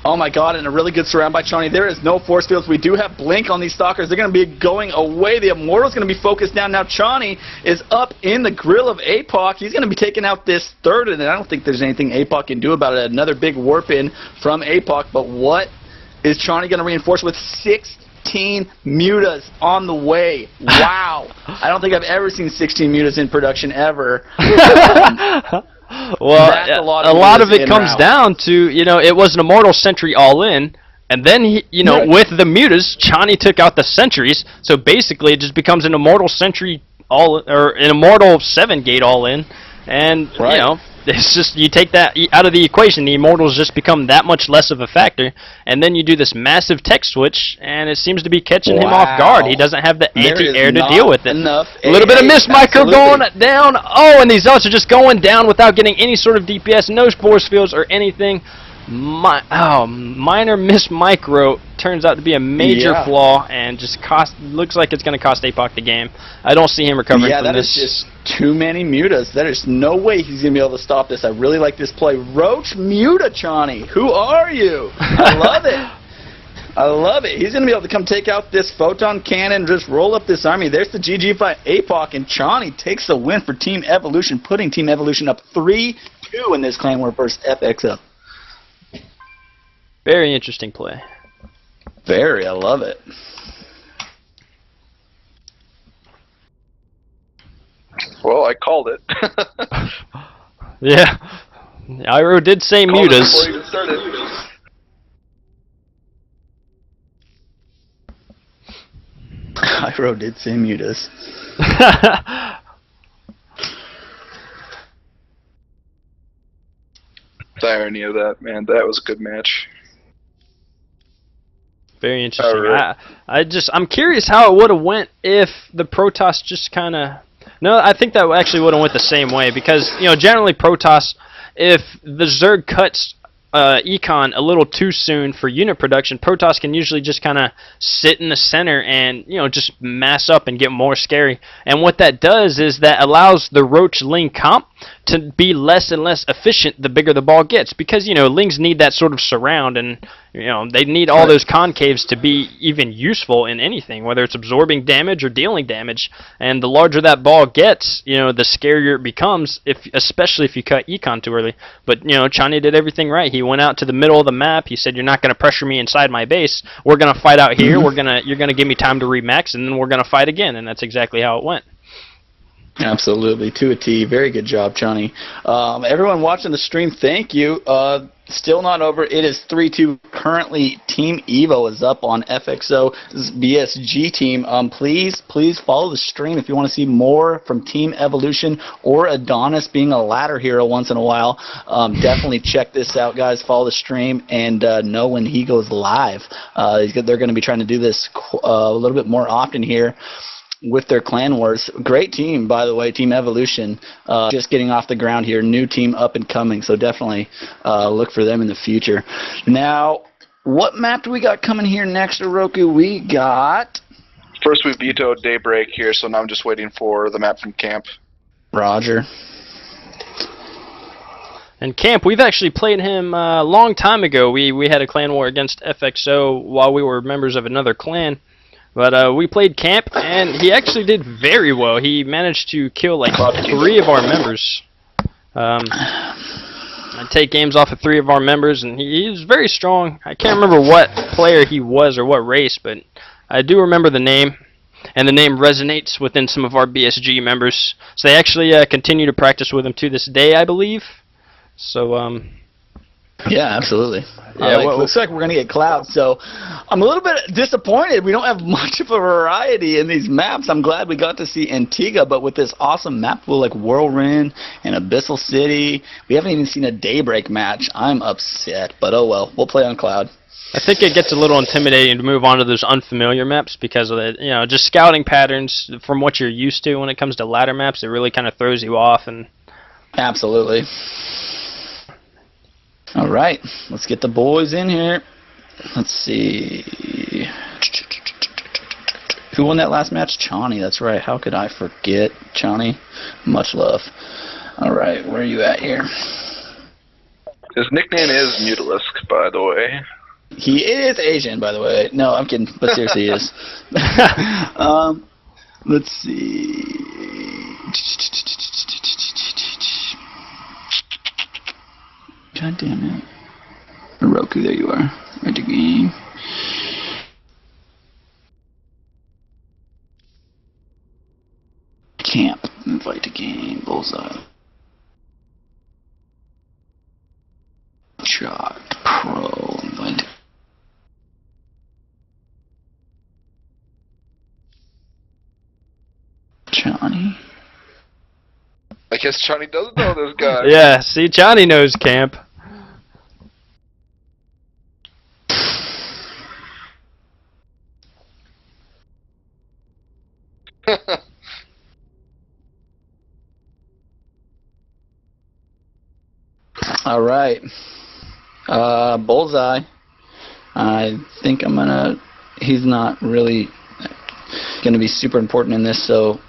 Oh my god, and a really good surround by Chonnie. There is no force fields. We do have Blink on these Stalkers. They're going to be going away. The Immortal's going to be focused down. Now Chonnie is up in the grill of Appock. He's going to be taking out this third, and I don't think there's anything Appock can do about it. Another big warp in from Appock, but what is Chonnie going to reinforce with 16 Mutas on the way? Wow. I don't think I've ever seen 16 Mutas in production ever. Well, a lot of it comes down to, it was an Immortal Sentry all in, and then, with the Mutas, Chonnie took out the Sentries, so basically it just becomes an Immortal Sentry or an Immortal 7-gate all in, and, it's just, you take that out of the equation, the Immortals just become that much less of a factor, and then you do this massive tech switch, and it seems to be catching him off guard. He doesn't have the anti-air to deal with it. A little bit of miss micro going down. Oh, and these Zealots are just going down without getting any sort of DPS, no force fields or anything. Minor miss micro turns out to be a major flaw, and just looks like it's going to cost Appock the game. I don't see him recovering from this. That is just too many Mutas. There's no way he's going to be able to stop this. I really like this play. Roach Muta, Chonnie. Who are you? I love it. I love it. He's going to be able to come take out this photon cannon, just roll up this army. There's the GG by Appock, and Chonnie takes the win for Team Evolution, putting Team Evolution up 3-2 in this clan war versus FXO. Very interesting play. Very, I love it. Well, I called it. Yeah. Iro did say Mutas. Before you even started. Iro did say Mutas. The irony of that, man. That was a good match. Very interesting. I'm curious how it would have went if the Protoss just kind of. No, I think that actually would have went the same way, because generally Protoss, if the Zerg cuts Econ a little too soon for unit production, Protoss can usually just kind of sit in the center and just mass up and get more scary. And what that does is that allows the Roach Ling comp to be less and less efficient the bigger the ball gets, because Lings need that sort of surround, and they need all those concaves to be even useful in anything, whether it's absorbing damage or dealing damage. And the larger that ball gets, the scarier it becomes, especially if you cut Econ too early. But Chonnie did everything right. He went out to the middle of the map. He said, "You're not going to pressure me inside my base. We're going to fight out here. You're going to give me time to remax, and then we're going to fight again." And that's exactly how it went. Absolutely, to a T. Very good job, Johnny. Everyone watching the stream, thank you. Still not over. It is 3-2. Currently, Team Evo is up on FXO's BSG team. Please follow the stream if you want to see more from Team Evolution or Adonis being a ladder hero once in a while. Definitely check this out, guys. Follow the stream and know when he goes live. They're going to be trying to do this a little bit more often here with their clan wars. Great team, by the way, Team Evolution. Just getting off the ground here. New team up and coming, so definitely look for them in the future. Now, what map do we got coming here next, Oroku? We got... First we vetoed Daybreak here, so now I'm just waiting for the map from Camp. Roger. And Camp, we've actually played him a long time ago. We had a clan war against FXO while we were members of another clan. But we played Camp, and he actually did very well. He managed to kill like 3 of our members. I take games off of 3 of our members, and he was very strong. I can't remember what player he was or what race, but I do remember the name. And the name resonates within some of our BSG members. So they actually continue to practice with him to this day, I believe. So, yeah, absolutely. Yeah, looks like we're going to get Cloud, so I'm a little bit disappointed. We don't have much of a variety in these maps. I'm glad we got to see Antiga, but with this awesome map pool like Whirlwind and Abyssal City, we haven't even seen a Daybreak match. I'm upset, but oh well. We'll play on Cloud. I think it gets a little intimidating to move on to those unfamiliar maps because of the, just scouting patterns from what you're used to when it comes to ladder maps. It really kind of throws you off. And absolutely. All right, let's get the boys in here. Let's see. Who won that last match? Chonnie, that's right. How could I forget? Chonnie, much love. All right, where are you at here? His nickname is Mutalisk, by the way. He is Asian, by the way. No, I'm kidding, but seriously, he is. Let's see. God damn it. Roku, there you are. Right to game. Camp. Invite to game. Bullseye. Shot. Pro. Invite. Johnny. I guess Chonnie doesn't know this guy. yeah, see, Chonnie knows Camp. All right. Bullseye. I think I'm gonna. He's not really gonna be super important in this, so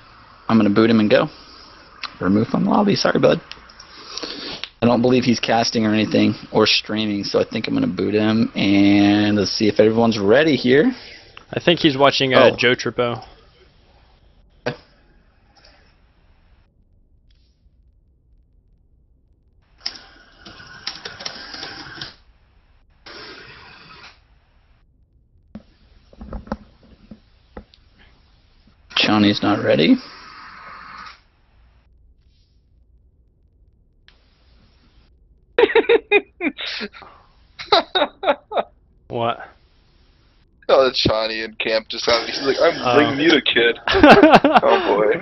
I'm gonna boot him and go. Remove from the lobby. Sorry, bud. I don't believe he's casting or anything or streaming, so I think I'm gonna boot him. And let's see if everyone's ready here. I think he's watching Joe Trippo. Johnny's not ready. What? Oh, that's Chonnie in Camp just sounded. He's like, I'm Ring Muta kid. Oh boy.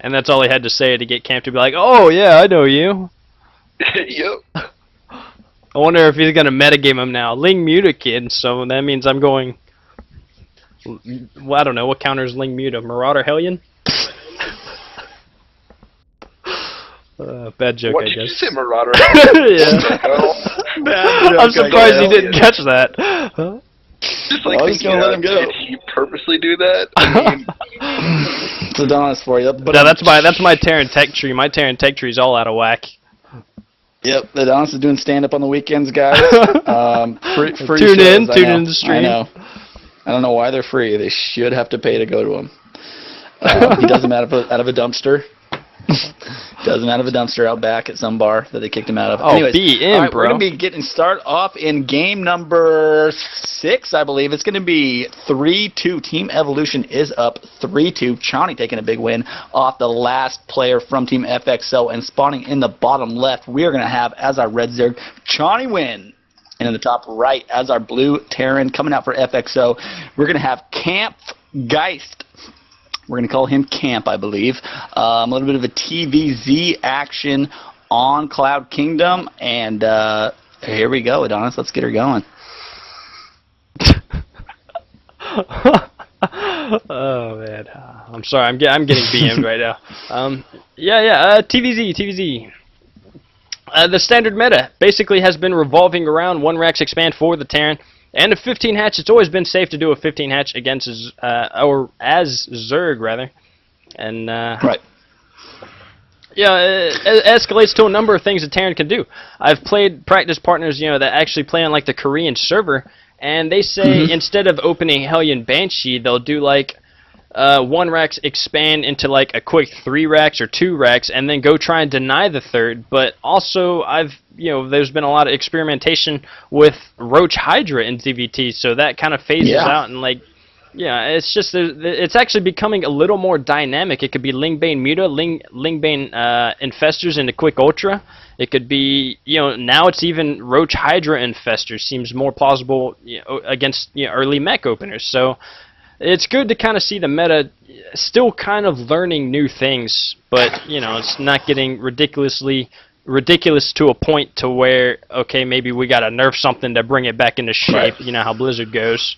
And that's all he had to say to get Camp to be like, oh yeah, I know you. Yep. I wonder if he's gonna metagame him now. Ling Muta kid, so that means I'm going. Well, I don't know what counters Ling Muta. Marauder Hellion. Bad joke, What I did you guess. say, Marauder? Yeah. Bad joke, I'm surprised he I guess. didn't catch that. Huh? Just like I was gonna let him go. Did he purposely do that? I mean, It's Adonis for you. But No, that's my Terran Tech tree. My Terran Tech tree is all out of whack. Yep, Adonis is doing stand-up on the weekends, guys. Free Tune in shows, to the stream. I know. I don't know why they're free. They should have to pay to go to them. He does them out of a dumpster. Doesn't out of a dumpster out back at some bar that they kicked him out of. Oh, Anyways, be in, all right, bro. We're going to be getting started off in game number 6, I believe. It's going to be 3-2. Team Evolution is up 3-2. Chonnie taking a big win off the last player from Team FXO. And spawning in the bottom left, we are going to have, as our red Zerg, ChonnieWin. And in the top right, as our blue Terran coming out for FXO, we're going to have Kampfgeist. We're going to call him Camp, I believe. A little bit of a TVZ action on Cloud Kingdom. And here we go, Adonis. Let's get her going. Oh, man. I'm sorry. I'm getting BM'd right now. TVZ. The standard meta basically has been revolving around 1 Rax expand for the Terran. And a 15 hatch, it's always been safe to do a 15 hatch against, or as Zerg, rather. And, right. Yeah, it escalates to a number of things that Terran can do. I've played practice partners, that actually play on, like, the Korean server, and they say instead of opening Hellion Banshee, they'll do, like, 1 Rax expand into, like, a quick 3 Rax or 2 Rax, and then go try and deny the 3rd. But also, there's been a lot of experimentation with Roach Hydra in DVT, so that kind of phases out, and, like, it's just, it's actually becoming a little more dynamic. It could be Lingbane Muta, Lingbane Infestors into Quick Ultra. It could be, now it's even Roach Hydra Infestors seems more plausible against early mech openers. So it's good to kind of see the meta still kind of learning new things, but it's not getting ridiculous to a point to where, okay, maybe we got to nerf something to bring it back into shape. Right. You know how Blizzard goes.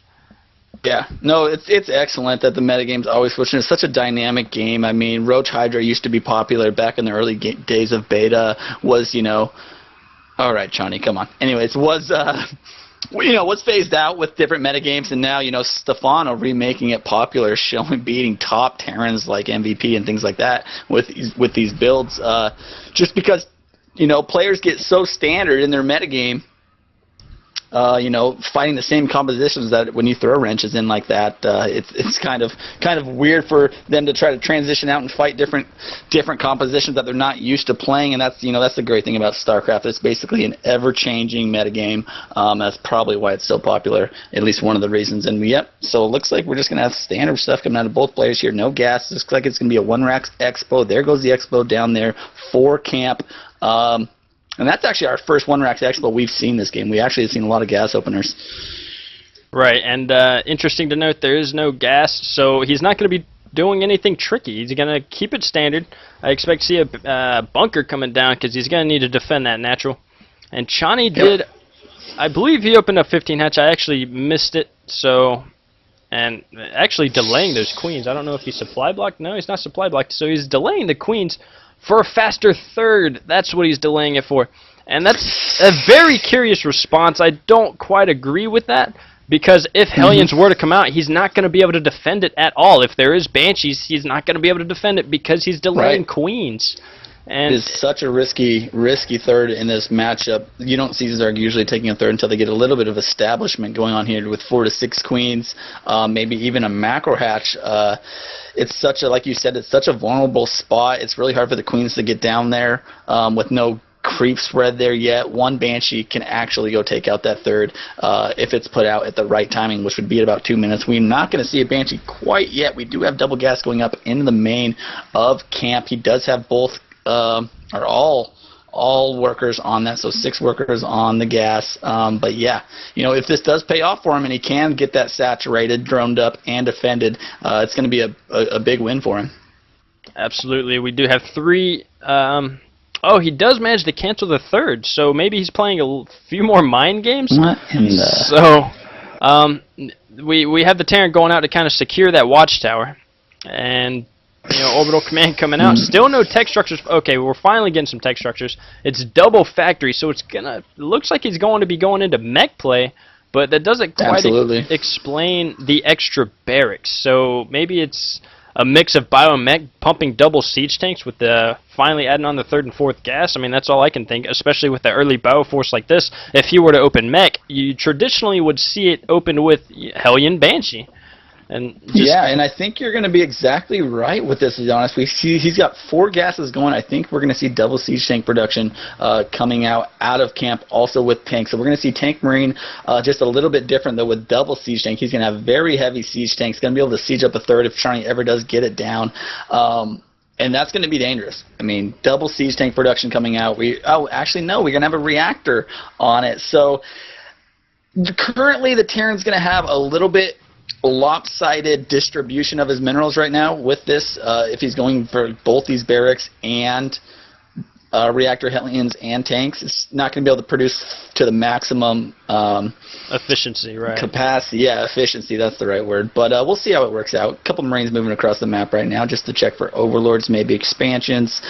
Yeah, no, it's excellent that the metagame's always switching. It's such a dynamic game. I mean, Roach Hydra used to be popular back in the early days of beta. Was all right, Chonnie, come on. Anyways, was phased out with different metagames, and now Stefano remaking it popular, beating top Terrans like MVP and things like that with these builds. Just because players get so standard in their metagame. Fighting the same compositions that when you throw wrenches in like that, it's kind of weird for them to try to transition out and fight different compositions that they're not used to playing, and that's the great thing about StarCraft. It's basically an ever-changing metagame. That's probably why it's so popular, at least one of the reasons. And so it looks like we're just gonna have standard stuff coming out of both players here. No gas. Looks like it's gonna be a 1 Rax Expo. There goes the Expo down there for Camp. And that's actually our first 1 Rax Expo we've seen this game. We actually have seen a lot of gas openers. Right, and interesting to note, there is no gas, so he's not going to be doing anything tricky. He's going to keep it standard. I expect to see a bunker coming down because he's going to need to defend that natural. And Chonnie did, I believe he opened up 15 hatch. I actually missed it, and actually delaying those queens. I don't know if he's supply blocked. No, he's not supply blocked, so he's delaying the queens for a faster 3rd. That's what he's delaying it for. And that's a very curious response. I don't quite agree with that, because if Hellions were to come out, he's not going to be able to defend it at all. If there is Banshees, he's not going to be able to defend it because he's delaying queens. And it's such a risky 3rd in this matchup. You don't see Zerg usually taking a 3rd until they get a little bit of establishment going on here with 4 to 6 queens, maybe even a macro hatch. It's such a, like you said, it's such a vulnerable spot. It's really hard for the queens to get down there with no creep spread there yet. 1 Banshee can actually go take out that 3rd if it's put out at the right timing, which would be at about 2 minutes. We're not going to see a Banshee quite yet. We do have double gas going up into the main of Camp. He does have both, or all workers on that, so 6 workers on the gas. But yeah, if this does pay off for him and he can get that saturated, droned up, and defended, it's going to be a big win for him. Absolutely. We do have 3. Oh, he does manage to cancel the 3rd, so maybe he's playing a few more mind games. What in the... So we have the Terran going out to kind of secure that watchtower, and orbital command coming out. Still no tech structures. Okay, we're finally getting some tech structures. It's double factory, so looks like he's going to be going into mech play, but that doesn't quite explain the extra barracks. So maybe it's a mix of bio and mech pumping double siege tanks with finally adding on the 3rd and 4th gas. I mean, that's all I can think, especially with the early bio force like this. If you were to open mech, you traditionally would see it open with Hellion Banshee. And just, yeah, and I think you're going to be exactly right with this, to be honest. He's got 4 gases going. I think we're going to see double siege tank production coming out of camp, also with tanks. So we're going to see tank marine just a little bit different, though, with double siege tank. He's going to have very heavy siege tanks. Going to be able to siege up a third if Chonnie ever does get it down. And that's going to be dangerous. I mean, double siege tank production coming out. Actually, no, we're going to have a reactor on it. So currently the Terran's going to have a little bit lopsided distribution of his minerals right now with this. If he's going for both these barracks and reactor Hellions and tanks, it's not going to be able to produce to the maximum efficiency, right? Capacity, yeah, efficiency, that's the right word. But we'll see how it works out. A couple Marines moving across the map right now just to check for overlords, maybe expansions.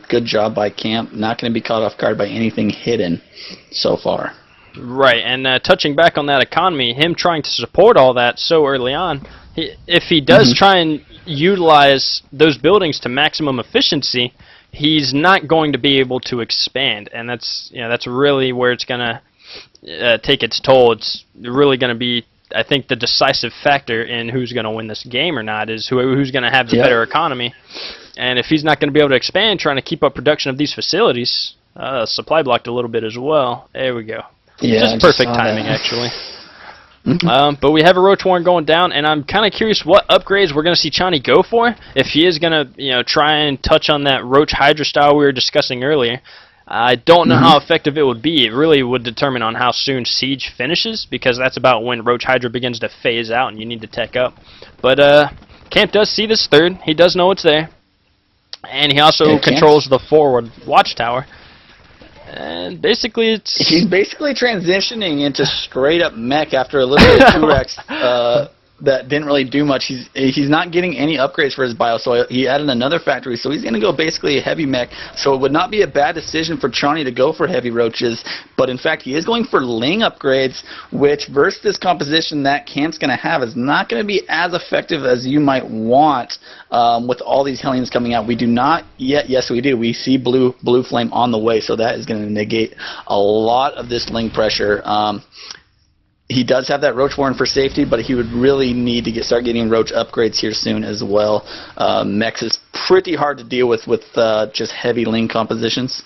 Good job by camp. Not going to be caught off guard by anything hidden so far. Right, and touching back on that economy, him trying to support all that so early on, if he does try and utilize those buildings to maximum efficiency, he's not going to be able to expand, and that's really where it's going to take its toll. It's really going to be, I think, the decisive factor in who's going to win this game or not is who's going to have the better economy. And if he's not going to be able to expand, trying to keep up production of these facilities, supply blocked a little bit as well. There we go. Yeah, just perfect timing, actually. But we have a Roach Warren going down, and I'm kind of curious what upgrades we're going to see Chonnie go for. If he is going to, try and touch on that Roach Hydra style we were discussing earlier, I don't know how effective it would be. It really would determine on how soon Siege finishes, because that's about when Roach Hydra begins to phase out, and you need to tech up. But Camp does see this third. He does know it's there, and he also controls the forward watchtower. And basically, he's basically transitioning into straight up mech after a little bit of 2x that didn't really do much. He's not getting any upgrades for his bio, so he added another factory. So he's going to go basically a heavy mech. So it would not be a bad decision for Chonnie to go for heavy roaches. But in fact, he is going for Ling upgrades, which versus this composition that Camp's going to have is not going to be as effective as you might want with all these Hellions coming out. We do not yet. Yes, we do. We see blue flame on the way, so that is going to negate a lot of this Ling pressure. He does have that Roach Warren for safety, but he would really need to start getting Roach upgrades here soon as well. Mechs is pretty hard to deal with just heavy Ling compositions.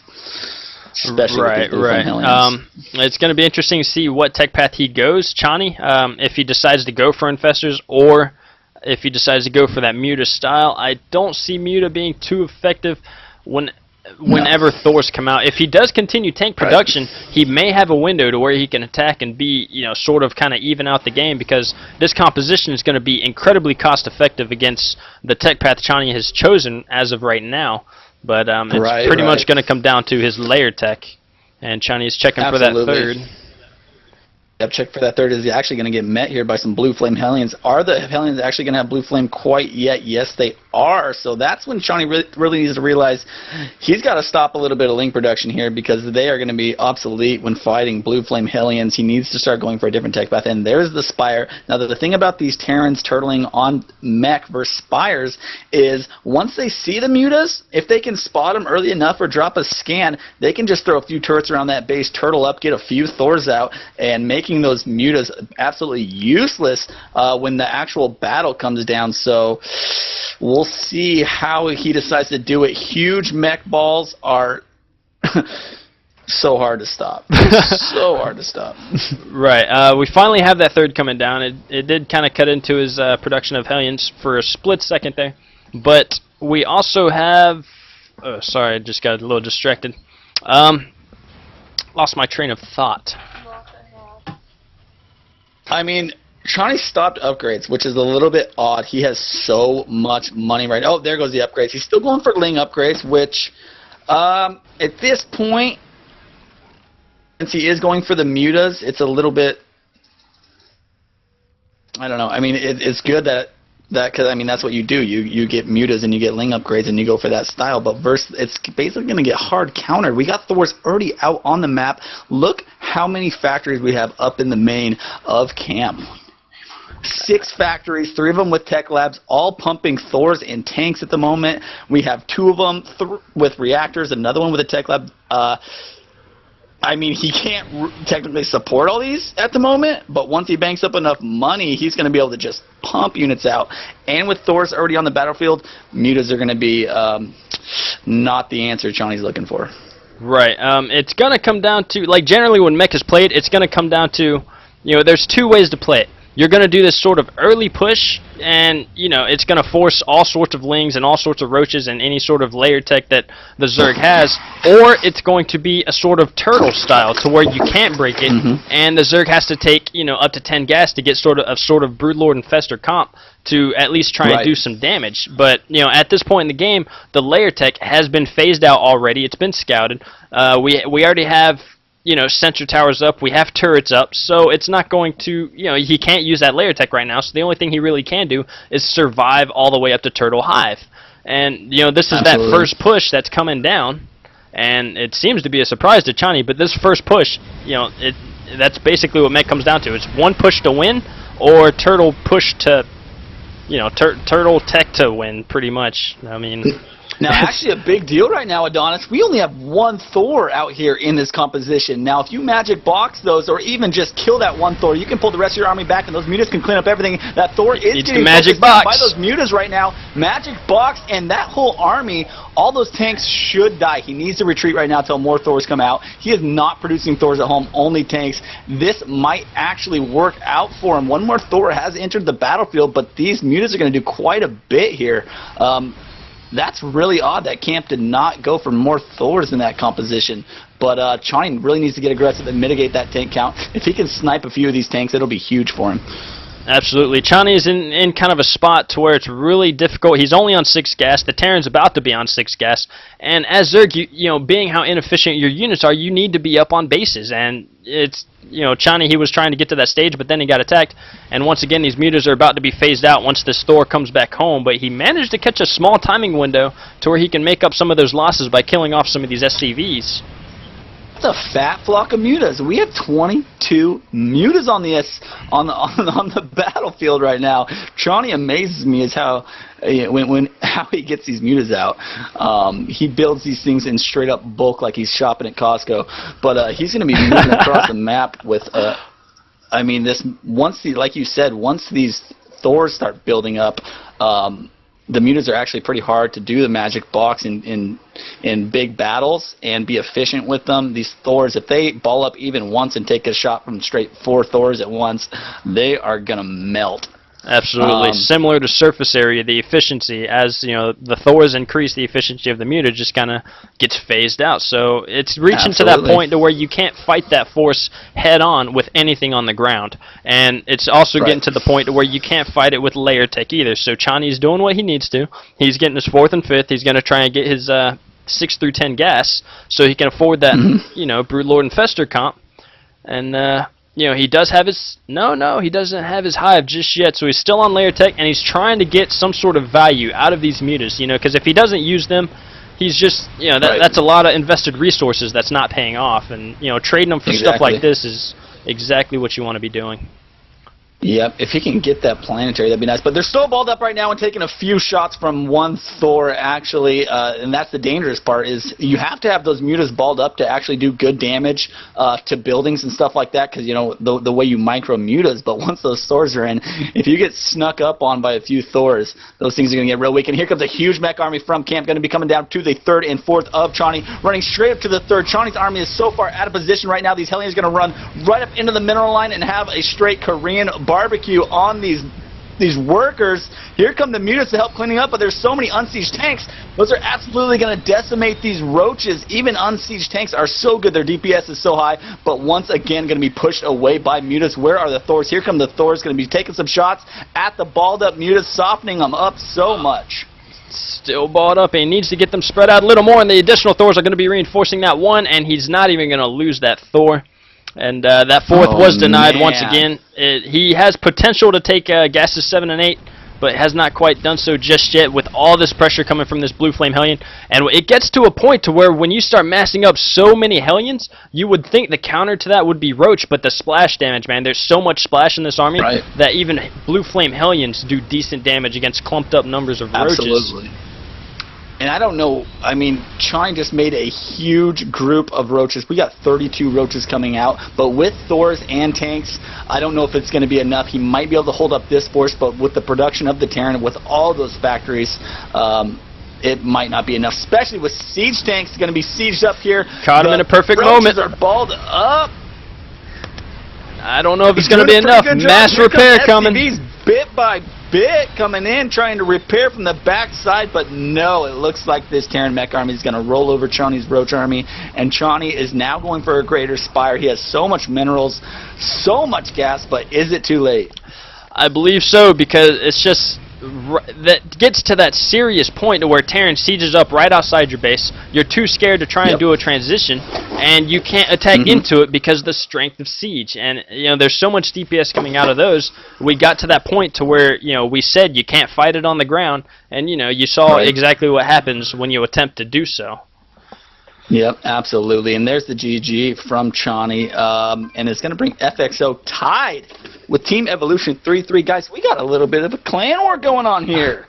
Especially with the it's going to be interesting to see what tech path he goes, Chonnie, if he decides to go for Infestors or if he decides to go for that Muta style. I don't see Muta being too effective whenever Thors come out. If he does continue tank production, he may have a window to where he can attack and be, sort of kind of even out the game, because this composition is going to be incredibly cost effective against the tech path Chonnie has chosen as of right now. But it's pretty much going to come down to his layer tech, and Chonnie is checking for that third. Yep, check for that third. Is he actually going to get met here by some Blue Flame Hellions? Are the Hellions actually going to have Blue Flame quite yet? Yes, they are. So that's when Chonnie really needs to realize he's got to stop a little bit of Ling production here, because they are going to be obsolete when fighting Blue Flame Hellions. He needs to start going for a different tech path. And there's the Spire. Now, the thing about these Terrans turtling on mech versus Spires is once they see the Mutas, if they can spot them early enough or drop a scan, they can just throw a few turrets around that base, turtle up, get a few Thors out, and making those Mutas absolutely useless when the actual battle comes down. So we'll see how he decides to do it. Huge mech balls are so hard to stop. So hard to stop. Right. We finally have that third coming down. It did kind of cut into his production of Hellions for a split second there. But we also have... Oh, sorry, I just got a little distracted. Lost my train of thought. I mean, Chonnie stopped upgrades, which is a little bit odd. He has so much money right now. Oh, there goes the upgrades. He's still going for Ling upgrades, which at this point, since he is going for the Mutas, it's a little bit, I don't know. I mean, it's good that because I mean that's what you do. You get Mutas and you get Ling upgrades and you go for that style. But it's basically going to get hard countered. We got Thors already out on the map. Look how many factories we have up in the main of camp. 6 factories, 3 of them with tech labs, all pumping Thors and tanks at the moment. We have 2 of them with reactors, another one with a tech lab. I mean, he can't technically support all these at the moment, but once he banks up enough money, he's going to be able to just pump units out. And with Thors already on the battlefield, mutas are going to be not the answer Johnny's looking for. Right. It's going to come down to, like, generally when mech is played, it's going to come down to, you know, there's two ways to play it. You're going to do this sort of early push, and, you know, it's going to force all sorts of lings and all sorts of roaches and any sort of layer tech that the Zerg has, or it's going to be a sort of turtle style to where you can't break it, and the Zerg has to take, you know, up to 10 gas to get sort of Broodlord Infestor comp to at least try and do some damage. But, you know, at this point in the game, the layer tech has been phased out already. It's been scouted. We already have, you know, sensor towers up, we have turrets up, so it's not going to, you know, he can't use that layer tech right now, so the only thing he really can do is survive all the way up to Turtle Hive. And, you know, this is that first push that's coming down, and it seems to be a surprise to Chani, but this first push, you know, that's basically what mech comes down to. It's one push to win, or turtle push to, you know, turtle tech to win, pretty much. I mean... Now, actually, a big deal right now, Adonis. We only have one Thor out here in this composition. Now, if you magic box those, or even just kill that one Thor, you can pull the rest of your army back, and those mutas can clean up everything. That Thor is getting magic box by those mutas right now. Magic box, and that whole army, all those tanks should die. He needs to retreat right now until more Thors come out. He is not producing Thors at home, only tanks. This might actually work out for him. One more Thor has entered the battlefield, but these mutas are going to do quite a bit here. That's really odd that Camp did not go for more Thors in that composition. But Chani really needs to get aggressive and mitigate that tank count. If he can snipe a few of these tanks, it'll be huge for him. Absolutely. Chani is in kind of a spot to where it's really difficult. He's only on 6 gas. The Terran's about to be on 6 gas. And as Zerg, you know, being how inefficient your units are, you need to be up on bases. And it's, you know, Chani, he was trying to get to that stage, but then he got attacked. And once again, these mutas are about to be phased out once this Thor comes back home. But he managed to catch a small timing window to where he can make up some of those losses by killing off some of these SCVs. A fat flock of mutas. We have 22 mutas on the battlefield right now. Chani amazes me as how how he gets these mutas out. He builds these things in straight up bulk like he's shopping at Costco. But he's going to be moving across the map with I mean, this like you said, once these Thors start building up, the mutas are actually pretty hard to do the magic box in big battles and be efficient with them. These Thors, if they ball up even once and take a shot from straight 4 Thors at once, they are gonna melt. Absolutely. Similar to surface area, the efficiency, as you know, the Thors increase, the efficiency of the muta just kind of gets phased out. So it's reaching to that point to where you can't fight that force head on with anything on the ground. And it's also getting to the point to where you can't fight it with layer tech either. So Chani's doing what he needs to. He's getting his 4th and 5th. He's going to try and get his 6 through 10 gas so he can afford that, you know, Broodlord Infestor comp. And you know, he does have his... No, he doesn't have his hive just yet, so he's still on layer tech, and he's trying to get some sort of value out of these mutas, you know, because if he doesn't use them, he's just, you know, that's a lot of invested resources that's not paying off, and, you know, trading them for stuff like this is exactly what you want to be doing. Yep, if he can get that planetary, that'd be nice. But they're still balled up right now and taking a few shots from one Thor, actually. And that's the dangerous part, is you have to have those mutas balled up to actually do good damage to buildings and stuff like that, because, you know, the way you micro mutas. But once those Thors are in, if you get snuck up on by a few Thors, those things are going to get real weak. And here comes a huge mech army from Camp, going to be coming down to the 3rd and 4th of Chani, running straight up to the 3rd. Chani's army is so far out of position right now, these Hellions are going to run right up into the mineral line and have a straight Korean barbecue on these workers. Here come the mutas to help cleaning up, but there's so many unsieged tanks. Those are absolutely going to decimate these roaches. Even unsieged tanks are so good. Their DPS is so high, but once again going to be pushed away by mutas. Where are the Thors? Here come the Thors, going to be taking some shots at the balled up mutas, softening them up so much. Still balled up, and he needs to get them spread out a little more, and the additional Thors are going to be reinforcing that one, and he's not even going to lose that Thor. And that 4th was denied once again. He has potential to take gases 7 and 8, but has not quite done so just yet with all this pressure coming from this Blue Flame Hellion. And it gets to a point to where when you start massing up so many Hellions, you would think the counter to that would be Roach, but the splash damage, man, there's so much splash in this army that even Blue Flame Hellions do decent damage against clumped up numbers of Roaches. Absolutely. And I don't know, I mean, Chonnie just made a huge group of roaches. We got 32 roaches coming out, but with Thors and tanks, I don't know if it's going to be enough. He might be able to hold up this force, but with the production of the Terran, with all those factories, it might not be enough, especially with siege tanks going to be sieged up here. Caught him in a perfect moment. Roaches are balled up. I don't know if it's going to be enough. Mass repair coming. SCVs bit by bit coming in, trying to repair from the backside, but no, it looks like this Terran mech army is going to roll over Chonnie's roach army, and Chonnie is now going for a greater spire. He has so much minerals, so much gas, but is it too late? I believe so, because it's just that gets to that serious point to where Terran sieges up right outside your base. You're too scared to try and do a transition, and you can't attack into it because of the strength of siege. And you know, there's so much DPS coming out of those. We got to that point to where, you know, we said you can't fight it on the ground, and you know, you saw exactly what happens when you attempt to do so. Yep, absolutely. And there's the GG from Chonnie, and it's going to bring FXO tied with Team Evolution 3-3. Guys, we got a little bit of a clan war going on here.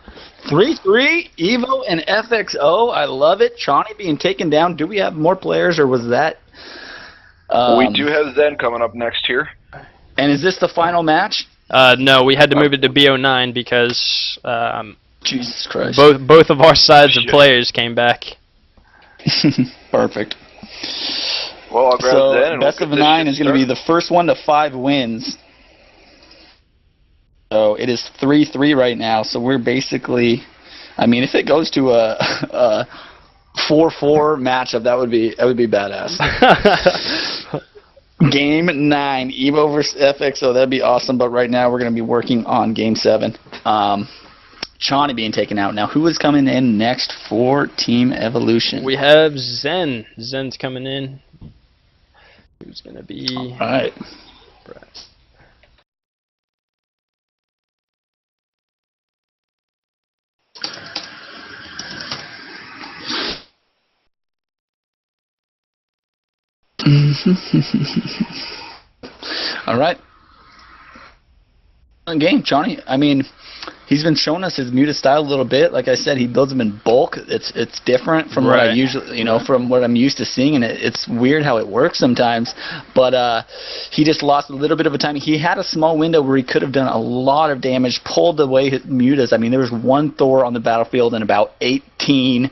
3-3, Evo and FXO. I love it. Chonnie being taken down. Do we have more players, or was that... we do have XenN coming up next here. And is this the final match? No, we had to move it to BO9 because Jesus Christ. both of our sides of players came back. Perfect. Well, I'll grab XenN and best of 9 is going to be the first one to 5 wins. So it is 3-3 right now. So we're basically, I mean, if it goes to a 4-4 matchup, that would be badass. Game 9, Evo versus FXO. That'd be awesome. But right now we're going to be working on Game 7. Chonnie being taken out. Now, who is coming in next for Team Evolution? We have XenN. XenN's coming in. Who's going to be... All right. All right. Game, Chonnie. I mean, he's been showing us his muted style a little bit. Like I said, he builds them in bulk. It's different from what I usually, you know, from what I'm used to seeing, and it's weird how it works sometimes. But he just lost a little bit of a time. He had a small window where he could have done a lot of damage, pulled away his mutas. I mean, there was one Thor on the battlefield and about 18.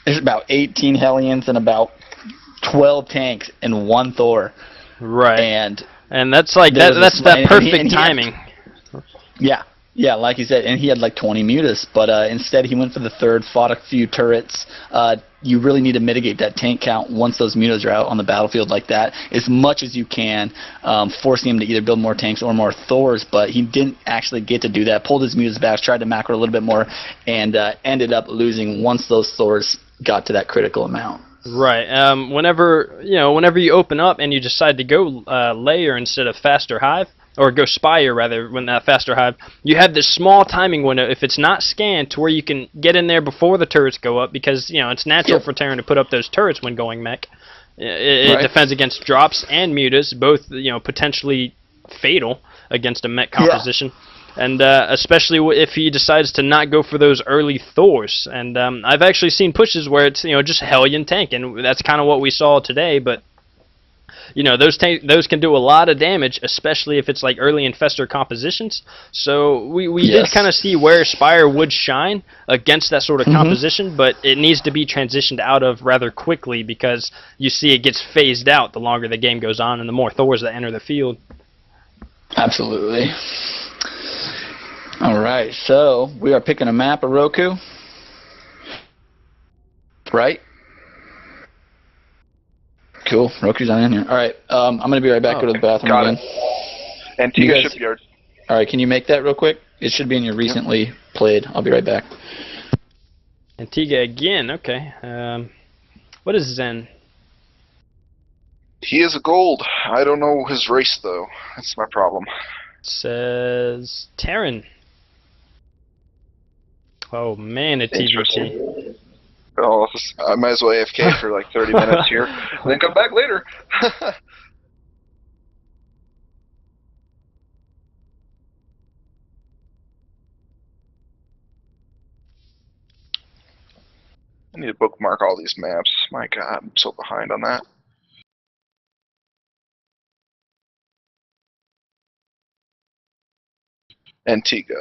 There's about 18 Hellions and about 12 tanks and one Thor. Right. And that's like that's that perfect timing. Yeah, like you said, and he had like 20 mutas, but instead he went for the third, fought a few turrets. You really need to mitigate that tank count once those mutas are out on the battlefield like that, as much as you can, forcing him to either build more tanks or more Thors, but he didn't actually get to do that. Pulled his mutas back, tried to macro a little bit more, and ended up losing once those Thors got to that critical amount. Right. Whenever you open up and you decide to go layer instead of faster hive, or go spire rather, when that faster hive, you have this small timing window if it's not scanned to where you can get in there before the turrets go up, because you know it's natural for Terran to put up those turrets when going mech. It defends against drops and mutas, both potentially fatal against a mech composition. And especially if he decides to not go for those early Thors. And I've actually seen pushes where it's just Hellion tank, and that's kind of what we saw today. But those can do a lot of damage, especially if it's like early infestor compositions. So we did kind of see where Spire would shine against that sort of composition, but it needs to be transitioned out of rather quickly, because you see it gets phased out the longer the game goes on and the more Thors that enter the field. Absolutely. Alright, so we are picking a map of Roku. Right? Cool. Roku's on in here. Alright, I'm going to be right back. Go to the bathroom again. Antiga Shipyard. Alright, can you make that real quick? It should be in your recently played. I'll be right back. Antiga again, okay. What is XenN? He is a gold. I don't know his race, though. That's my problem. It says Terran. Oh man, a TVT. Oh, I might as well AFK for like 30 minutes here, and then come back later. I need to bookmark all these maps. My God, I'm so behind on that. Antiga.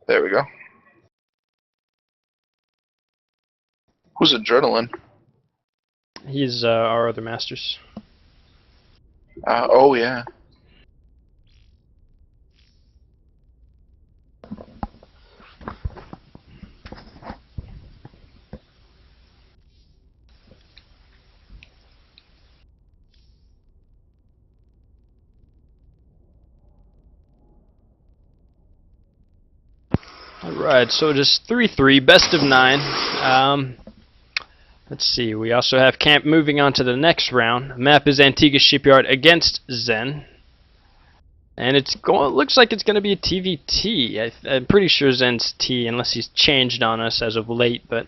There we go. Who's Adrenaline? He's our other masters. Oh yeah. Alright, so just 3-3, best of 9. Let's see, we also have Camp moving on to the next round. Map is Antiga Shipyard against XenN. And looks like it's going to be a TVT. I'm pretty sure XenN's T, unless he's changed on us as of late, but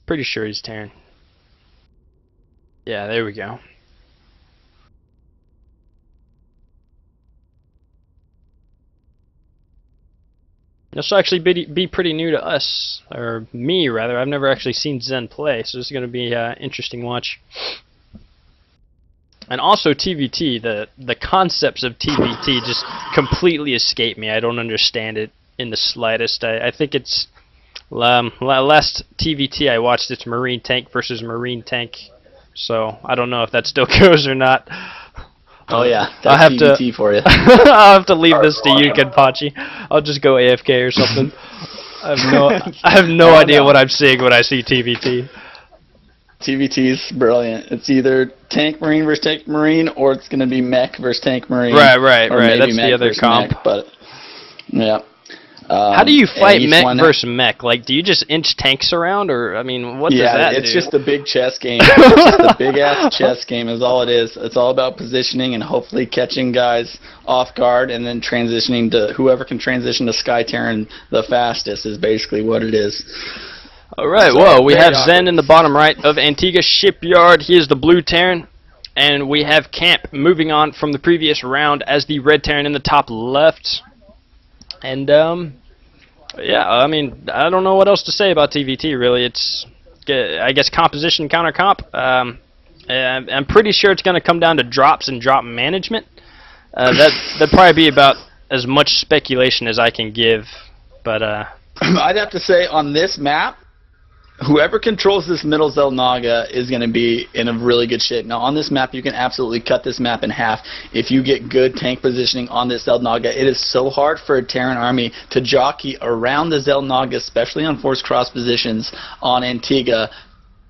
pretty sure he's Terran. Yeah, there we go. This will actually be pretty new to us, or me rather. I've never actually seen XenN play, so this is going to be an interesting watch. And also TVT, the concepts of TVT just completely escape me. I don't understand it in the slightest. I think it's last TVT I watched, it's Marine tank versus Marine tank, so I don't know if that still goes or not. Oh yeah, that's TVT for you. I'll have to leave this to you, Kenpachi. I'll just go AFK or something. I have no idea what I'm seeing when I see TVT. TVT is brilliant. It's either tank marine versus tank marine, or it's going to be mech versus tank marine. Right. That's the other comp. Mech, but yeah. How do you fight mech versus mech? Like, do you just inch tanks around, or I mean, what does that do? Yeah, it's just a big chess game. It's just a big ass chess game is all it is. It's all about positioning and hopefully catching guys off guard, and then transitioning to whoever can transition to Sky Terran the fastest is basically what it is. Alright, well, we have XenN in the bottom right of Antiga Shipyard. He is the blue Terran. And we have Camp moving on from the previous round as the red Terran in the top left. And, yeah, I mean, I don't know what else to say about TVT, really. It's, I guess, composition, counter-comp. I'm pretty sure it's going to come down to drops and drop management. That'd probably be about as much speculation as I can give. But, I'd have to say, on this map, whoever controls this middle Xel'Naga is going to be in a really good shape. Now, on this map, you can absolutely cut this map in half if you get good tank positioning on this Xel'Naga. It is so hard for a Terran army to jockey around the Xel'Naga, especially on force cross positions on Antiga.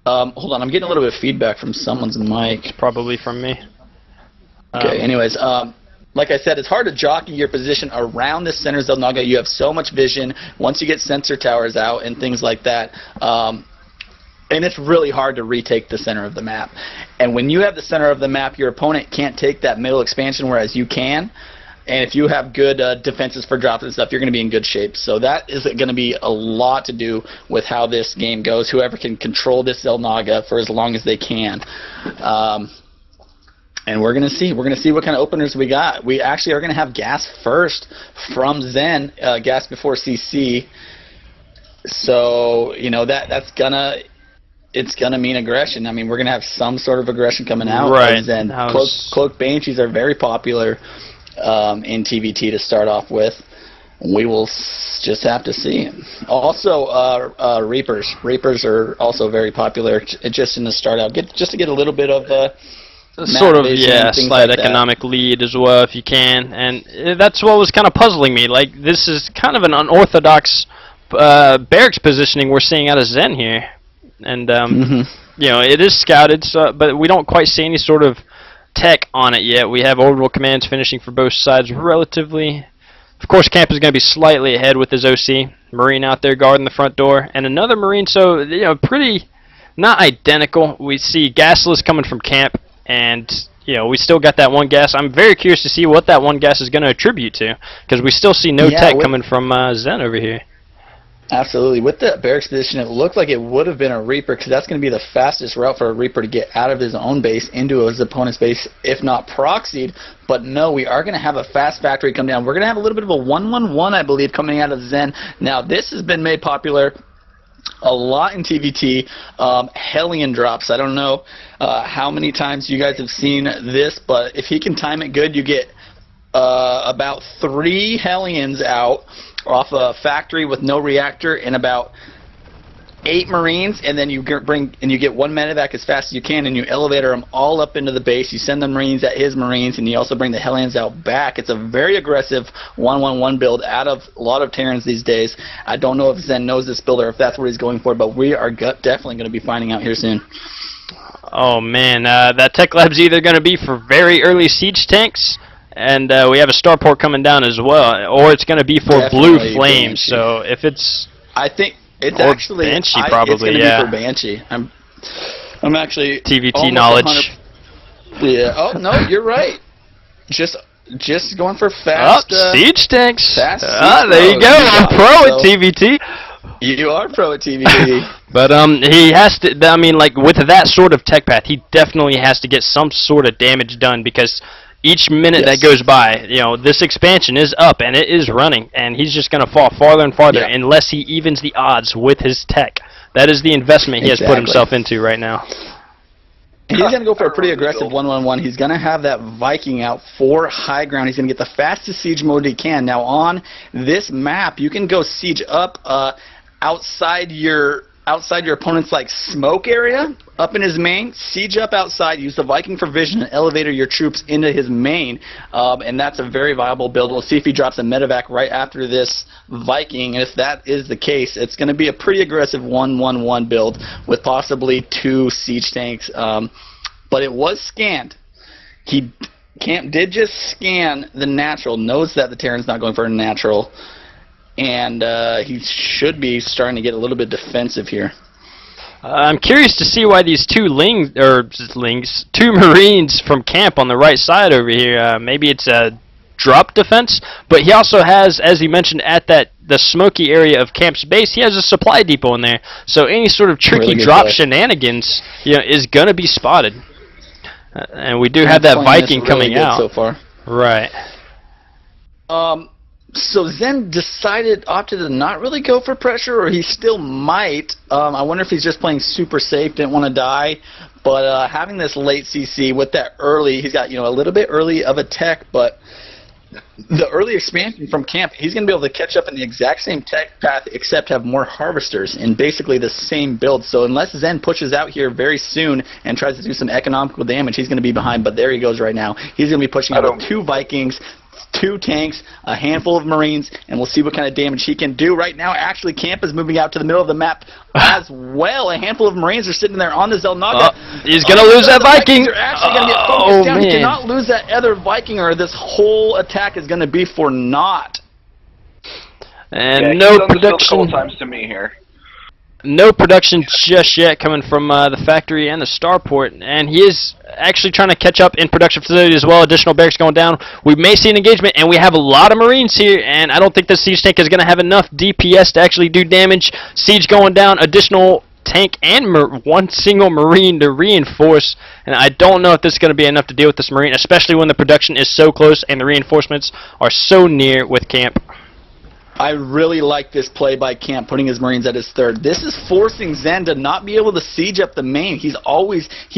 Hold on, I'm getting a little bit of feedback from someone's mic. Probably from me. Okay, anyways, like I said, it's hard to jockey your position around the center Xel'Naga. You have so much vision once you get sensor towers out and things like that. And it's really hard to retake the center of the map. And when you have the center of the map, your opponent can't take that middle expansion, whereas you can. And if you have good defenses for drops and stuff, you're going to be in good shape. So that is going to be a lot to do with how this game goes. Whoever can control this Xel'Naga for as long as they can. And we're gonna see. We're gonna see what kind of openers we got. We actually are gonna have gas first from XenN, gas before CC. So you know it's gonna mean aggression. I mean, we're gonna have some sort of aggression coming out. Right. XenN. Cloak Banshees are very popular in TVT to start off with. We will just have to see. Also, Reapers. Reapers are also very popular just in the start out. Just to get a little bit of. Sort of, yeah, slight economic lead as well if you can, and that's what was kind of puzzling me. Like, this is kind of an unorthodox barracks positioning we're seeing out of XenN here, and you know, it is scouted, but we don't quite see any sort of tech on it yet. We have orbital commands finishing for both sides relatively. Of course, Camp is going to be slightly ahead with his OC Marine out there guarding the front door, and another Marine. So you know, pretty not identical. We see gasless coming from Camp. And, you know, we still got that one gas. I'm very curious to see what that one gas is going to attribute to, because we still see no tech coming from XenN over here. Absolutely. With the barracks position, it looked like it would have been a Reaper, because that's going to be the fastest route for a Reaper to get out of his own base into his opponent's base, if not proxied. But no, we are going to have a fast factory come down. We're going to have a little bit of a 1-1-1, I believe, coming out of XenN. Now, this has been made popular a lot in TVT. Hellion drops. I don't know how many times you guys have seen this, but if he can time it good, you get about 3 Hellions out off a factory with no reactor and about 8 Marines, and then you get 1 medevac as fast as you can, and you elevator them all up into the base. You send the Marines at his Marines, and you also bring the Hellions out back. It's a very aggressive 1-1-1 build out of a lot of Terrans these days. I don't know if XenN knows this build or if that's what he's going for, but we are definitely going to be finding out here soon. Oh man, that tech lab's either going to be for very early siege tanks, and we have a starport coming down as well, or it's going to be for Definitely blue flames. Banshee. So if it's, I think it's or actually Banshee, it's probably, going to yeah. be for Banshee. I'm actually TVT almost knowledge. 100. Yeah. Oh no, you're right. Just going for fast siege tanks. Fast There you go. I'm pro at TVT. You are pro at TVT. But he has to. I mean, like with that sort of tech path, he definitely has to get some sort of damage done, because each minute that goes by, you know, this expansion is up and it is running, and he's just going to fall farther and farther unless he evens the odds with his tech. That is the investment he has put himself into right now. He's going to go for a pretty aggressive 1-1-1. He's going to have that Viking out for high ground. He's going to get the fastest siege mode he can. Now on this map, you can go siege up outside your opponent's like smoke area, up in his main, siege up outside, use the Viking for vision, and elevator your troops into his main, and that's a very viable build. We'll see if he drops a medevac right after this Viking, and if that is the case, it's going to be a pretty aggressive 1-1-1 build with possibly 2 siege tanks, but it was scanned. Camp did just scan the natural, knows that the Terran's not going for a natural, and he should be starting to get a little bit defensive here. I'm curious to see why these 2 Marines from camp on the right side over here. Maybe it's a drop defense, but he also has, as he mentioned, at the smoky area of camp's base, he has a supply depot in there. So any sort of tricky really drop shenanigans, you know, is gonna be spotted. And we do have that Viking coming out so far. Right. So XenN opted to not really go for pressure, or he still might. I wonder if he's just playing super safe, didn't want to die. But having this late CC with that early, he's got, you know, a little bit early of a tech, but the early expansion from camp, he's going to be able to catch up in the exact same tech path, except have more harvesters in basically the same build. So unless XenN pushes out here very soon and tries to do some economical damage, he's going to be behind. But there he goes right now. He's going to be pushing out with 2 Vikings, 2 tanks, a handful of Marines, and we'll see what kind of damage he can do. Right now, actually, camp is moving out to the middle of the map as well. A handful of Marines are sitting there on the Zelnaga. He's going to lose that Viking. They're actually going to get focused down. He cannot lose that other Viking, or this whole attack is going to be for naught. And no production. A couple times to me here. No production just yet coming from the factory and the starport, and he is actually trying to catch up in production facility as well. Additional barracks going down. We may see an engagement, and we have a lot of Marines here, and I don't think the siege tank is going to have enough DPS to actually do damage. Siege going down, additional tank and 1 single Marine to reinforce, and I don't know if this is going to be enough to deal with this Marine, especially when the production is so close and the reinforcements are so near with camp. I really like this play by Camp, putting his Marines at his 3rd. This is forcing XenN to not be able to siege up the main. He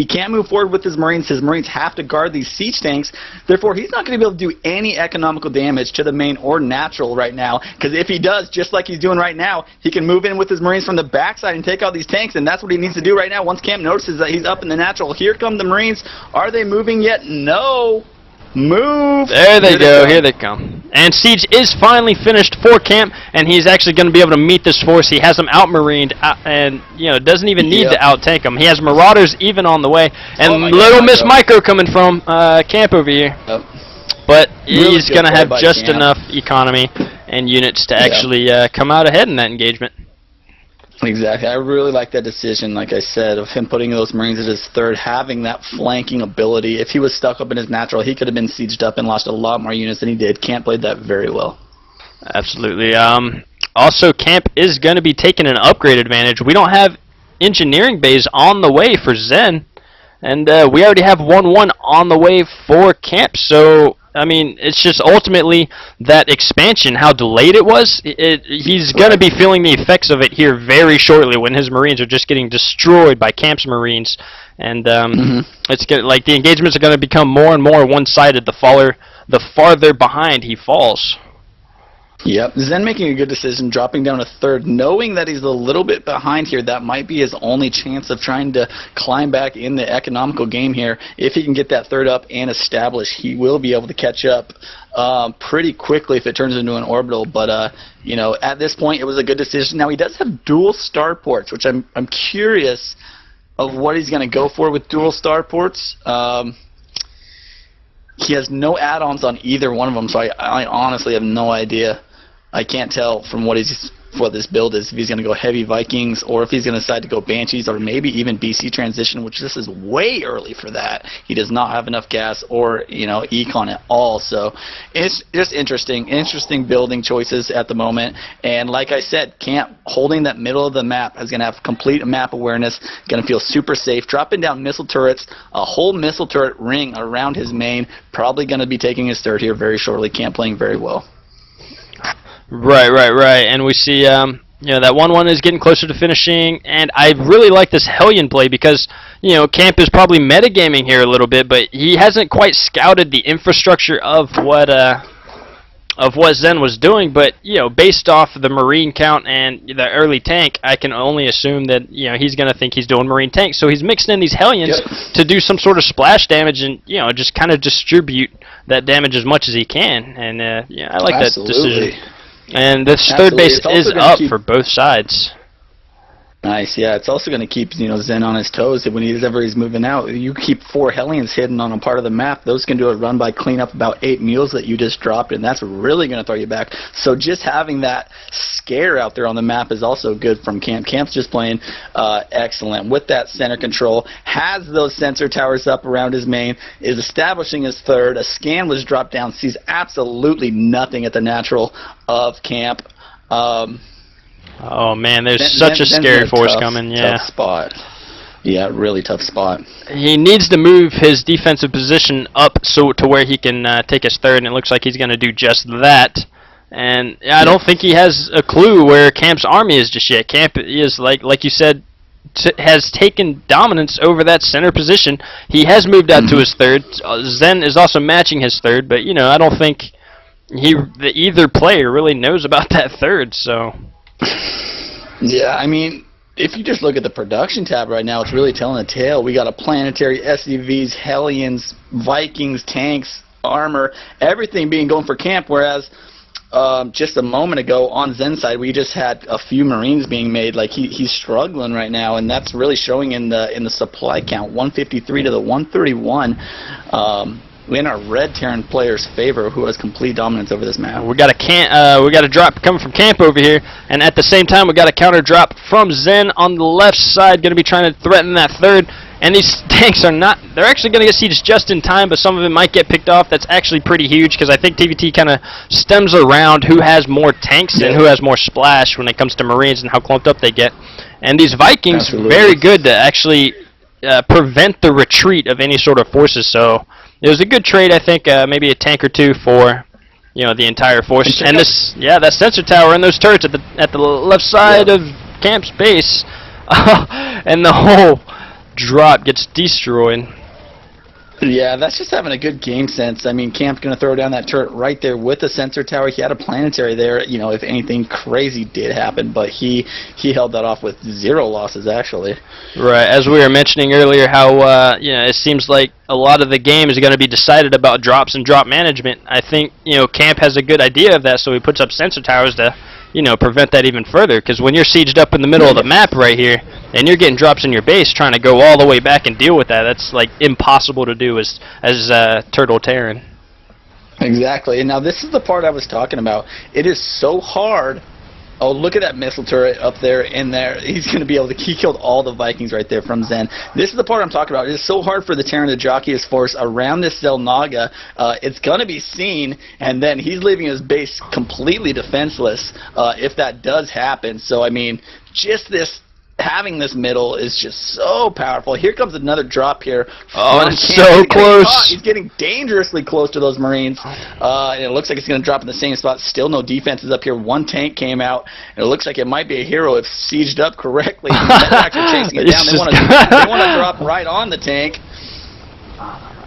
can't move forward with his Marines. His Marines have to guard these siege tanks. Therefore, he's not going to be able to do any economical damage to the main or natural right now. Because if he does, just like he's doing right now, he can move in with his Marines from the backside and take out these tanks, and that's what he needs to do right now. Once Camp notices that he's up in the natural, here come the Marines. Are they moving yet? No. Move! There they go. Here they come. And siege is finally finished for camp, and he's actually going to be able to meet this force. He has them out-marined, and you know, doesn't even need to out-tank them. He has marauders even on the way, and little Miss Micro coming from camp over here. But he's going to have just enough economy and units to actually come out ahead in that engagement. Exactly. I really like that decision, like I said, of him putting those Marines at his 3rd, having that flanking ability. If he was stuck up in his natural, he could have been sieged up and lost a lot more units than he did. Camp played that very well. Absolutely. Also, Camp is going to be taking an upgrade advantage. We don't have engineering bays on the way for XenN, and we already have 1-1 on the way for Camp. So, I mean, it's just ultimately that expansion, how delayed it was. He's going to be feeling the effects of it here very shortly when his Marines are just getting destroyed by Camp's Marines. And it's like the engagements are going to become more and more one-sided the farther behind he falls. Yep, XenN making a good decision, dropping down a third, knowing that he's a little bit behind here. That might be his only chance of trying to climb back in the economical game here. If he can get that third up and establish, he will be able to catch up pretty quickly if it turns into an orbital. But you know, at this point, it was a good decision. Now he does have dual starports, which I'm curious of what he's going to go for with dual starports. He has no add-ons on either one of them, so I honestly have no idea. I can't tell from what this build is, if he's going to go heavy Vikings or if he's going to decide to go Banshees or maybe even BC transition, which this is way early for that. He does not have enough gas or, you know, econ at all. So it's just interesting building choices at the moment. And like I said, Camp holding that middle of the map is going to have complete map awareness, going to feel super safe, dropping down missile turrets, a whole missile turret ring around his main, probably going to be taking his third here very shortly. Camp playing very well. Right. And we see, you know, that 1-1 is getting closer to finishing, and I really like this Hellion play because, you know, Camp is probably metagaming here a little bit, but he hasn't quite scouted the infrastructure of what XenN was doing. But, you know, based off the Marine count and the early tank, I can only assume that, you know, he's going to think he's doing Marine tanks. So he's mixing in these Hellions to do some sort of splash damage and, you know, just kind of distribute that damage as much as he can. And, yeah, I like that decision. And this third base is up for both sides. Nice, yeah. It's also going to keep, you know, XenN on his toes when he's moving out. You keep 4 Hellions hidden on a part of the map. Those can do a run by clean up about 8 mules that you just dropped, and that's really going to throw you back. So just having that scare out there on the map is also good from Camp. Camp's just playing excellent with that center control. Has those sensor towers up around his main. Is establishing his third. A scan was dropped down. Sees absolutely nothing at the natural of Camp. Oh man, there's such a scary force coming. Yeah, tough spot. Yeah, really tough spot. He needs to move his defensive position up so to where he can take his third, and it looks like he's going to do just that. And I don't think he has a clue where Camp's army is just yet. Camp is, like you said, has taken dominance over that center position. He has moved out to his third. XenN is also matching his third, but you know, I don't think either player really knows about that third. So. Yeah, I mean, if you just look at the production tab right now, it's really telling a tale. We got a planetary, SCVs, Hellions, Vikings, tanks, armor, everything being going for Camp, whereas just a moment ago on XenN's side, we just had a few Marines being made. Like he's struggling right now, and that's really showing in the supply count, 153 to the 131. In our red Terran player's favor, who has complete dominance over this map. We got a drop coming from Camp over here, and at the same time we got a counter drop from XenN on the left side, going to be trying to threaten that third. And these tanks are not, they're actually going to get sieged just in time, but some of it might get picked off. That's actually pretty huge because I think TVT kind of stems around who has more tanks and who has more splash when it comes to Marines and how clumped up they get. And these Vikings, very good to actually prevent the retreat of any sort of forces. So it was a good trade, I think, maybe a tank or two for, you know, the entire force. And this, yeah, that sensor tower and those turrets at the left side of Camp's base, and the whole drop gets destroyed. Yeah, that's just having a good game sense. I mean, Camp's going to throw down that turret right there with the sensor tower. He had a planetary there, you know, if anything crazy did happen, but he held that off with 0 losses, actually. Right, as we were mentioning earlier, how, you know, it seems like a lot of the game is going to be decided about drops and drop management. I think, you know, Camp has a good idea of that, so he puts up sensor towers to, you know, prevent that even further, because when you're sieged up in the middle of the map right here, and you're getting drops in your base trying to go all the way back and deal with that, that's like impossible to do as Turtle Terran. Exactly, and now this is the part I was talking about. It is so hard Oh, look at that missile turret up there in there. He's going to be able to... He killed all the Vikings right there from XenN. This is the part I'm talking about. It's so hard for the Terran to jockey his force around this Xel'Naga. It's going to be seen, and then he's leaving his base completely defenseless if that does happen. So, I mean, just this... Having this middle is just so powerful. Here comes another drop here. Oh, it's so close. He's getting dangerously close to those Marines. And it looks like it's going to drop in the same spot. Still no defenses up here. One tank came out. And it looks like it might be a hero if sieged up correctly. They're actually chasing it down. They want to drop right on the tank.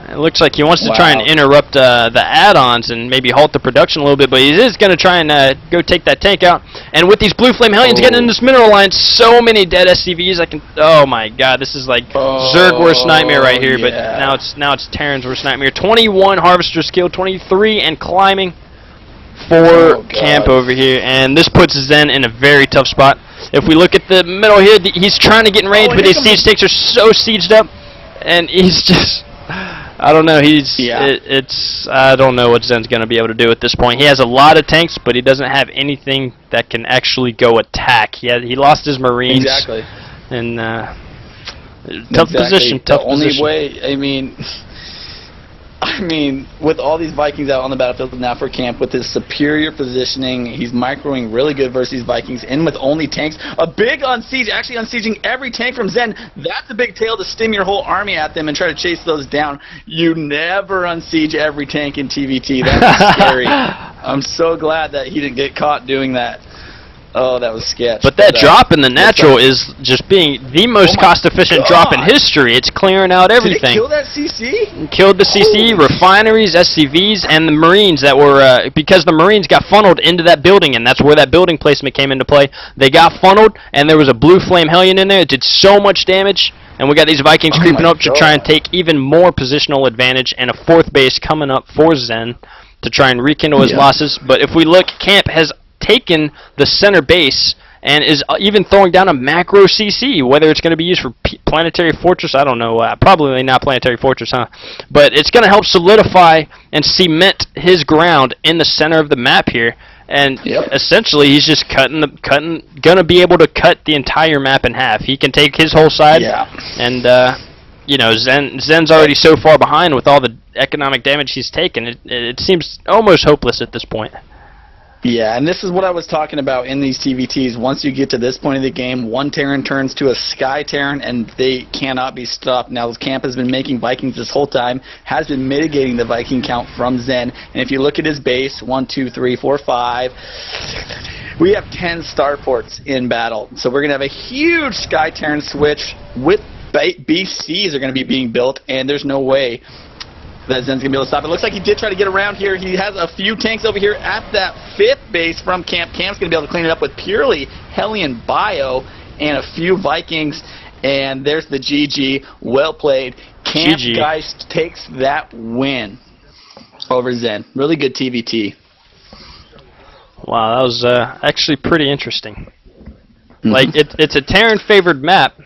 It looks like he wants to try and interrupt the add-ons and maybe halt the production a little bit, but he is going to try and go take that tank out. And with these blue flame hellions getting in this mineral line, so many dead SCVs. Oh my God, this is like Zerg worst nightmare right here. But now it's Terran's worst nightmare. 21 harvesters killed, 23 and climbing for Camp over here, and this puts XenN in a very tough spot. If we look at the middle here, he's trying to get in range, but his siege tanks are so sieged up, and he's just. I don't know. I don't know what XenN's going to be able to do at this point. He has a lot of tanks, but he doesn't have anything that can actually go attack. He lost his Marines. Exactly. And tough position. Tough the only position. way. I mean, with all these Vikings out on the battlefield now for Camp, with his superior positioning, he's microing really good versus these Vikings, and with only tanks, a big unsiege, actually unsieging every tank from XenN. That's a big tail to stim your whole army at them and try to chase those down. You never unsiege every tank in TVT. That's scary. I'm so glad that he didn't get caught doing that. Oh, that was sketch. But that drop in the natural is just being the most cost-efficient drop in history. It's clearing out everything. Did it kill that CC? Killed the CC, refineries, SCVs, and the Marines that were, because the Marines got funneled into that building, and that's where that building placement came into play. They got funneled, and there was a blue flame hellion in there. It did so much damage, and we got these Vikings creeping up to try and take even more positional advantage, and a fourth base coming up for XenN to try and rekindle his losses. But if we look, Camp has taken the center base and is even throwing down a macro CC, whether it's going to be used for Planetary Fortress, I don't know, probably not Planetary Fortress, huh? But it's going to help solidify and cement his ground in the center of the map here, and essentially he's just going to be able to cut the entire map in half. He can take his whole side, and you know, XenN's already so far behind with all the economic damage he's taken. It seems almost hopeless at this point. Yeah, and this is what I was talking about in these TVTs. Once you get to this point of the game, one Terran turns to a Sky Terran, and they cannot be stopped. Now, Camp has been making Vikings this whole time, has been mitigating the Viking count from XenN. And if you look at his base, 1, 2, 3, 4, 5, we have 10 starports in battle. So we're going to have a huge Sky Terran switch with BCs are going to be being built, and there's no way that XenN's going to be able to stop it. Looks like he did try to get around here. He has a few tanks over here at that 5th base from Camp. Camp's going to be able to clean it up with purely Hellion Bio and a few Vikings. And there's the GG. Well played. Kampfgeist takes that win over XenN. Really good TVT. Wow, that was actually pretty interesting. Like, it's a Terran-favored map,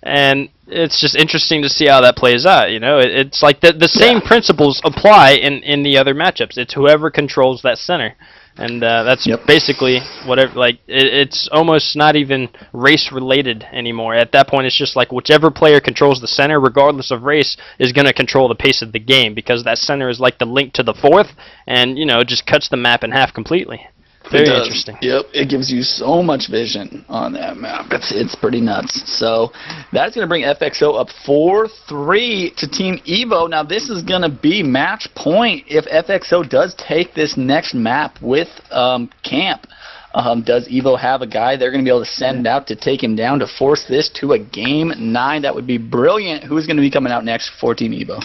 and it's just interesting to see how that plays out. You know, it's like the same principles apply in the other matchups. It's whoever controls that center, and that's basically whatever. Like it's almost not even race related anymore. At that point, it's just like whichever player controls the center, regardless of race, is going to control the pace of the game, because that center is like the link to the 4th, and you know, it just cuts the map in half completely. Very interesting. Yep, it gives you so much vision on that map. It's pretty nuts. So that's going to bring FXO up 4-3 to Team Evo. Now this is going to be match point if FXO does take this next map with Camp. Does Evo have a guy they're going to be able to send out to take him down to force this to a Game 9? That would be brilliant. Who's going to be coming out next for Team Evo?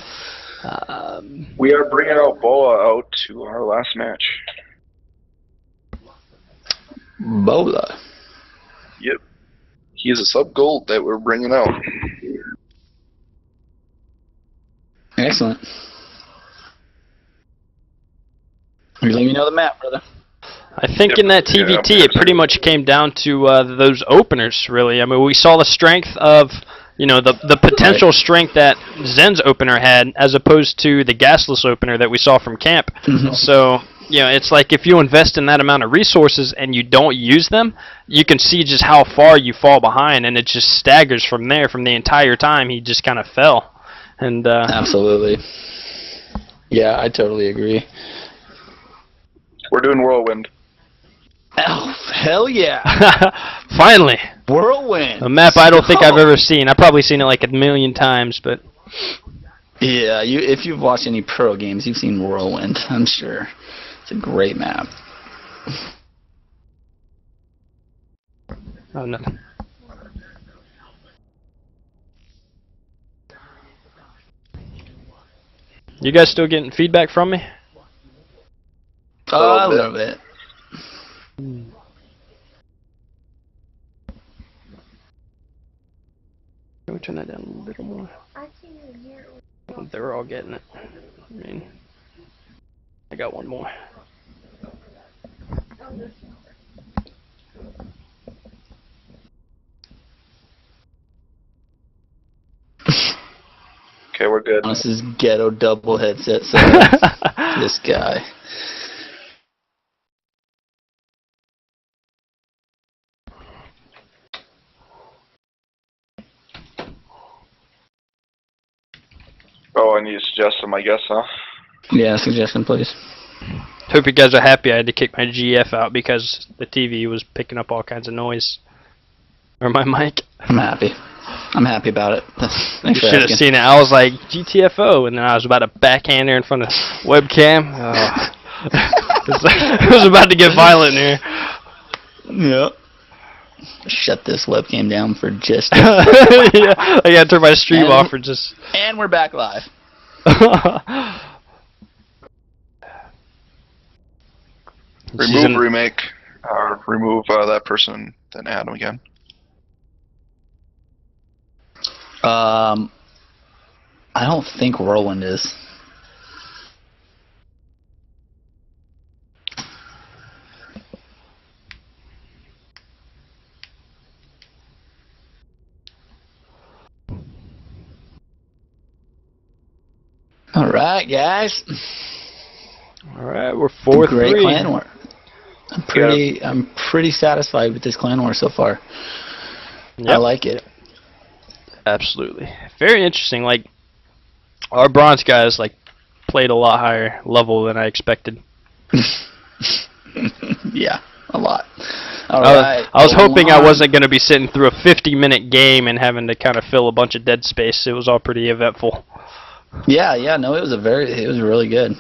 We are bringing out Boa out to our last match. Bola. Yep. He's a sub-gold that we're bringing out. Excellent. You're letting me know the map, brother. I think in that TVT, it pretty much came down to those openers, really. I mean, we saw the strength of, you know, the potential strength that XenN's opener had, as opposed to the gasless opener that we saw from Camp. So, you know, it's like if you invest in that amount of resources and you don't use them, you can see just how far you fall behind, and it just staggers from there. From the entire time, he just kind of fell. And absolutely. Yeah, I totally agree. We're doing Whirlwind. Oh, hell yeah. Finally. Whirlwind. A map I don't think I've ever seen. I've probably seen it like a million times, but... Yeah, if you've watched any pro games, you've seen Whirlwind, I'm sure. It's a great map. Oh, nothing. You guys still getting feedback from me? A little bit. Can we turn that down a little bit more? They're all getting it. I mean, I got one more. Okay, we're good. This is ghetto double headset, so this guy. Oh, I need to suggest them, I guess, huh? Yeah, suggestion, please. Hope you guys are happy I had to kick my GF out because the TV was picking up all kinds of noise. Or my mic. I'm happy. I'm happy about it. Thanks You for should have asking. seen it. I was like, GTFO, and then I was about to backhand her in front of webcam. Oh. It was about to get violent in here. Yep. Shut this webcam down for just Yeah, I gotta turn my stream off for just... And we're back live. Remove remake. Remove that person, then add them again. I don't think Whirlwind is. All right, guys. All right, we're 4-3. Great clan war. I'm pretty satisfied with this clan war so far. Yep. I like it. Absolutely. Very interesting. Like, our bronze guys, like, played a lot higher level than I expected. Yeah, a lot. All right. I was hoping I wasn't going to be sitting through a 50-minute game and having to kind of fill a bunch of dead space. It was all pretty eventful. Yeah, no, it was really good.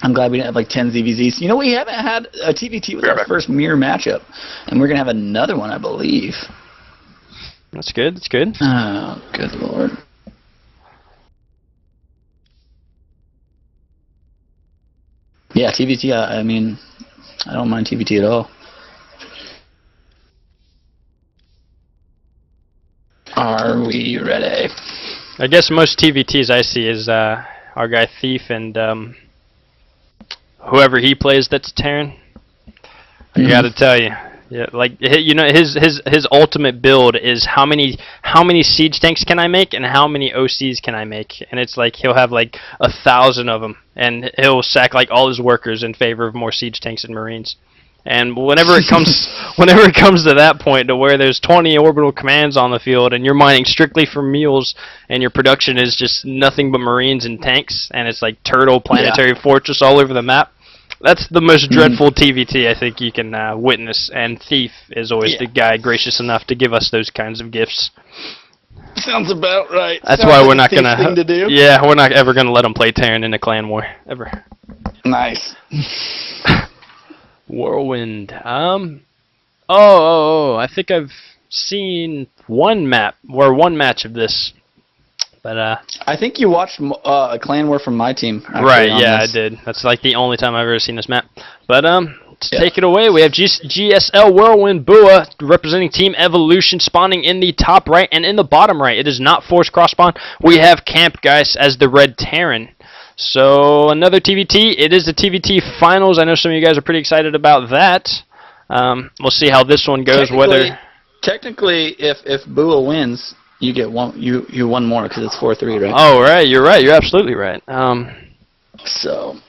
I'm glad we didn't have like 10 ZVZs. You know, we haven't had a TVT with our first mirror matchup, and we're gonna have another one, I believe. That's good. That's good. Oh, good lord. Yeah, TVT. I mean, I don't mind TVT at all. Are we ready? I guess most TVTs I see is our guy Thief and whoever he plays that's Terran. I gotta tell you, yeah, like you know, his ultimate build is how many siege tanks can I make and how many OCs can I make, and it's like he'll have like 1,000 of them, and he'll sack like all his workers in favor of more siege tanks and marines. And whenever it comes to that point to where there's 20 orbital commands on the field and you're mining strictly for mules and your production is just nothing but marines and tanks and it's like turtle planetary fortress all over the map, that's the most dreadful TVT I think you can witness. And Thief is always the guy gracious enough to give us those kinds of gifts. Sounds about right. That's Sounds why like we're a not Thief gonna. thing to do. Yeah, we're not ever gonna let him play Terran in a clan war ever. Nice. Whirlwind. I think I've seen one map or one match of this, but I think you watched a clan war from my team. Right? Yeah, I did. That's like the only time I've ever seen this map. But to take it away, we have GSL Whirlwind Bua representing Team Evolution spawning in the top right and in the bottom right. It is not forced cross spawn. We have Kampfgeist as the red Terran. So another TVT. It is the TVT finals. I know some of you guys are pretty excited about that. We'll see how this one goes. Technically, if Bua wins, you get one. You won more because it's 4-3, right? Oh, right. You're right. You're absolutely right. So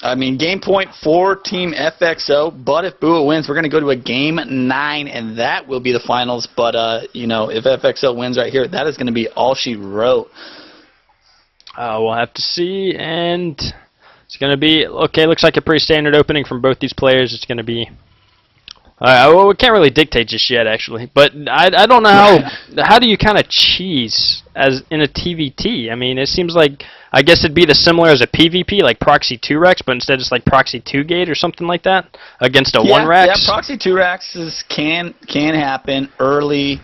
I mean, game point for Team FXO, but if Bua wins, we're going to go to a game 9, and that will be the finals. But, you know, if FXO wins right here, that is going to be all she wrote. We'll have to see, and it's going to be, okay, looks like a pretty standard opening from both these players. It's going to be, well, we can't really dictate just yet, actually, but I don't know how do you kind of cheese as in a TVT? I mean, it seems like, I guess it'd be the similar as a PvP, like Proxy 2 Rex, but instead it's like Proxy 2 Gate or something like that against a 1 Rex. Yeah, Proxy 2 Rexes can happen early.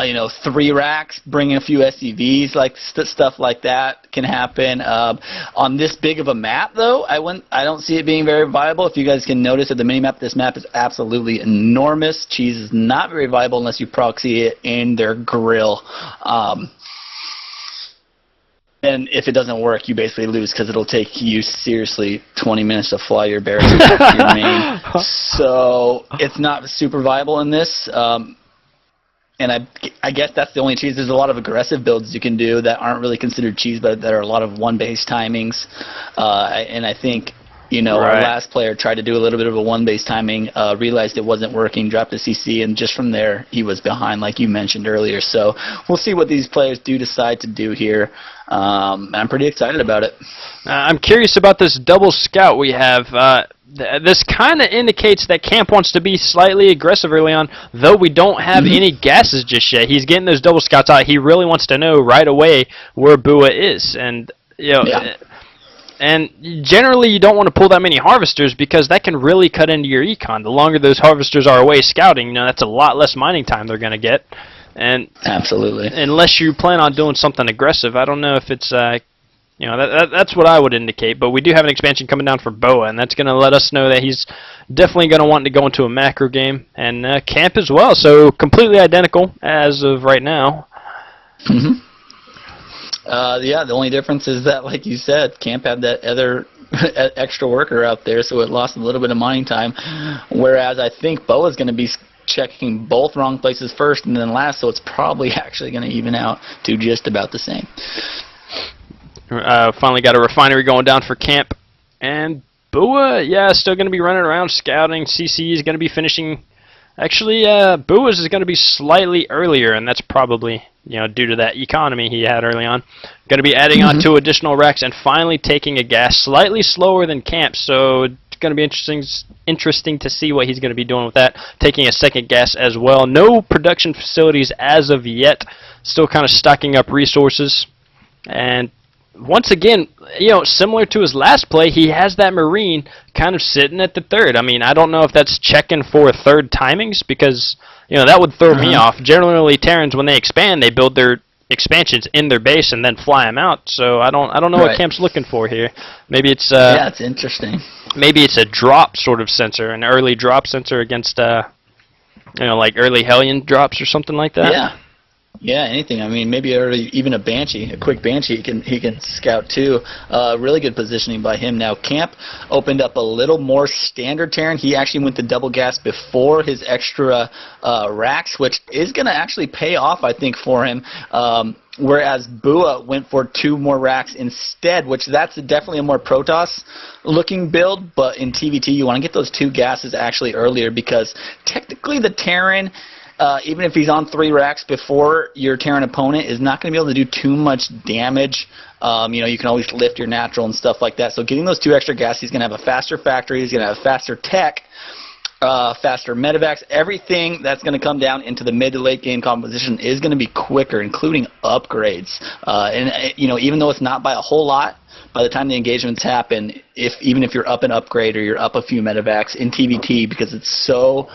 You know, 3 racks, bringing a few SCVs, like stuff like that can happen. On this big of a map, though, I don't see it being very viable. If you guys can notice at the minimap, this map is absolutely enormous. Cheese is not very viable unless you proxy it in their grill. And if it doesn't work, you basically lose because it'll take you seriously 20 minutes to fly your barracks back to your main. So it's not super viable in this. And I guess that's the only cheese. There's a lot of aggressive builds you can do that aren't really considered cheese, but that are a lot of 1-base timings. And I think, you know, our last player tried to do a little bit of a 1-base timing, realized it wasn't working, dropped a CC, and just from there he was behind, like you mentioned earlier. So we'll see what these players do decide to do here. I'm pretty excited about it. I'm curious about this double scout we have. This kind of indicates that Camp wants to be slightly aggressive early on, though we don't have any gases just yet. He's getting those double scouts out. He really wants to know right away where Bua is, and you know, and generally you don't want to pull that many harvesters because that can really cut into your econ. The longer those harvesters are away scouting, you know, that's a lot less mining time they're going to get. And absolutely, unless you plan on doing something aggressive, I don't know if it's you know, that's what I would indicate, but we do have an expansion coming down for Boa, and that's going to let us know that he's definitely going to want to go into a macro game, and Camp as well, so completely identical as of right now. Yeah, the only difference is that, like you said, Camp had that other extra worker out there, so it lost a little bit of mining time, whereas I think Boa's going to be checking both wrong places first and then last, so it's probably actually going to even out to just about the same. Finally got a refinery going down for Camp, and Bua, yeah, still going to be running around scouting. CC is going to be finishing. Actually, Bua's is going to be slightly earlier, and that's probably, you know, due to that economy he had early on. Going to be adding on 2 additional racks and finally taking a gas slightly slower than Camp, so it's going to be interesting to see what he's going to be doing with that. Taking a second gas as well. No production facilities as of yet. Still kind of stocking up resources, and once again, you know, similar to his last play, he has that Marine kind of sitting at the 3rd. I mean, I don't know if that's checking for 3rd timings because, you know, that would throw me off. Generally, Terrans, when they expand, they build their expansions in their base and then fly them out. So I don't know what Camp's looking for here. Maybe it's yeah, it's interesting. Maybe it's a drop sort of sensor, an early drop sensor against you know, like early Hellion drops or something like that. Yeah. Yeah, anything. I mean, maybe even a Banshee, a quick Banshee he can scout too. Really good positioning by him. Now, Camp opened up a little more standard Terran. He actually went to double gas before his extra racks, which is going to actually pay off, I think, for him. Whereas Bua went for 2 more racks instead, which that's definitely a more Protoss-looking build. But in TVT, you want to get those 2 gases actually earlier because technically the Terran, even if he's on 3 racks before your Terran opponent, is not going to be able to do too much damage. You know, you can always lift your natural and stuff like that. So getting those 2 extra gas, he's going to have a faster factory. He's going to have faster tech, faster medevacs. Everything that's going to come down into the mid to late game composition is going to be quicker, including upgrades. And you know, even though it's not by a whole lot, by the time the engagements happen, even if you're up an upgrade or you're up a few medevacs in TVT, because it's so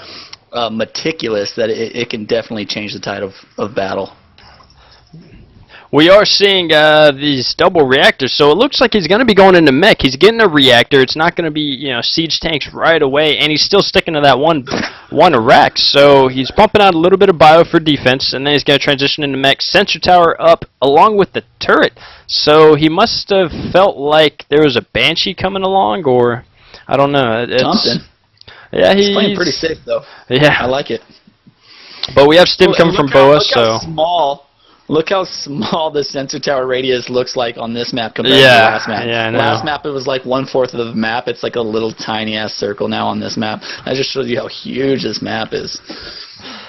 meticulous that it can definitely change the tide of battle. We are seeing these double reactors, so it looks like he's going to be going into mech. He's getting a reactor. It's not going to be, you know, siege tanks right away, and he's still sticking to that one rack. So he's pumping out a little bit of bio for defense, and then he's going to transition into mech. Sensor tower up along with the turret. So he must have felt like there was a Banshee coming along, or I don't know. Something. Yeah, he's playing pretty safe though. Yeah, I like it. But we have stim coming from Boa, so. Look how small the sensor tower radius looks like on this map compared to the last map. Yeah, I know. Last map, it was like 1/4 of the map. It's like a little tiny-ass circle now on this map. That just shows you how huge this map is.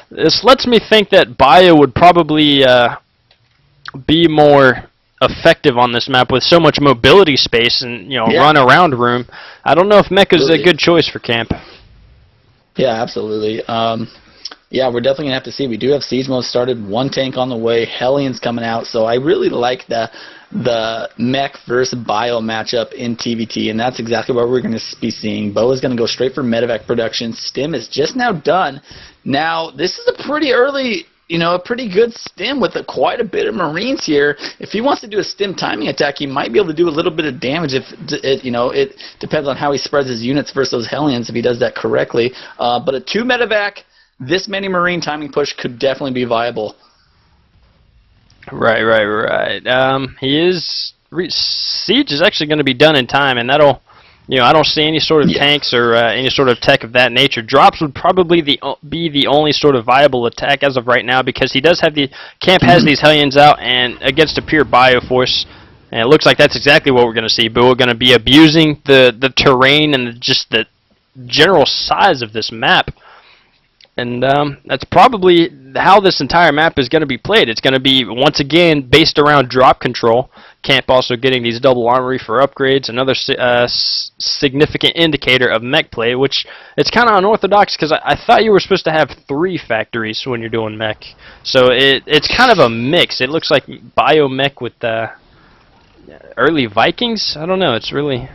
This lets me think that Bio would probably be more effective on this map with so much mobility space and run around room. I don't know if Mech is a good choice for Camp. Yeah, absolutely. Yeah, we're definitely gonna have to see. We do have Siege Mode started, 1 tank on the way, Hellions coming out, so I really like the Mech versus Bio matchup in TVT, and that's exactly what we're going to be seeing. Bo is going to go straight for medevac production. Stim is just now done. Now, this is a pretty early, a pretty good stim with quite a bit of Marines here. If he wants to do a stim timing attack, he might be able to do a little bit of damage. If it depends on how he spreads his units versus those Hellions if he does that correctly. But a 2 medevac, this many Marine timing push could definitely be viable. Right. Siege is actually going to be done in time, and that'll, I don't see any sort of tanks or any sort of tech of that nature. Drops would probably be the only sort of viable attack as of right now, because he does have Camp has these Hellions out, and against a pure Bio force, and it looks like that's exactly what we're going to see. But we're going to be abusing the terrain and just the general size of this map. And that's probably how this entire map is going to be played. It's going to be, once again, based around drop control. Camp also getting these double armory for upgrades, another significant indicator of mech play, which it's kind of unorthodox because I thought you were supposed to have 3 factories when you're doing mech. So it's kind of a mix. It looks like Bio mech with early Vikings. I don't know. It's really...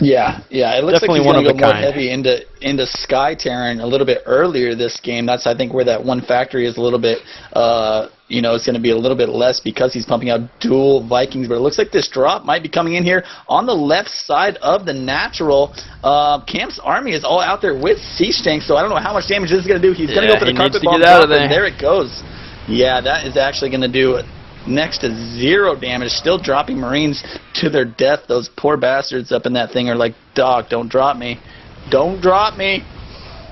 Yeah, it looks definitely like he's going to go more kind. heavy into Sky Terran a little bit earlier this game. That's, I think, where that 1 factory is a little bit, it's going to be a little bit less because he's pumping out dual Vikings. But it looks like this drop might be coming in here on the left side of the natural. Camp's army is all out there with siege tanks, so I don't know how much damage this is going to do. He's going to go for the carpet bomb drop, and there it goes. Yeah, that is actually going to do next to 0 damage, still dropping Marines to their death. Those poor bastards up in that thing are like, dog, don't drop me. Don't drop me.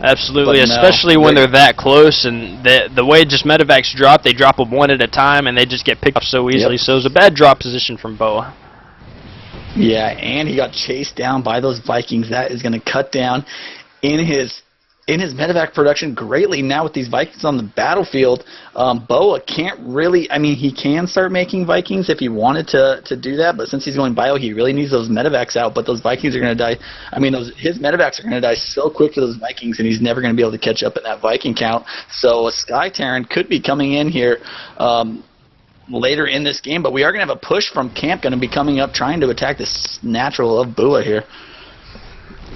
Absolutely, especially when they're that close, and the way just medevacs drop, they drop them 1 at a time, and they just get picked up so easily. So it was a bad drop position from Boa. Yeah, and he got chased down by those Vikings. That is going to cut down in his medevac production greatly now with these Vikings on the battlefield. Boa can't really, he can start making Vikings if he wanted to do that, but since he's going Bio, he really needs those medevacs out, but those Vikings are going to die. His medevacs are going to die so quick to those Vikings, and he's never going to be able to catch up in that Viking count. So a Sky Terran could be coming in here later in this game, but we are going to have a push from Camp going to be coming up trying to attack this natural of Bua here.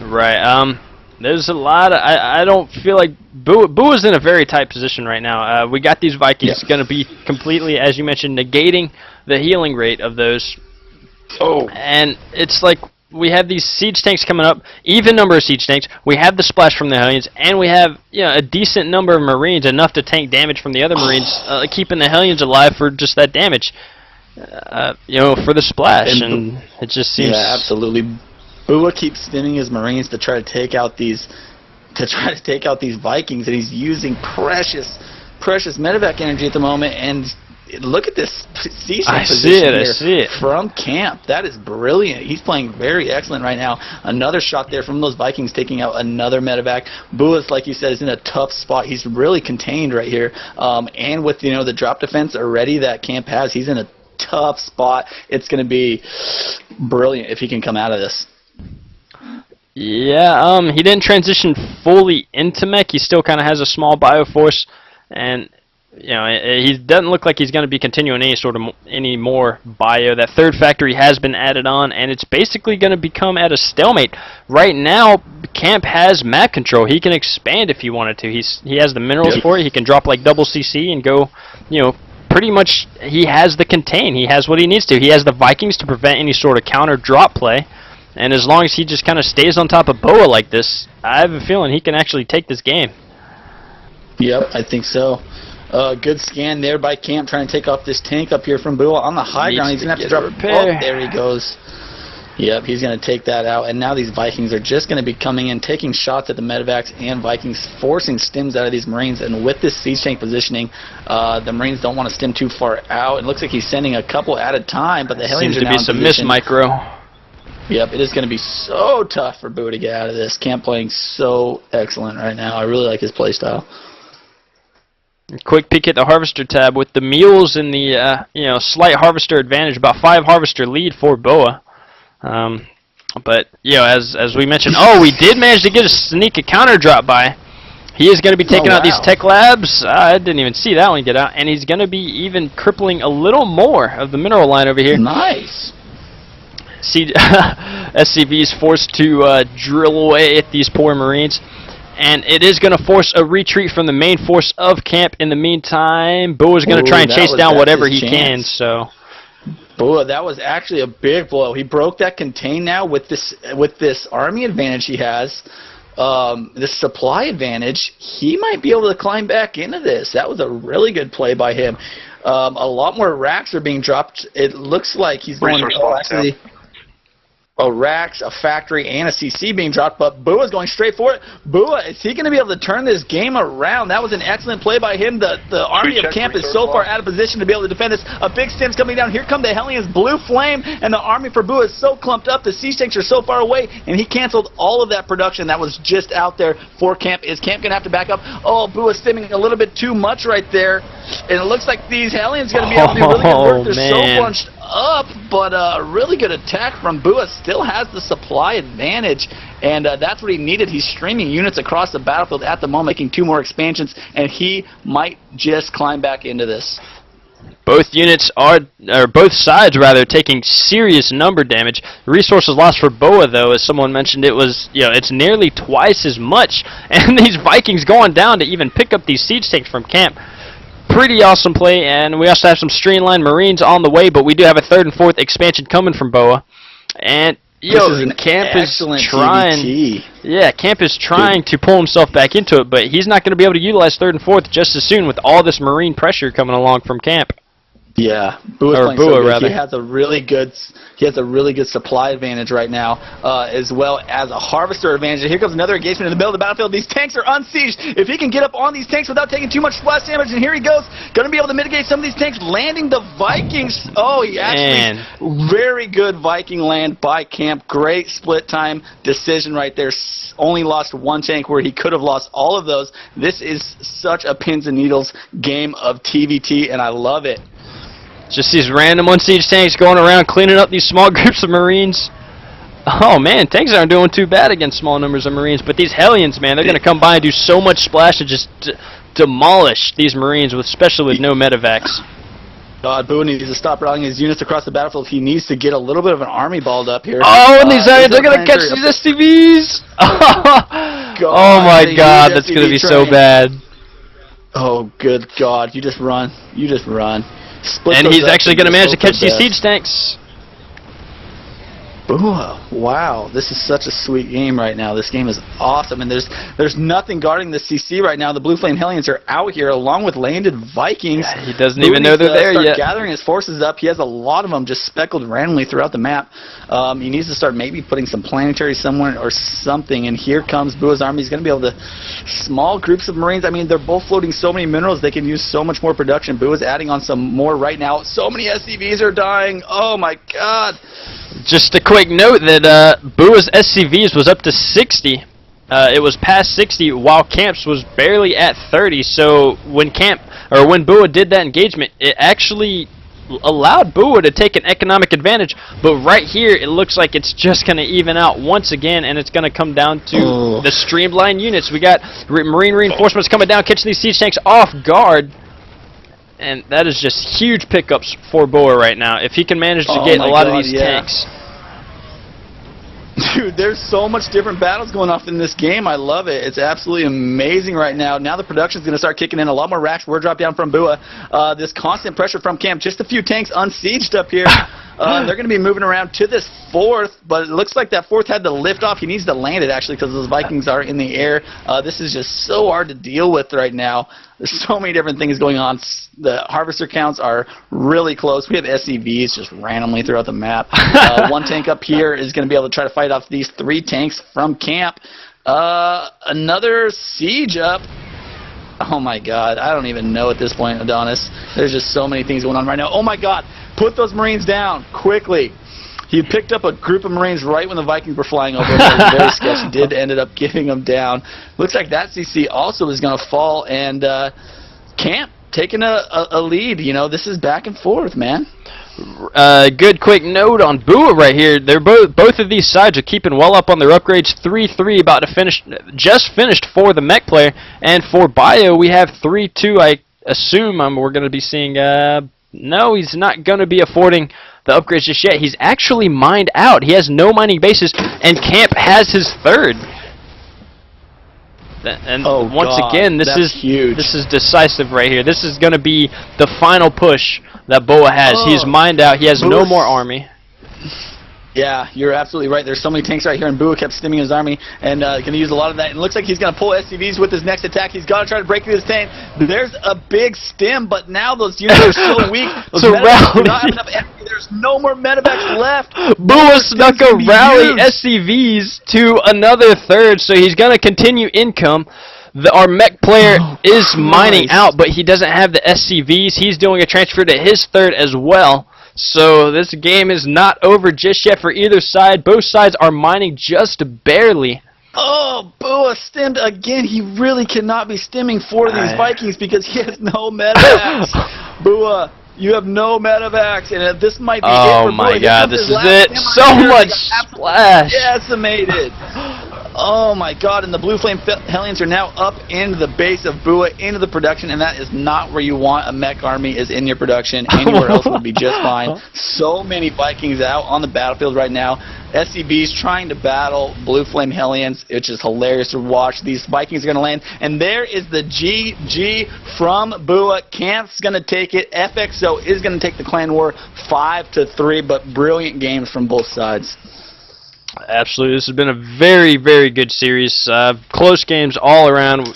Right, there's a lot of... I don't feel like... Bua's in a very tight position right now. We got these Vikings going to be completely, as you mentioned, negating the healing rate of those. Oh. And it's like we have these siege tanks coming up, even number of siege tanks. We have the splash from the Hellions, and we have a decent number of Marines, enough to tank damage from the other Marines, keeping the Hellions alive for just that damage. For the splash, and it just seems... Yeah, absolutely. Bua keeps spinning his Marines to try to take out these Vikings, and he's using precious medevac energy at the moment. And look at this siege position here from Camp. That is brilliant. He's playing very excellent right now. Another shot there from those Vikings taking out another medevac. Bua's, like you said, is in a tough spot. He's really contained right here. And with the drop defense already that Camp has, he's in a tough spot. It's going to be brilliant if he can come out of this. Yeah, he didn't transition fully into mech. He still kind of has a small bioforce, and he doesn't look like he's going to be continuing any more bio. That 3rd factory has been added on, and it's basically going to become at a stalemate. Right now, Camp has map control. He can expand if he wanted to. He has the minerals for it. He can drop like double CC and go, pretty much he has the contain. He has what he needs to. He has the Vikings to prevent any sort of counter drop play. And as long as he just kind of stays on top of Boa like this, I have a feeling he can actually take this game. Yep, I think so. Good scan there by Camp trying to take off this tank up here from Boa on the high ground. He's going to have to drop... Oh, there he goes. Yep, he's going to take that out, and now these Vikings are just going to be coming in, taking shots at the medevacs and Vikings, forcing stims out of these Marines, and with this siege tank positioning, the Marines don't want to stim too far out. It looks like he's sending a couple at a time, but the Hellions are now in position. Seems to be some miss-micro. Yep, it is going to be so tough for Bua to get out of this. Camp playing so excellent right now. I really like his playstyle. Quick peek at the Harvester tab with the Mules in the slight Harvester advantage, about 5 Harvester lead for Boa. But as we mentioned, we did manage to get a counter drop by. He is going to be taking out these tech labs. I didn't even see that one get out, and he's going to be even crippling a little more of the mineral line over here. Nice. SCV is forced to drill away at these poor Marines, and it is going to force a retreat from the main force of camp. In the meantime, Boa's going to try and chase down whatever he can. So, Boa, that was actually a big blow. He broke that contain now with this army advantage he has. This supply advantage, he might be able to climb back into this. That was a really good play by him. A lot more racks are being dropped. It looks like he's going to racks, a factory, and a CC being dropped, but Bua's going straight for it. Bua, is he going to be able to turn this game around? That was an excellent play by him. The army of camp is so far out of position to be able to defend this. A big stim's coming down. Here come the Hellions, blue flame, and the army for Bua is so clumped up. The siege tanks are so far away, and he canceled all of that production that was just out there for camp. Is camp going to have to back up? Oh, Bua's stimming a little bit too much right there, and it looks like these Hellions are going to be able to do really good work. They're so bunched up, but a really good attack from Bua. Still has the supply advantage, and that's what he needed. He's streaming units across the battlefield at the moment, making 2 more expansions, and he might just climb back into this. Both units or both sides rather, taking serious number damage. Resources lost for Boa, though, as someone mentioned, it was it's nearly twice as much, and these Vikings going down to even pick up these siege tanks from camp. Pretty awesome play, and we also have some streamlined Marines on the way, but we do have a 3rd and 4th expansion coming from Boa. And Camp is trying. TVT. Yeah, Camp is trying to pull himself back into it, but he's not going to be able to utilize 3rd and 4th just as soon with all this Marine pressure coming along from Camp. Yeah, Bua rather. He has a really good supply advantage right now, as well as a harvester advantage. Here comes another engagement in the middle of the battlefield. These tanks are unsieged. If he can get up on these tanks without taking too much splash damage, and here he goes, going to be able to mitigate some of these tanks, landing the Vikings. Oh, he actually very good Viking land by Camp. Great split time decision right there. Only lost 1 tank where he could have lost all of those. This is such a pins and needles game of TVT, and I love it. Just these random unsieged tanks going around cleaning up these small groups of Marines. Oh man, tanks aren't doing too bad against small numbers of Marines, but these Hellions, man, they're going to come by and do so much splash and just demolish these Marines, especially with no medevacs. God, Bua needs to stop routing his units across the battlefield. He needs to get a little bit of an army balled up here. Oh, and these Hellions are going to catch these SCVs! Oh my God, that's going to be so bad. Oh, good God, you just run. You just run. And he's actually going to manage to catch these siege tanks. Bua, wow, this is such a sweet game right now. This game is awesome, and there's nothing guarding the CC right now. The Blue Flame Hellions are out here along with landed Vikings. Yeah, he doesn't even know they're there yet. Gathering his forces up. He has a lot of them just speckled randomly throughout the map. He needs to start maybe putting some planetary somewhere or something, and here comes Bua's army. He's going to be able to small groups of Marines. I mean, they're both floating so many minerals they can use so much more production. Bua's adding on some more right now. So many SCVs are dying. Oh my God. Just a quick note that Bua's SCVs was up to 60. It was past 60 while Camp's was barely at 30. So when Bua did that engagement, it actually allowed Bua to take an economic advantage. But right here, it looks like it's just going to even out once again, and it's going to come down to the streamlined units. We got Marine reinforcements coming down, catching these siege tanks off guard. And that is just huge pickups for Bua right now. If he can manage to get a lot of these tanks. Dude, there's so much different battles going off in this game. I love it. It's absolutely amazing right now. Now the production's going to start kicking in. A lot more racks were dropped down from Bua. This constant pressure from Camp. Just a few tanks unsieged up here. They're going to be moving around to this 4th, but it looks like that 4th had to lift off. He needs to land it, actually, because those Vikings are in the air. This is just so hard to deal with right now. There's so many different things going on. The harvester counts are really close. We have SCVs just randomly throughout the map. One tank up here is going to be able to try to fight off these 3 tanks from camp. Another siege up. Oh my god, I don't even know at this point, Adonis. There's just so many things going on right now. Oh my god, put those Marines down, quickly. He picked up a group of Marines right when the Vikings were flying over. It was very sketchy. Did ended up getting them down. Looks like that CC also is going to fall, and Camp taking a lead. You know, this is back and forth, man. Good quick note on Bua right here. They're both of these sides are keeping well up on their upgrades. 3-3 about to finish, just finished for the mech player, and for Bio we have 3-2. I assume we're going to be seeing. No, he's not going to be affording the upgrades just yet. He's actually mined out. He has no mining bases, and Camp has his 3rd. And once again, this is huge. This is decisive right here. This is going to be the final push that Boa has. He's mined out. He has no more army. Yeah, you're absolutely right. There's so many tanks right here, and Bua kept stimming his army, and going to use a lot of that. And it looks like he's going to pull SCVs with his next attack. He's got to try to break through this tank. There's a big stim, but now those units are so weak. Those medevacs do not have enough energy. There's no more medevacs left. Bua snuck a rally SCVs to another 3rd, so he's going to continue income. Our mech player is mining out, but he doesn't have the SCVs. He's doing a transfer to his 3rd as well. So this game is not over just yet for either side. Both sides are mining just barely. Oh, Bua stimmed again. He really cannot be stimming for these Vikings because he has no medevacs. Bua, you have no medevacs, and this might be it for Bua. Oh my god, this is it. So much splash. Decimated. Oh my god, and the Blue Flame Hellions are now up into the base of Bua, into the production, and that is not where you want a mech army is in your production. Anywhere else would be just fine. So many Vikings out on the battlefield right now. SCVs trying to battle Blue Flame Hellions, which is hilarious to watch. These Vikings are going to land, and there is the GG from Bua. Camp's going to take it. FXO is going to take the clan war 5-3, but brilliant games from both sides. Absolutely, this has been a very, very good series. Close games all around.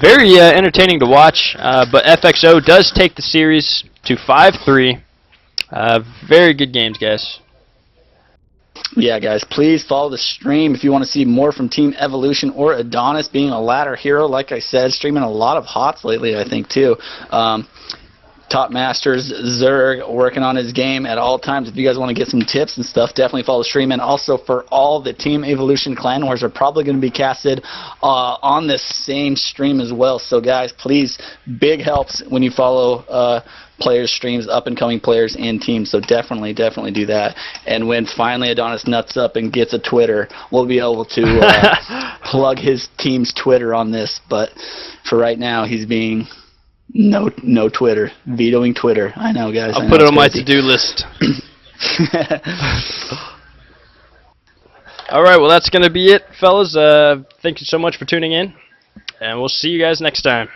Very entertaining to watch, but FXO does take the series to 5-3. Very good games, guys. Yeah, guys, please follow the stream if you want to see more from Team Evolution or Adonis being a ladder hero. Like I said, streaming a lot of HOTS lately, I think, too. Top Masters, Zerg, working on his game at all times. If you guys want to get some tips and stuff, definitely follow the stream. And also for all the Team Evolution Clan Wars are probably going to be casted on this same stream as well. So guys, please, big helps when you follow players' streams, up-and-coming players and teams. So definitely do that. And when finally Adonis nuts up and gets a Twitter, we'll be able to plug his team's Twitter on this. But for right now, he's being... No Twitter. Vetoing Twitter. I know, guys. I'll put it on my to-do list. Alright, well that's going to be it, fellas. Thank you so much for tuning in, and we'll see you guys next time.